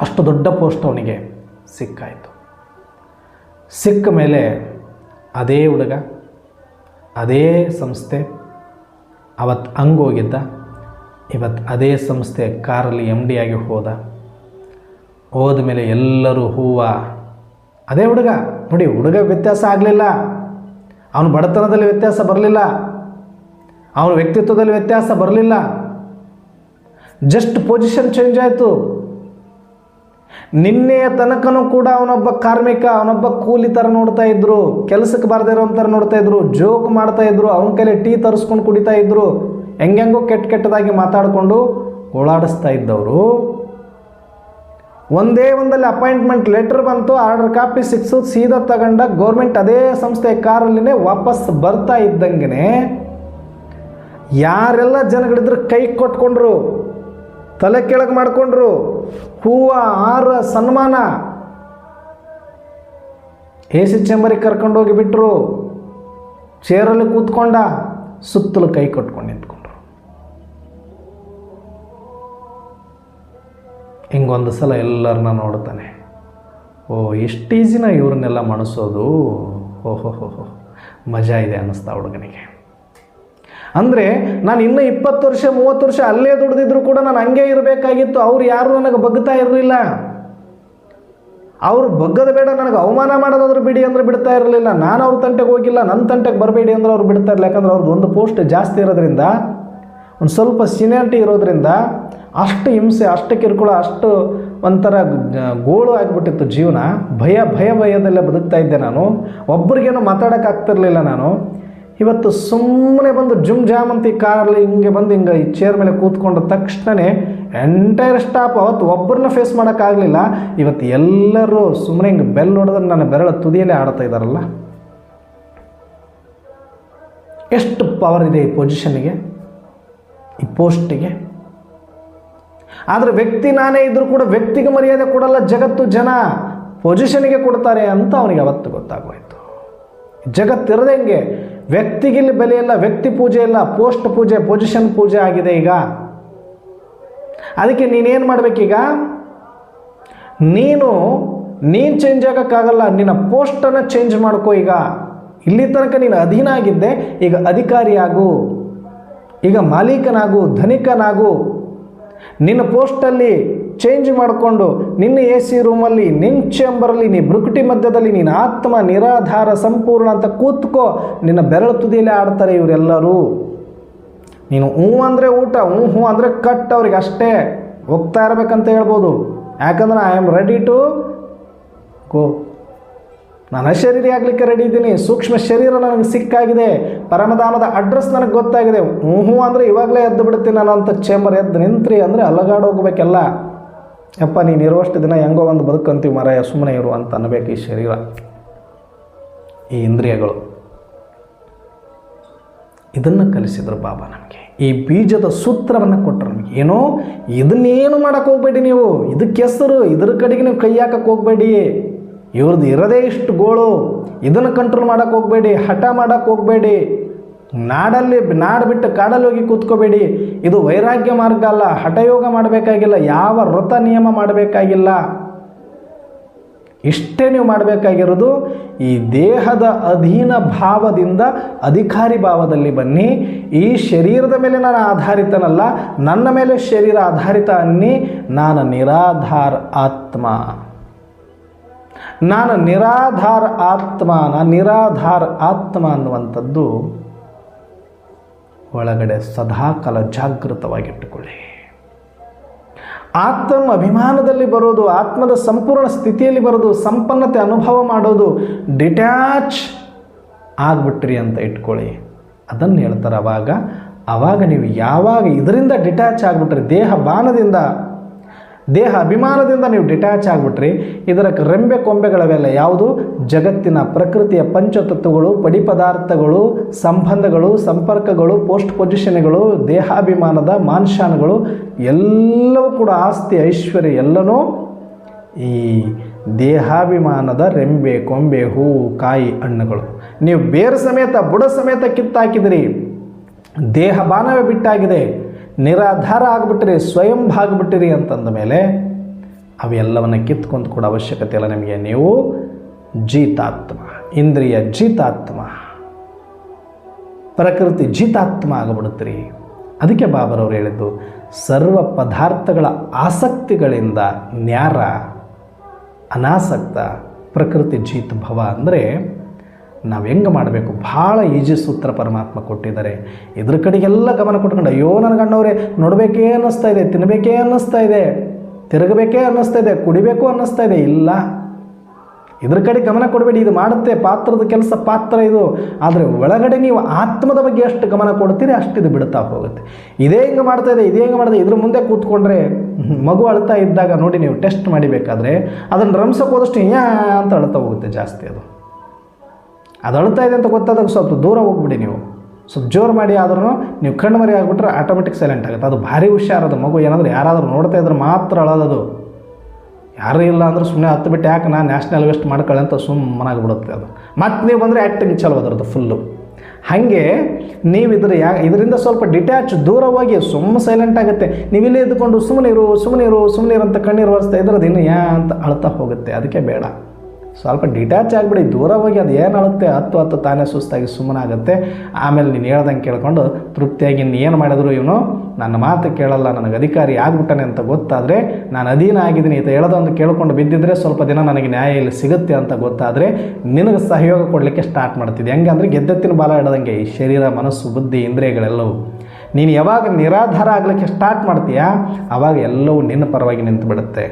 ಅಷ್ಟು ದೊಡ್ಡ ಪೋಸ್ಟ್ ಅವನಿಗೆ ಸಿಕ್ಕಾಯಿತು. ಸಿಕ್ಕ ಮೇಲೆ ಅದೇ ಹುಡುಗ, ಅದೇ ಸಂಸ್ಥೆ, ಅವತ್ತು ಹಂಗೋಗಿದ್ದ, ಇವತ್ತು ಅದೇ ಸಂಸ್ಥೆ ಕಾರಲ್ಲಿ MD ಆಗಿ ಹೋದ ಮೇಲೆ ಎಲ್ಲರೂ ಅದೇ ಹುಡುಗ ನೋಡಿ, ಹುಡುಗ ವ್ಯತ್ಯಾಸ ಆಗಲಿಲ್ಲ, ಅವನ ಬಡತನದಲ್ಲಿ ವ್ಯತ್ಯಾಸ ಬರಲಿಲ್ಲ, ಅವನ ವ್ಯಕ್ತಿತ್ವದಲ್ಲಿ ವ್ಯತ್ಯಾಸ ಬರಲಿಲ್ಲ, ಜಸ್ಟ್ ಪೊಸಿಷನ್ ಚೇಂಜ್ ಆಯಿತು. ನಿನ್ನೆಯ ತನಕನೂ ಕೂಡ ಅವನೊಬ್ಬ ಕಾರ್ಮಿಕ, ಅವನೊಬ್ಬ ಕೂಲಿ ಥರ ನೋಡ್ತಾ ಇದ್ರು, ಕೆಲಸಕ್ಕೆ ಬಾರದೇ ಇರೋ ಥರ ನೋಡ್ತಾ ಇದ್ರು, ಜೋಕ್ ಮಾಡ್ತಾ ಇದ್ರು, ಅವನ ಕೈಲಿ ಟೀ ತರಿಸ್ಕೊಂಡು ಕುಡಿತಾ ಇದ್ರು, ಹೆಂಗೆಂಗೋ ಕೆಟ್ಟದಾಗಿ ಮಾತಾಡಿಕೊಂಡು ಓಡಾಡಿಸ್ತಾ ಇದ್ದವರು ಒಂದೇ ಒಂದಲ್ಲಿ ಅಪಾಯಿಂಟ್ಮೆಂಟ್ ಲೆಟರ್ ಬಂತು, ಆರ್ಡರ್ ಕಾಪಿ ಸಿಕ್ಸು, ಸೀದಾ ತಗೊಂಡ ಗೌರ್ಮೆಂಟ್ ಅದೇ ಸಂಸ್ಥೆ ಕಾರಲ್ಲಿನೇ ವಾಪಸ್ ಬರ್ತಾ ಇದ್ದಂಗೆ ಯಾರೆಲ್ಲ ಜನಗಳಿದ್ರು ಕೈ ಕೊಟ್ಕೊಂಡ್ರು, ತಲೆ ಕೆಳಗೆ ಮಾಡಿಕೊಂಡ್ರು, ಹಾರ ಸನ್ಮಾನ, AC ಚೇಂಬರಿಗೆ ಕರ್ಕೊಂಡೋಗಿ ಬಿಟ್ಟರು, ಚೇರಲ್ಲಿ ಕೂತ್ಕೊಂಡ, ಸುತ್ತಲೂ ಕೈ ಕೊಟ್ಕೊಂಡು ನಿಂತ್ಕೊಂಡ್ರು. ಹಿಂಗೊಂದು ಸಲ ಎಲ್ಲರನ್ನ ನೋಡ್ತಾನೆ, ಎಷ್ಟು ಈಸಿನ ಇವ್ರನ್ನೆಲ್ಲ ಮಣಿಸೋದು, ಮಜಾ ಇದೆ ಅನ್ನಿಸ್ತಾ ಹುಡುಗನಿಗೆ. ಅಂದರೆ ನಾನು ಇನ್ನೂ 20 ವರ್ಷ 30 ವರ್ಷ ಅಲ್ಲೇ ದುಡಿದಿದ್ರು ಕೂಡ ನಾನು ಹಂಗೆ ಇರಬೇಕಾಗಿತ್ತು. ಅವ್ರು ಯಾರು ನನಗೆ ಬಗ್ತಾ ಇರಲಿಲ್ಲ. ಅವ್ರು ಬಗ್ಗದ ಬೇಡ, ನನಗೆ ಅವಮಾನ ಮಾಡೋದಾದ್ರು ಬಿಡಿ ಅಂದರೆ ಬಿಡ್ತಾ ಇರಲಿಲ್ಲ. ನಾನು ಅವ್ರ ತಂಟೆಗೆ ಹೋಗಿಲ್ಲ, ನನ್ನ ತಂಟೆಗೆ ಬರಬೇಡಿ ಅಂದ್ರೆ ಅವ್ರು ಬಿಡ್ತಾ ಇರಲಿಲ್ಲ. ಯಾಕಂದ್ರೆ ಅವ್ರದ್ದು ಒಂದು ಪೋಸ್ಟ್ ಜಾಸ್ತಿ ಇರೋದ್ರಿಂದ, ಒಂದು ಸ್ವಲ್ಪ ಸೀನಿಯಾರಿಟಿ ಇರೋದ್ರಿಂದ ಅಷ್ಟು ಹಿಂಸೆ, ಅಷ್ಟು ಕಿರುಕುಳ, ಅಷ್ಟು ಒಂಥರ ಗೋಳು ಆಗಿಬಿಟ್ಟಿತ್ತು ಜೀವನ. ಭಯದಲ್ಲೇ ಬದುಕ್ತಾ ಇದ್ದೆ ನಾನು. ಒಬ್ರಿಗೇನೋ ಮಾತಾಡೋಕ್ಕಾಗ್ತಿರ್ಲಿಲ್ಲ ನಾನು. ಇವತ್ತು ಸುಮ್ಮನೆ ಬಂದು ಜುಮ್ ಜಾಮ್ ಅಂತ ಈ ಕಾರಲ್ಲಿ ಹಿಂಗೆ ಬಂದು ಹಿಂಗೆ ಈ ಚೇರ್ ಮೇಲೆ ಕೂತ್ಕೊಂಡ ತಕ್ಷಣವೇ ಎಂಟೈರ್ ಸ್ಟಾಪ್. ಅವತ್ತು ಒಬ್ಬರನ್ನ ಫೇಸ್ ಮಾಡೋಕ್ಕಾಗಲಿಲ್ಲ. ಇವತ್ತು ಎಲ್ಲರೂ ಸುಮ್ಮನೆ ಹಿಂಗೆ ಬೆಲ್ ಹೊಡೆದ್ರೆ ನನ್ನ ಬೆರಳ ತುದಿಯಲ್ಲೇ ಆಡ್ತಾ ಇದ್ದಾರಲ್ಲ. ಎಷ್ಟು ಪವರ್ ಇದೆ ಈ ಪೊಸಿಷನ್ಗೆ, ಈ ಪೋಸ್ಟಿಗೆ. ಆದರೆ ವ್ಯಕ್ತಿ ನಾನೇ ಇದ್ದರೂ ಕೂಡ ವ್ಯಕ್ತಿಗೆ ಮರ್ಯಾದೆ ಕೊಡಲ್ಲ ಜಗತ್ತು, ಜನ ಪೊಸಿಷನ್ಗೆ ಕೊಡ್ತಾರೆ ಅಂತ ಅವನಿಗೆ ಅವತ್ತು ಗೊತ್ತಾಗೋಯ್ತು. ಜಗತ್ತಿರದಂಗೆ ವ್ಯಕ್ತಿಗಿಲ್ಲಿ ಬೆಲೆ ಇಲ್ಲ, ವ್ಯಕ್ತಿ ಪೂಜೆ ಇಲ್ಲ, ಪೋಸ್ಟ್ ಪೂಜೆ, ಪೊಸಿಷನ್ ಪೂಜೆ ಆಗಿದೆ ಈಗ. ಅದಕ್ಕೆ ನೀನೇನು ಮಾಡಬೇಕೀಗ, ನೀನು ಚೇಂಜ್ ಆಗೋಕ್ಕಾಗಲ್ಲ, ನಿನ್ನ ಪೋಸ್ಟನ್ನು ಚೇಂಜ್ ಮಾಡ್ಕೋ. ಈಗ ಇಲ್ಲಿ ತನಕ ನೀನು ಅಧೀನ ಆಗಿದ್ದೆ, ಈಗ ಅಧಿಕಾರಿ ಆಗು, ಈಗ ಮಾಲೀಕನಾಗು, ಧನಿಕನಾಗು. ನಿನ್ನ ಪೋಸ್ಟಲ್ಲಿ ಚೇಂಜ್ ಮಾಡಿಕೊಂಡು ನಿನ್ನ AC ರೂಮಲ್ಲಿ, ನಿನ್ನ ಚೇಂಬರಲ್ಲಿ, ನೀ ಬೃಕುಟಿ ಮಧ್ಯದಲ್ಲಿ ನೀನು ಆತ್ಮ ನಿರಾಧಾರ ಸಂಪೂರ್ಣ ಅಂತ ಕೂತ್ಕೋ. ನಿನ್ನ ಬೆರಳು ತುದಿಯಲ್ಲೇ ಆಡ್ತಾರೆ ಇವರೆಲ್ಲರೂ. ನೀನು ಹ್ಞೂ ಅಂದರೆ ಊಟ, ಹ್ಞೂ ಅಂದರೆ ಕಟ್ ಅವ್ರಿಗೆ ಅಷ್ಟೇ. ಹೋಗ್ತಾ ಇರಬೇಕಂತ ಹೇಳ್ಬೋದು. ಯಾಕಂದ್ರೆ I am ready to go. ನಾನು ಅಶರೀರಿ ಆಗಲಿಕ್ಕೆ ರೆಡಿ ಇದ್ದೀನಿ. ಸೂಕ್ಷ್ಮ ಶರೀರ ನನಗೆ ಸಿಕ್ಕಾಗಿದೆ. ಪರಮಧಾಮದ ಅಡ್ರೆಸ್ ನನಗೆ ಗೊತ್ತಾಗಿದೆ. ಹ್ಞೂ ಅಂದರೆ ಇವಾಗಲೇ ಎದ್ದು ಬಿಡ್ತೀನಿ ನಾನು ಅಂತ ಚೇಂಬರ್ ಎದ್ದು ನಿಂತ್ರಿ ಅಂದರೆ ಅಲಗಾಡೋಗ್ಬೇಕೆಲ್ಲ. ಯಪ್ಪ ನೀನು ಇರುವಷ್ಟು ದಿನ ಹೆಂಗೋ ಒಂದು ಬದುಕಂತೀವಿ ಮರಾಯ, ಸುಮ್ಮನೆ ಇರು ಅಂತ ಅನ್ನಬೇಕು ಈ ಶರೀರ, ಈ ಇಂದ್ರಿಯಗಳು. ಇದನ್ನು ಕಲಿಸಿದ್ರು ಬಾಬಾ ನಮಗೆ. ಈ ಬೀಜದ ಸೂತ್ರವನ್ನು ಕೊಟ್ಟರು ನಮಗೆ. ಏನೋ ಇದನ್ನೇನು ಮಾಡೋಕ್ಕೆ ಹೋಗಬೇಡಿ ನೀವು, ಇದಕ್ಕೆ ಹೆಸರು, ಇದ್ರ ಕಡೆಗೆ ನೀವು ಕೈ ಹಾಕಕ್ಕೆ ಹೋಗಬೇಡಿ. ಇವ್ರದ್ದು ಇರೋದೇ ಇಷ್ಟು ಗೋಳು, ಇದನ್ನು ಕಂಟ್ರೋಲ್ ಮಾಡೋಕ್ಕೆ ಹೋಗಬೇಡಿ, ಹಠ ಮಾಡೋಕ್ಕೆ ಹೋಗಬೇಡಿ. ನಾಡು ಬಿಟ್ಟು ಕಾಡಲ್ಲಿ ಹೋಗಿ ಕೂತ್ಕೋಬೇಡಿ. ಇದು ವೈರಾಗ್ಯ ಮಾರ್ಗ ಅಲ್ಲ, ಹಠಯೋಗ ಮಾಡಬೇಕಾಗಿಲ್ಲ, ಯಾವ ವ್ರತ ನಿಯಮ ಮಾಡಬೇಕಾಗಿಲ್ಲ. ಇಷ್ಟೇ ನೀವು ಮಾಡಬೇಕಾಗಿರೋದು, ಈ ದೇಹದ ಅಧೀನ ಭಾವದಿಂದ ಅಧಿಕಾರಿ ಭಾವದಲ್ಲಿ ಬನ್ನಿ. ಈ ಶರೀರದ ಮೇಲೆ ನಾನು ಆಧಾರಿತನಲ್ಲ, ನನ್ನ ಮೇಲೆ ಶರೀರ ಆಧಾರಿತ ಅನ್ನಿ. ನಾನು ನಿರಾಧಾರ ಆತ್ಮ, ನಾನು ನಿರಾಧಾರ ಆತ್ಮ. ನಾನು ನಿರಾಧಾರ ಆತ್ಮ ಅನ್ನುವಂಥದ್ದು ಒಳಗಡೆ ಸದಾಕಾಲ ಜಾಗೃತವಾಗಿಟ್ಟುಕೊಳ್ಳಿ. ಆತ್ಮ ಅಭಿಮಾನದಲ್ಲಿ ಬರೋದು, ಆತ್ಮದ ಸಂಪೂರ್ಣ ಸ್ಥಿತಿಯಲ್ಲಿ ಬರೋದು, ಸಂಪನ್ನತೆ ಅನುಭವ ಮಾಡೋದು, ಡಿಟ್ಯಾಚ್ ಆಗಿಬಿಟ್ರಿ ಅಂತ ಇಟ್ಕೊಳ್ಳಿ. ಅದನ್ನು ಹೇಳ್ತಾರೆ. ಆವಾಗ ನೀವು ಯಾವಾಗ ಇದರಿಂದ ಡಿಟ್ಯಾಚ್ ಆಗಿಬಿಟ್ರಿ, ದೇಹ ಬಾಣದಿಂದ, ದೇಹ ಅಭಿಮಾನದಿಂದ ನೀವು ಡಿಟ್ಯಾಚ್ ಆಗಿಬಿಟ್ರಿ, ಇದರ ರೆಂಬೆ ಕೊಂಬೆಗಳವೆಲ್ಲ ಯಾವುದು? ಜಗತ್ತಿನ ಪ್ರಕೃತಿಯ ಪಂಚತತ್ವಗಳು, ಪಡಿ ಪದಾರ್ಥಗಳು, ಸಂಬಂಧಗಳು, ಸಂಪರ್ಕಗಳು, ಪೋಸ್ಟ್ ಪೊಸಿಷನ್ಗಳು, ದೇಹಾಭಿಮಾನದ ಮಾನ್ಶಾನಗಳು ಎಲ್ಲವೂ ಕೂಡ ಆಸ್ತಿ ಐಶ್ವರ್ಯ ಎಲ್ಲನೂ ಈ ದೇಹಾಭಿಮಾನದ ರೆಂಬೆ ಕೊಂಬೆ ಹೂವು ಕಾಯಿ ಹಣ್ಣುಗಳು. ನೀವು ಬೇರು ಸಮೇತ ಬುಡ ಸಮೇತ ಕಿತ್ತಾಕಿದಿರಿ, ದೇಹ ಬಾಣವೇ ಬಿಟ್ಟಾಗಿದೆ, ನಿರಾಧಾರ ಆಗಿಬಿಟ್ಟಿರಿ, ಸ್ವಯಂ ಆಗಿಬಿಟ್ಟಿರಿ ಅಂತಂದ ಮೇಲೆ ಅವೆಲ್ಲವನ್ನು ಕಿತ್ಕೊಂಡು ಕೂಡ ಅವಶ್ಯಕತೆ ಇಲ್ಲ ನಿಮಗೆ. ನೀವು ಜೀತಾತ್ಮ, ಇಂದ್ರಿಯ ಜೀತಾತ್ಮ, ಪ್ರಕೃತಿ ಜೀತಾತ್ಮ ಆಗಿಬಿಡುತ್ತೀರಿ. ಅದಕ್ಕೆ ಬಾಬರವರು ಹೇಳಿದ್ದು, ಸರ್ವ ಪದಾರ್ಥಗಳ ಆಸಕ್ತಿಗಳಿಂದ ನ್ಯಾರ, ಅನಾಸಕ್ತ, ಪ್ರಕೃತಿ ಜೀತ್ ಭವ. ಅಂದರೆ ನಾವು ಹೆಂಗೆ ಮಾಡಬೇಕು? ಭಾಳ ಈಜಿ ಸೂತ್ರ ಪರಮಾತ್ಮ ಕೊಟ್ಟಿದ್ದಾರೆ. ಇದ್ರ ಕಡೆಗೆಲ್ಲ ಗಮನ ಕೊಟ್ಕೊಂಡು, ಅಯ್ಯೋ ನನ್ನ ಗಂಡವರೇ ನೋಡಬೇಕೇ ಅನ್ನಿಸ್ತಾ ಇದೆ, ತಿನ್ನಬೇಕೇ ಅನ್ನಿಸ್ತಾ ಇದೆ, ತಿರುಗಬೇಕೇ ಅನ್ನಿಸ್ತಾ ಇದೆ, ಕುಡಿಬೇಕು ಅನ್ನಿಸ್ತಾ ಇದೆ. ಇಲ್ಲ, ಇದ್ರ ಕಡೆ ಗಮನ ಕೊಡಬೇಡಿ. ಇದು ಮಾಡುತ್ತೆ, ಪಾತ್ರದ ಕೆಲಸ ಪಾತ್ರ ಇದು. ಆದರೆ ಒಳಗಡೆ ನೀವು ಆತ್ಮದ ಬಗ್ಗೆ ಎಷ್ಟು ಗಮನ ಕೊಡ್ತೀರಿ ಅಷ್ಟಿದು ಬಿಡ್ತಾ ಹೋಗುತ್ತೆ. ಇದೇ ಹಿಂಗೆ ಮಾಡ್ತಾ ಇದೆ, ಇದೇ ಹಿಂಗೆ ಮಾಡ್ತಾ, ಇದ್ರ ಮುಂದೆ ಕೂತ್ಕೊಂಡ್ರೆ ಮಗು ಅಳ್ತಾ ಇದ್ದಾಗ ನೋಡಿ, ನೀವು ಟೆಸ್ಟ್ ಮಾಡಿಬೇಕಾದ್ರೆ ಅದನ್ನು ರಮ್ಸಕ್ಕೆ ಹೋದಷ್ಟು ಯಾ ಅಂತ ಅಳ್ತಾ ಹೋಗುತ್ತೆ ಜಾಸ್ತಿ. ಅದು ಅಳ್ತಾ ಇದೆ ಅಂತ ಗೊತ್ತಾದಾಗ ಸ್ವಲ್ಪ ದೂರ ಹೋಗ್ಬಿಡಿ. ನೀವು ಸ್ವಲ್ಪ ಜೋರು ಮಾಡಿ ಆದ್ರೂ ನೀವು ಕಣ್ಣು ಮರಿ ಆಗಿಬಿಟ್ರೆ ಆಟೋಮೆಟಿಕ್ ಸೈಲೆಂಟ್ ಆಗುತ್ತೆ. ಅದು ಭಾರಿ ಹುಷಾರದ ಮಗು. ಏನಾದರೂ ಯಾರಾದರೂ ನೋಡ್ತಾ ಇದ್ರೆ ಮಾತ್ರ ಅಳೋದು. ಯಾರೂ ಇಲ್ಲ ಅಂದ್ರೆ ಸುಮ್ಮನೆ ಹತ್ತು ಬಿಟ್ಟು ಯಾಕೆ ನಾನು ನ್ಯಾಷನಲ್ ವೆಸ್ಟ್ ಮಾಡ್ಕೊಳ್ಳಿ ಅಂತ ಸುಮ್ಮನಾಗಿಬಿಡುತ್ತೆ ಅದು. ಮತ್ತು ನೀವು ಬಂದರೆ ಆ್ಯಕ್ಟಿಂಗ್ ಚಲೋ ಅದರದ್ದು ಫುಲ್ಲು. ಹಾಗೆ ನೀವು ಇದರಿಂದ ಸ್ವಲ್ಪ ಡಿಟ್ಯಾಚ್ ದೂರ ಹೋಗಿ ಸುಮ್ಮನೆ ಸೈಲೆಂಟ್ ಆಗುತ್ತೆ. ನೀವಿಲ್ಲೇ ಇದ್ದುಕೊಂಡು ಸುಮ್ಮನೆ ಇರು ಅಂತ ಕಣ್ಣೀರು ಒರೆಸ್ತಾ ಇದ್ರದ್ದು ಇನ್ನು ಅಂತ ಅಳ್ತಾ ಹೋಗುತ್ತೆ. ಅದಕ್ಕೆ ಬೇಡ, ಸ್ವಲ್ಪ ಡಿಟ್ಯಾಚ್ ಆಗಿಬಿಡಿ, ದೂರ ಹೋಗಿ. ಅದು ಏನು ಅಳುತ್ತೆ ಹತ್ತು ತಾನೇ ಸುಸ್ತಾಗಿ ಸುಮ್ಮನಾಗುತ್ತೆ. ಆಮೇಲೆ ನೀನು ಹೇಳ್ದಂಗೆ ಕೇಳ್ಕೊಂಡು ತೃಪ್ತಿಯಾಗಿ ಇನ್ನು ಏನು ಮಾಡಿದ್ರು ಇವನು ನನ್ನ ಮಾತು ಕೇಳಲ್ಲ, ನನಗೆ ಅಧಿಕಾರಿ ಆಗ್ಬಿಟ್ಟಾನೆ ಅಂತ ಗೊತ್ತಾದರೆ, ನಾನು ಅಧೀನ ಆಗಿದ್ದೀನಿ ಈತ ಹೇಳೋದೊಂದು ಕೇಳ್ಕೊಂಡು ಬಿದ್ದಿದ್ರೆ ಸ್ವಲ್ಪ ದಿನ ನನಗೆ ನ್ಯಾಯ ಇಲ್ಲಿ ಸಿಗುತ್ತೆ ಅಂತ ಗೊತ್ತಾದರೆ ನಿನಗೆ ಸಹಯೋಗ ಕೊಡಲಿಕ್ಕೆ ಸ್ಟಾರ್ಟ್ ಮಾಡ್ತಿದ್ದೆ. ಹೆಂಗೆ ಅಂದರೆ ಗೆದ್ದೆತ್ತಿನ ಬಾಲ ಹಿಡ್ದಂಗೆ ಈ ಶರೀರ, ಮನಸ್ಸು, ಬುದ್ಧಿ, ಇಂದ್ರಿಯಗಳೆಲ್ಲವೂ. ನೀನು ಯಾವಾಗ ನಿರಾಧಾರ ಆಗಲಿಕ್ಕೆ ಸ್ಟಾರ್ಟ್ ಮಾಡ್ತೀಯಾ ಆವಾಗ ಎಲ್ಲವೂ ನಿನ್ನ ಪರವಾಗಿ ನಿಂತು ಬಿಡುತ್ತೆ.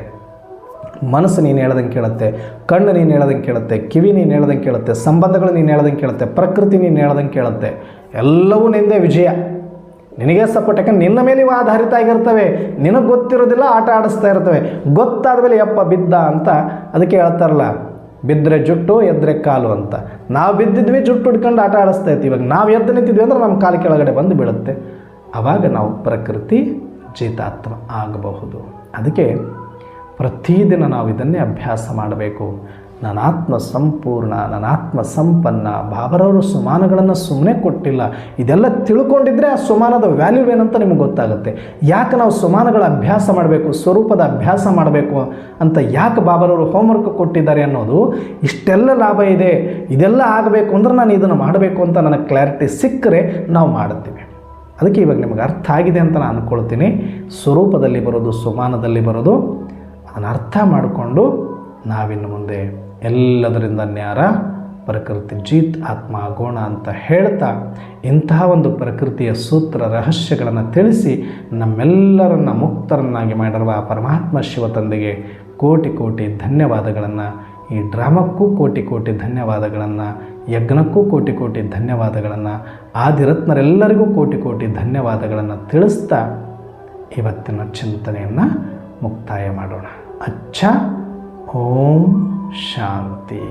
ಮನಸ್ಸು ನೀನು ಹೇಳ್ದಂಗೆ ಕೇಳುತ್ತೆ, ಕಣ್ಣು ನೀನು ಹೇಳ್ದಂಗೆ ಕೇಳುತ್ತೆ, ಕಿವಿ ನೀನು ಹೇಳ್ದಂಗೆ ಕೇಳುತ್ತೆ, ಸಂಬಂಧಗಳು ನೀನು ಹೇಳ್ದಂಗೆ ಕೇಳುತ್ತೆ, ಪ್ರಕೃತಿ ನೀನು ಹೇಳ್ದಂಗೆ ಕೇಳುತ್ತೆ. ಎಲ್ಲವೂ ನಿಂದೇ ವಿಜಯ, ನಿನಗೆ ಸಪೋರ್ಟ್. ಯಾಕಂದ್ರೆ ನಿನ್ನ ಮೇಲೆ ಇವು ಆಧಾರಿತ ಆಗಿರ್ತವೆ. ನಿನಗೆ ಗೊತ್ತಿರೋದಿಲ್ಲ, ಆಟ ಆಡಿಸ್ತಾ ಇರ್ತವೆ. ಗೊತ್ತಾದ ಮೇಲೆ ಯಪ್ಪ ಬಿದ್ದ ಅಂತ ಅದಕ್ಕೆ ಹೇಳ್ತಾರಲ್ಲ, ಬಿದ್ದರೆ ಜುಟ್ಟು ಎದ್ದರೆ ಕಾಲು ಅಂತ. ನಾವು ಬಿದ್ದಿದ್ವಿ, ಜುಟ್ಟು ಹಿಡ್ಕೊಂಡು ಆಟ ಆಡಿಸ್ತಾ ಇರ್ತೀವಿ. ಇವಾಗ ನಾವು ಎದ್ದು ನಿಂತಿದ್ವಿ ಅಂದ್ರೆ ನಮ್ಮ ಕಾಲು ಕೆಳಗಡೆ ಬಂದು ಬೀಳುತ್ತೆ. ಆವಾಗ ನಾವು ಪ್ರಕೃತಿ ಜೀತಾತ್ಮ ಆಗಬಹುದು. ಅದಕ್ಕೆ ಪ್ರತಿದಿನ ನಾವು ಇದನ್ನೇ ಅಭ್ಯಾಸ ಮಾಡಬೇಕು. ನನ್ನ ಆತ್ಮ ಸಂಪೂರ್ಣ, ನನ್ನ ಆತ್ಮ ಸಂಪನ್ನ. ಬಾಬರವರು ಸುಮಾನಗಳನ್ನು ಸುಮ್ಮನೆ ಕೊಟ್ಟಿಲ್ಲ. ಇದೆಲ್ಲ ತಿಳ್ಕೊಂಡಿದ್ರೆ ಆ ಸುಮಾನದ ವ್ಯಾಲ್ಯೂ ಏನಂತ ನಿಮಗೆ ಗೊತ್ತಾಗುತ್ತೆ. ಯಾಕೆ ನಾವು ಸುಮಾನಗಳ ಅಭ್ಯಾಸ ಮಾಡಬೇಕು, ಸ್ವರೂಪದ ಅಭ್ಯಾಸ ಮಾಡಬೇಕು ಅಂತ ಯಾಕೆ ಬಾಬರವರು ಹೋಮ್ವರ್ಕ್ ಕೊಟ್ಟಿದ್ದಾರೆ ಅನ್ನೋದು, ಇಷ್ಟೆಲ್ಲ ಲಾಭ ಇದೆ, ಇದೆಲ್ಲ ಆಗಬೇಕು ಅಂದ್ರೆ ನಾನು ಇದನ್ನು ಮಾಡಬೇಕು ಅಂತ ನನಗೆ ಕ್ಲಾರಿಟಿ ಸಿಕ್ಕರೆ ನಾವು ಮಾಡುತ್ತೀವಿ. ಅದಕ್ಕೆ ಇವಾಗ ನಿಮಗೆ ಅರ್ಥ ಆಗಿದೆ ಅಂತ ನಾನು ಅಂದ್ಕೊಳ್ತೀನಿ. ಸ್ವರೂಪದಲ್ಲಿ ಬರೋದು, ಸುಮಾನದಲ್ಲಿ ಬರೋದು, ಅದನ್ನು ಅರ್ಥ ಮಾಡಿಕೊಂಡು ನಾವಿನ್ನು ಮುಂದೆ ಎಲ್ಲದರಿಂದ ನ್ಯಾರ ಪ್ರಕೃತಿ ಜೀತ್ ಆತ್ಮ ಗೋಣ ಅಂತ ಹೇಳ್ತಾ ಇಂತಹ ಒಂದು ಪ್ರಕೃತಿಯ ಸೂತ್ರ ರಹಸ್ಯಗಳನ್ನು ತಿಳಿಸಿ ನಮ್ಮೆಲ್ಲರನ್ನ ಮುಕ್ತರನ್ನಾಗಿ ಮಾಡಿರುವ ಆ ಪರಮಾತ್ಮ ಶಿವ ತಂದೆಗೆ ಕೋಟಿ ಕೋಟಿ ಧನ್ಯವಾದಗಳನ್ನು, ಈ ಡ್ರಾಮಕ್ಕೂ ಕೋಟಿ ಕೋಟಿ ಧನ್ಯವಾದಗಳನ್ನು, ಯಜ್ಞಕ್ಕೂ ಕೋಟಿ ಕೋಟಿ ಧನ್ಯವಾದಗಳನ್ನು, ಆದಿರತ್ನರೆಲ್ಲರಿಗೂ ಕೋಟಿ ಕೋಟಿ ಧನ್ಯವಾದಗಳನ್ನು ತಿಳಿಸ್ತಾ ಇವತ್ತಿನ ಚಿಂತನೆಯನ್ನು ಮುಕ್ತಾಯ ಮಾಡೋಣ. ಅಚ್ಚ. ಓಂ ಶಾಂತಿ.